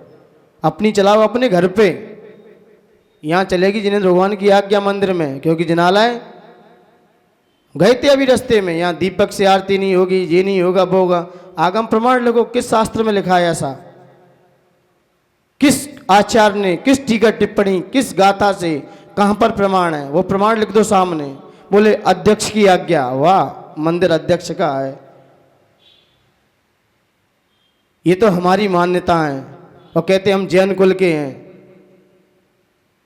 अपनी चलाओ अपने घर पे, यहाँ चलेगी जिनेंद्र भगवान की आज्ञा मंदिर में, क्योंकि जिनालय गए थे अभी रास्ते में, यहाँ दीपक से आरती नहीं होगी, ये नहीं होगा, वो होगा। आगम प्रमाण लिखो, किस शास्त्र में लिखा है ऐसा? किस आचार्य ने, किस टीका टिप्पणी, किस गाथा से, कहाँ पर प्रमाण है? वो प्रमाण लिख दो सामने। बोले अध्यक्ष की आज्ञा, वाह, मंदिर अध्यक्ष का है। ये तो हमारी मान्यता है, और कहते हम जैन कुल के हैं,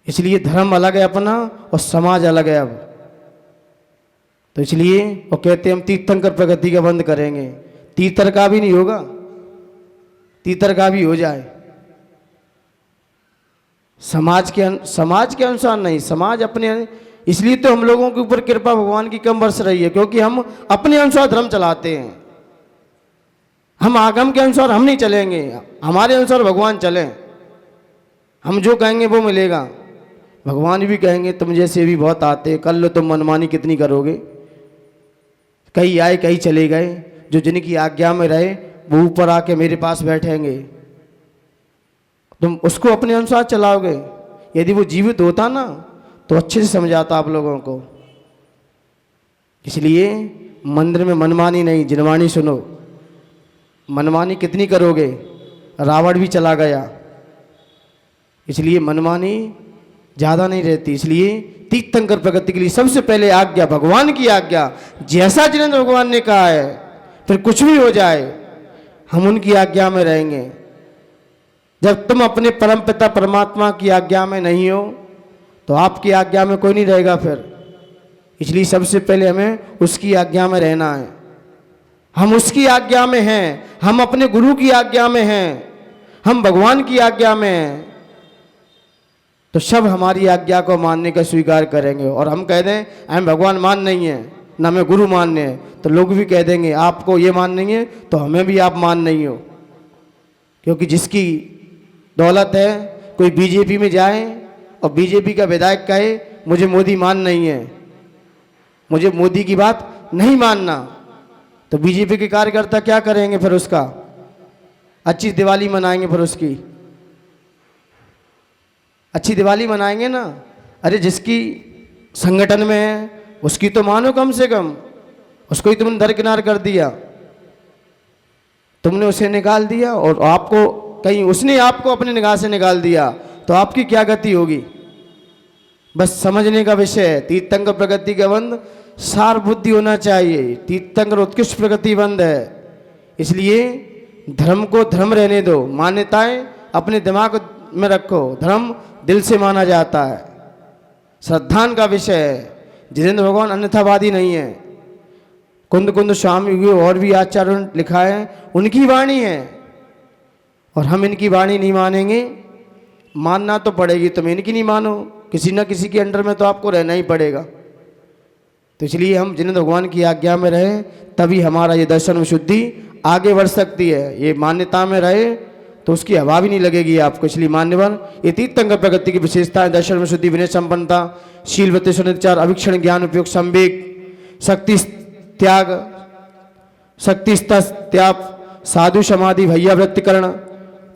इसलिए धर्म अलग है अपना और समाज अलग है अब। तो इसलिए वो कहते हैं हम तीर्थंकर प्रगति का बंद करेंगे। तीर्थर का भी नहीं होगा, तीर्थर का भी हो जाए, समाज के अनुसार नहीं, समाज अपने। इसलिए तो हम लोगों के ऊपर कृपा भगवान की कम बरस रही है, क्योंकि हम अपने अनुसार धर्म चलाते हैं। हम आगम के अनुसार हम नहीं चलेंगे, हमारे अनुसार भगवान चलें। हम जो कहेंगे वो मिलेगा। भगवान भी कहेंगे तुम जैसे भी बहुत आते, कर लो तुम मनमानी कितनी करोगे। कई आए कई चले गए, जो जिनकी आज्ञा में रहे वो ऊपर आके मेरे पास बैठेंगे। तुम उसको अपने अनुसार चलाओगे। यदि वो जीवित होता ना तो अच्छे से समझाता आप लोगों को। इसलिए मंदिर में मनमानी नहीं, जिनवाणी सुनो। मनमानी कितनी करोगे? रावण भी चला गया, इसलिए मनमानी ज़्यादा नहीं रहती। इसलिए तीर्थंकर प्रगति के लिए सबसे पहले आज्ञा भगवान की आज्ञा, जैसा जिनेंद्र भगवान ने कहा है, फिर कुछ भी हो जाए हम उनकी आज्ञा में रहेंगे। जब तुम अपने परम पिता परमात्मा की आज्ञा में नहीं हो तो आपकी आज्ञा में कोई नहीं रहेगा फिर। इसलिए सबसे पहले हमें उसकी आज्ञा में रहना है। हम उसकी आज्ञा में हैं, हम अपने गुरु की आज्ञा में हैं, हम भगवान की आज्ञा में हैं, तो सब हमारी आज्ञा को मानने का स्वीकार करेंगे। और हम कह दें हम भगवान मान नहीं है, ना हमें गुरु मानने हैं, तो लोग भी कह देंगे आपको ये मान नहीं है तो हमें भी आप मान नहीं हो। क्योंकि जिसकी दौलत है, कोई बीजेपी में जाए और बीजेपी का विधायक कहे मुझे मोदी मान नहीं है, मुझे मोदी की बात नहीं मानना, तो बीजेपी के कार्यकर्ता क्या करेंगे फिर? उसका अच्छी दिवाली मनाएंगे, फिर उसकी अच्छी दिवाली मनाएंगे ना। अरे जिसकी संगठन में है उसकी तो मानो कम से कम, उसको ही तुमने दरकिनार कर दिया, तुमने उसे निकाल दिया और आपको कहीं उसने आपको अपनी निगाह से निकाल दिया, तो आपकी क्या गति होगी? बस समझने का विषय है। तीर्थंकर प्रगति का बंद सार बुद्धि होना चाहिए। तीर्थंकर उत्कृष्ट प्रगति बंद है। इसलिए धर्म को धर्म रहने दो, मान्यताएं अपने दिमाग में रखो। धर्म दिल से माना जाता है, श्रद्धान का विषय है। जिनेंद्र भगवान अन्यथावादी नहीं है। कुंद कुंद स्वामी हुए और भी आचार्यों ने लिखा है, उनकी वाणी है और हम इनकी वाणी नहीं मानेंगे। मानना तो पड़ेगी, तुम इनकी नहीं मानो, किसी न किसी के अंडर में तो आपको रहना ही पड़ेगा। तो इसलिए हम जिनेंद्र भगवान की आज्ञा में रहे, तभी हमारा ये दर्शन में शुद्धि आगे बढ़ सकती है। ये मान्यता में रहे तो उसकी हवा भी नहीं लगेगी आपको। इसलिए मान्यवर ये तीर्थंकर प्रगति की विशेषताएं दर्शन में शुद्धि, विनय संपन्नता, शीलवती सुनिचार, अभिक्षण, ज्ञान उपयोग, संवेग, शक्ति त्याग, शक्ति त्याग, साधु समाधि, भैया वृत्तिकरण,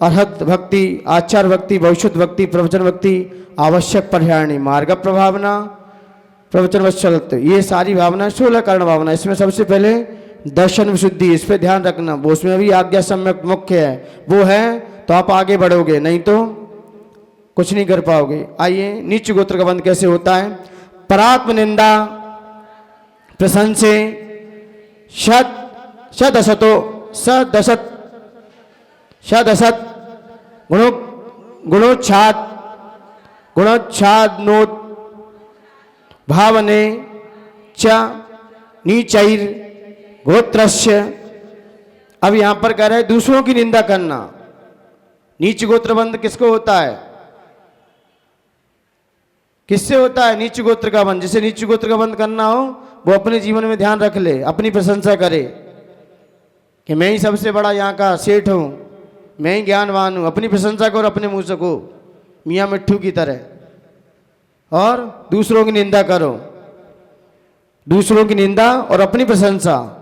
अर्हत भक्ति, आचार भक्ति, भविष्य भक्ति, प्रवचन भक्ति, आवश्यक परिहारिणी, मार्ग प्रभावना, प्रवचन वत्सलत्व, ये सारी भावना 16 कारण भावना। इसमें सबसे पहले दर्शन विशुद्धि, इस पे ध्यान रखना। वो उसमें भी आज्ञा सम्यक मुख्य है, वो है तो आप आगे बढ़ोगे, नहीं तो कुछ नहीं कर पाओगे। आइए नीच गोत्र का बंध कैसे होता है। परात्म निंदा प्रशंसे सदसतो सदसत सदसत गुणोच्छाद गुणोच्छाद नोत भावने च नीचैर गोत्रस्य। अब यहां पर कह रहे हैं दूसरों की निंदा करना। नीच गोत्रबंध किसको होता है? किससे होता है? नीच गोत्र का बंध। जिसे नीच गोत्र का बंध करना हो वो अपने जीवन में ध्यान रख ले, अपनी प्रशंसा करे कि मैं ही सबसे बड़ा यहाँ का सेठ हूं, मैं ही ज्ञानवान हूं। अपनी प्रशंसा करो अपने मुंह से को, मियाँ मिट्ठू की तरह। और दूसरों की निंदा करो, दूसरों की निंदा और अपनी प्रशंसा,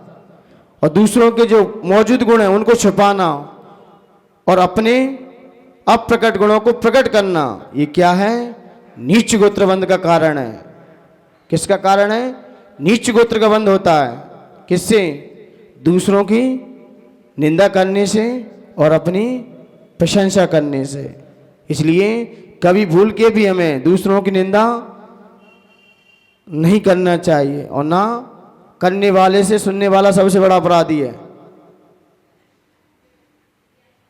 और दूसरों के जो मौजूद गुण हैं उनको छुपाना और अपने अप्रकट गुणों को प्रकट करना, ये क्या है? नीच गोत्र बंध का कारण है। किसका कारण है? नीच गोत्र का बंध होता है। किससे? दूसरों की निंदा करने से और अपनी प्रशंसा करने से। इसलिए कभी भूल के भी हमें दूसरों की निंदा नहीं करना चाहिए, और ना करने वाले से सुनने वाला सबसे बड़ा अपराधी है।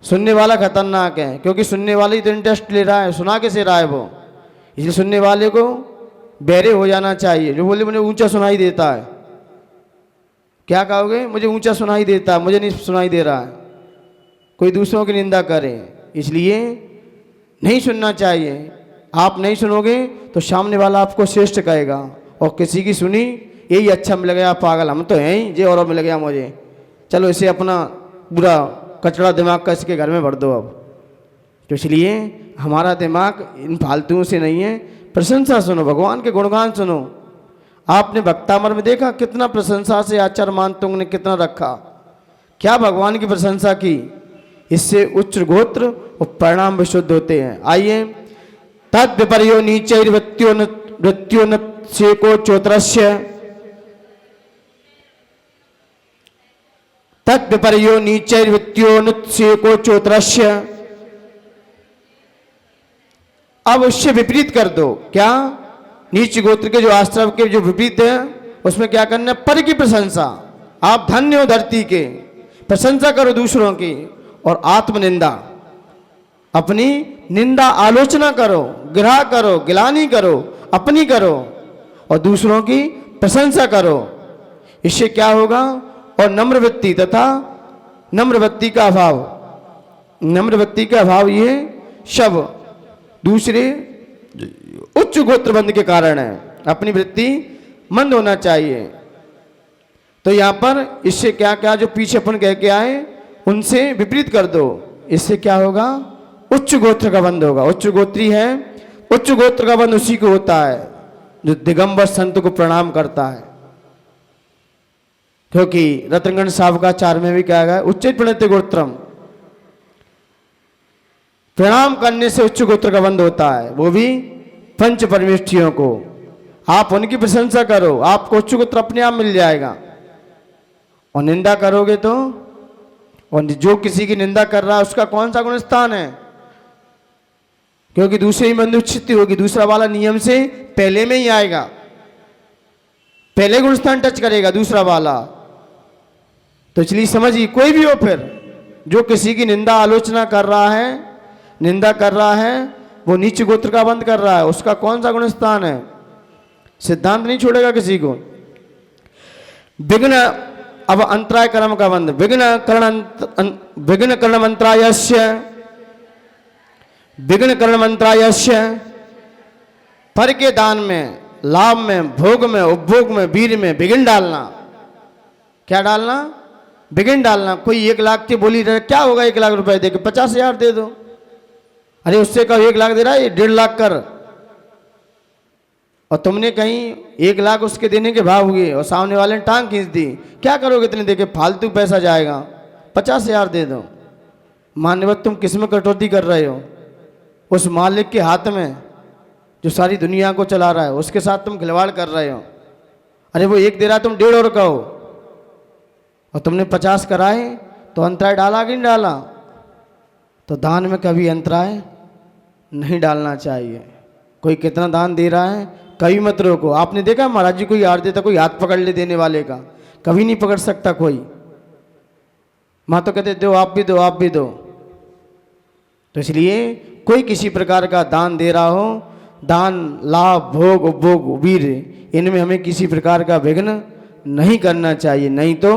सुनने वाला खतरनाक है, क्योंकि सुनने वाले ही तो इंटरेस्ट ले रहा है, सुना कैसे रहा है वो। इसलिए सुनने वाले को बहरे हो जाना चाहिए। जो बोले मुझे ऊंचा सुनाई देता है, क्या कहोगे? मुझे ऊंचा सुनाई देता है, मुझे नहीं सुनाई दे रहा है। कोई दूसरों की निंदा करे, इसलिए नहीं सुनना चाहिए। आप नहीं सुनोगे तो सामने वाला आपको श्रेष्ठ कहेगा, और किसी की सुनी यही अच्छा मिल गया, पागल हम तो हैं ही, जे और मिल गया मुझे, चलो इसे अपना पूरा कचरा दिमाग का इसके घर में भर दो। अब तो इसलिए हमारा दिमाग इन फालतुओं से नहीं है। प्रशंसा सुनो, भगवान के गुणगान सुनो। आपने भक्तामर में देखा कितना प्रशंसा से आचार्य मानतुंग ने कितना रखा, क्या भगवान की प्रशंसा की। इससे उच्च गोत्र और परिणाम विशुद्ध होते हैं। आइए, तद विपर्यो नीचैर वृत्त्योन्नत्सेको चोत्रस्य। तद विपर्यो नीचैर वृत्त्योन्नत्सेको चोत्रस्य। अब उससे विपरीत कर दो। क्या? नीच गोत्र के जो आश्रम के जो विपरीत है उसमें क्या करना है? पर की प्रशंसा। आप धन्य हो धरती के, प्रशंसा करो दूसरों की, और आत्मनिंदा, अपनी निंदा आलोचना करो, गिरा करो, गिलानी करो, अपनी करो, और दूसरों की प्रशंसा करो। इससे क्या होगा? और नम्र वृत्ति तथा नम्र वृत्ति का अभाव, नम्र वृत्ति का अभाव ये सब दूसरे उच्च गोत्रबंध के कारण है। अपनी वृत्ति मंद होना चाहिए। तो यहां पर इससे क्या क्या जो पीछे अपन कह के आए उनसे विपरीत कर दो। इससे क्या होगा? उच्च गोत्र का बंध होगा। उच्च गोत्री है, उच्च गोत्र का बंध उसी को होता है जो दिगंबर संत को प्रणाम करता है। क्योंकि रत्नगण साहब का चार में भी क्या गया? उच्च प्रणीत गोत्रम, प्रणाम करने से उच्च गोत्र का बंध होता है, वो भी पंच परमेष्ठियों को। आप उनकी प्रशंसा करो, आपको उच्च गोत्र अपने आप मिल जाएगा। और निंदा करोगे तो, और जो किसी की निंदा कर रहा है उसका कौन सा गुण स्थान है? क्योंकि दूसरे ही बंधु छित्ती होगी, दूसरा वाला नियम से पहले में ही आएगा, पहले गुण स्थान टच करेगा दूसरा वाला। तो इसलिए समझिए, कोई भी हो फिर जो किसी की निंदा आलोचना कर रहा है, निंदा कर रहा है, वो नीच गोत्र का बंध कर रहा है, उसका कौन सा गुण स्थान है? सिद्धांत नहीं छोड़ेगा किसी को। विघ्न, अब अंतराय कर्म का बंध, विघ्न कर्ण मंत्रायस्य, विघ्न कर्ण मंत्रायस्य, पर के दान में, लाभ में, भोग में, उपभोग में, वीर में विघ्न डालना। क्या डालना? विघ्न डालना। कोई 1 लाख की बोली रहे, क्या होगा 1 लाख रुपए दे के? 50,000 दे दो। अरे उससे कहो 1 लाख दे रहा है, 1.5 लाख कर। और तुमने कहीं 1 लाख उसके देने के भाव हुए और सामने वाले ने टांग खींच दी, क्या करोगे इतने देके? फालतू पैसा जाएगा। 50,000 दे दो। मान्यवत तुम किस में कटौती कर रहे हो? उस मालिक के हाथ में जो सारी दुनिया को चला रहा है, उसके साथ तुम खिलवाड़ कर रहे हो। अरे वो 1 दे रहा, तुम 1.5 और कहो, और तुमने 50 कराए तो अंतराय डाला कि नहीं डाला? तो दान में कभी अंतराय नहीं डालना चाहिए। कोई कितना दान दे रहा है कभी मत रोको। आपने देखा महाराज जी कोई हार देता, कोई हाथ पकड़ ले देने वाले का, कभी नहीं पकड़ सकता कोई। माँ तो कहते दो, आप भी दो, आप भी दो। तो इसलिए कोई किसी प्रकार का दान दे रहा हो, दान, लाभ, भोग, उपभोग, वीर, इनमें हमें किसी प्रकार का विघ्न नहीं करना चाहिए, नहीं तो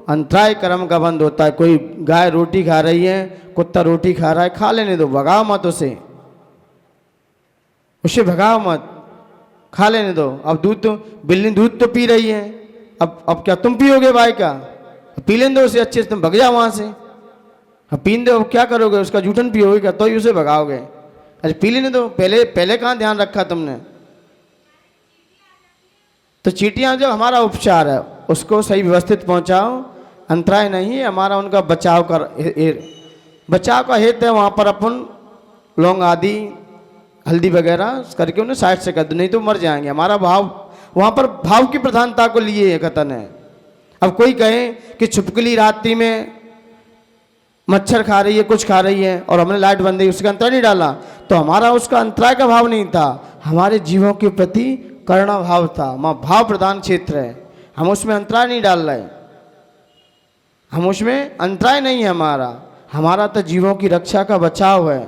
अंतराय कर्म का बंद होता है। कोई गाय रोटी खा रही है, कुत्ता रोटी खा रहा है, खा लेने दो, भगाओ मत उसे भगाओ मत, खा लेने दो। अब दूध तो बिल्ली दूध तो पी रही है, अब क्या तुम पियोगे भाई का? पी लेने दो उसे अच्छे से, तुम भग जाओ वहां से। अब पीने दो, अब क्या करोगे? उसका जूठन पियोगे क्या? तो ही उसे भगाओगे। अरे पी लेने दो, पहले कहाँ ध्यान रखा तुमने? तो चींटियां जो हमारा उपचार है उसको सही व्यवस्थित पहुंचाओ, अंतराय नहीं है हमारा, उनका बचाव का हेतु है। वहाँ पर अपन लौंग आदि हल्दी वगैरह करके उन्हें साइड से कर दो, नहीं तो मर जाएंगे। हमारा भाव वहाँ पर भाव की प्रधानता को लिए कथन है। अब कोई कहे कि छुपकली रात्रि में मच्छर खा रही है, कुछ खा रही है और हमने लाइट बंद दी, उसका अंतराय नहीं डाला, तो हमारा उसका अंतराय का भाव नहीं था, हमारे जीवों के प्रति करुणा भाव था। वहाँ भाव प्रधान क्षेत्र है, हम उसमें अंतराय नहीं डाल रहे, हम उसमें अंतराय नहीं है हमारा तो जीवों की रक्षा का बचाव है।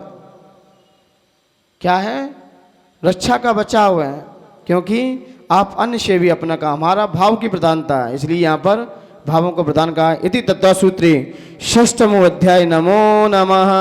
क्या है? रक्षा का बचाव है, क्योंकि आप अन्य से भी अपना का, हमारा भाव की प्रधानता है, इसलिए यहाँ पर भावों को प्रदान कहा। इति तत्व सूत्रे षष्ठमो अध्याय। नमो नमः।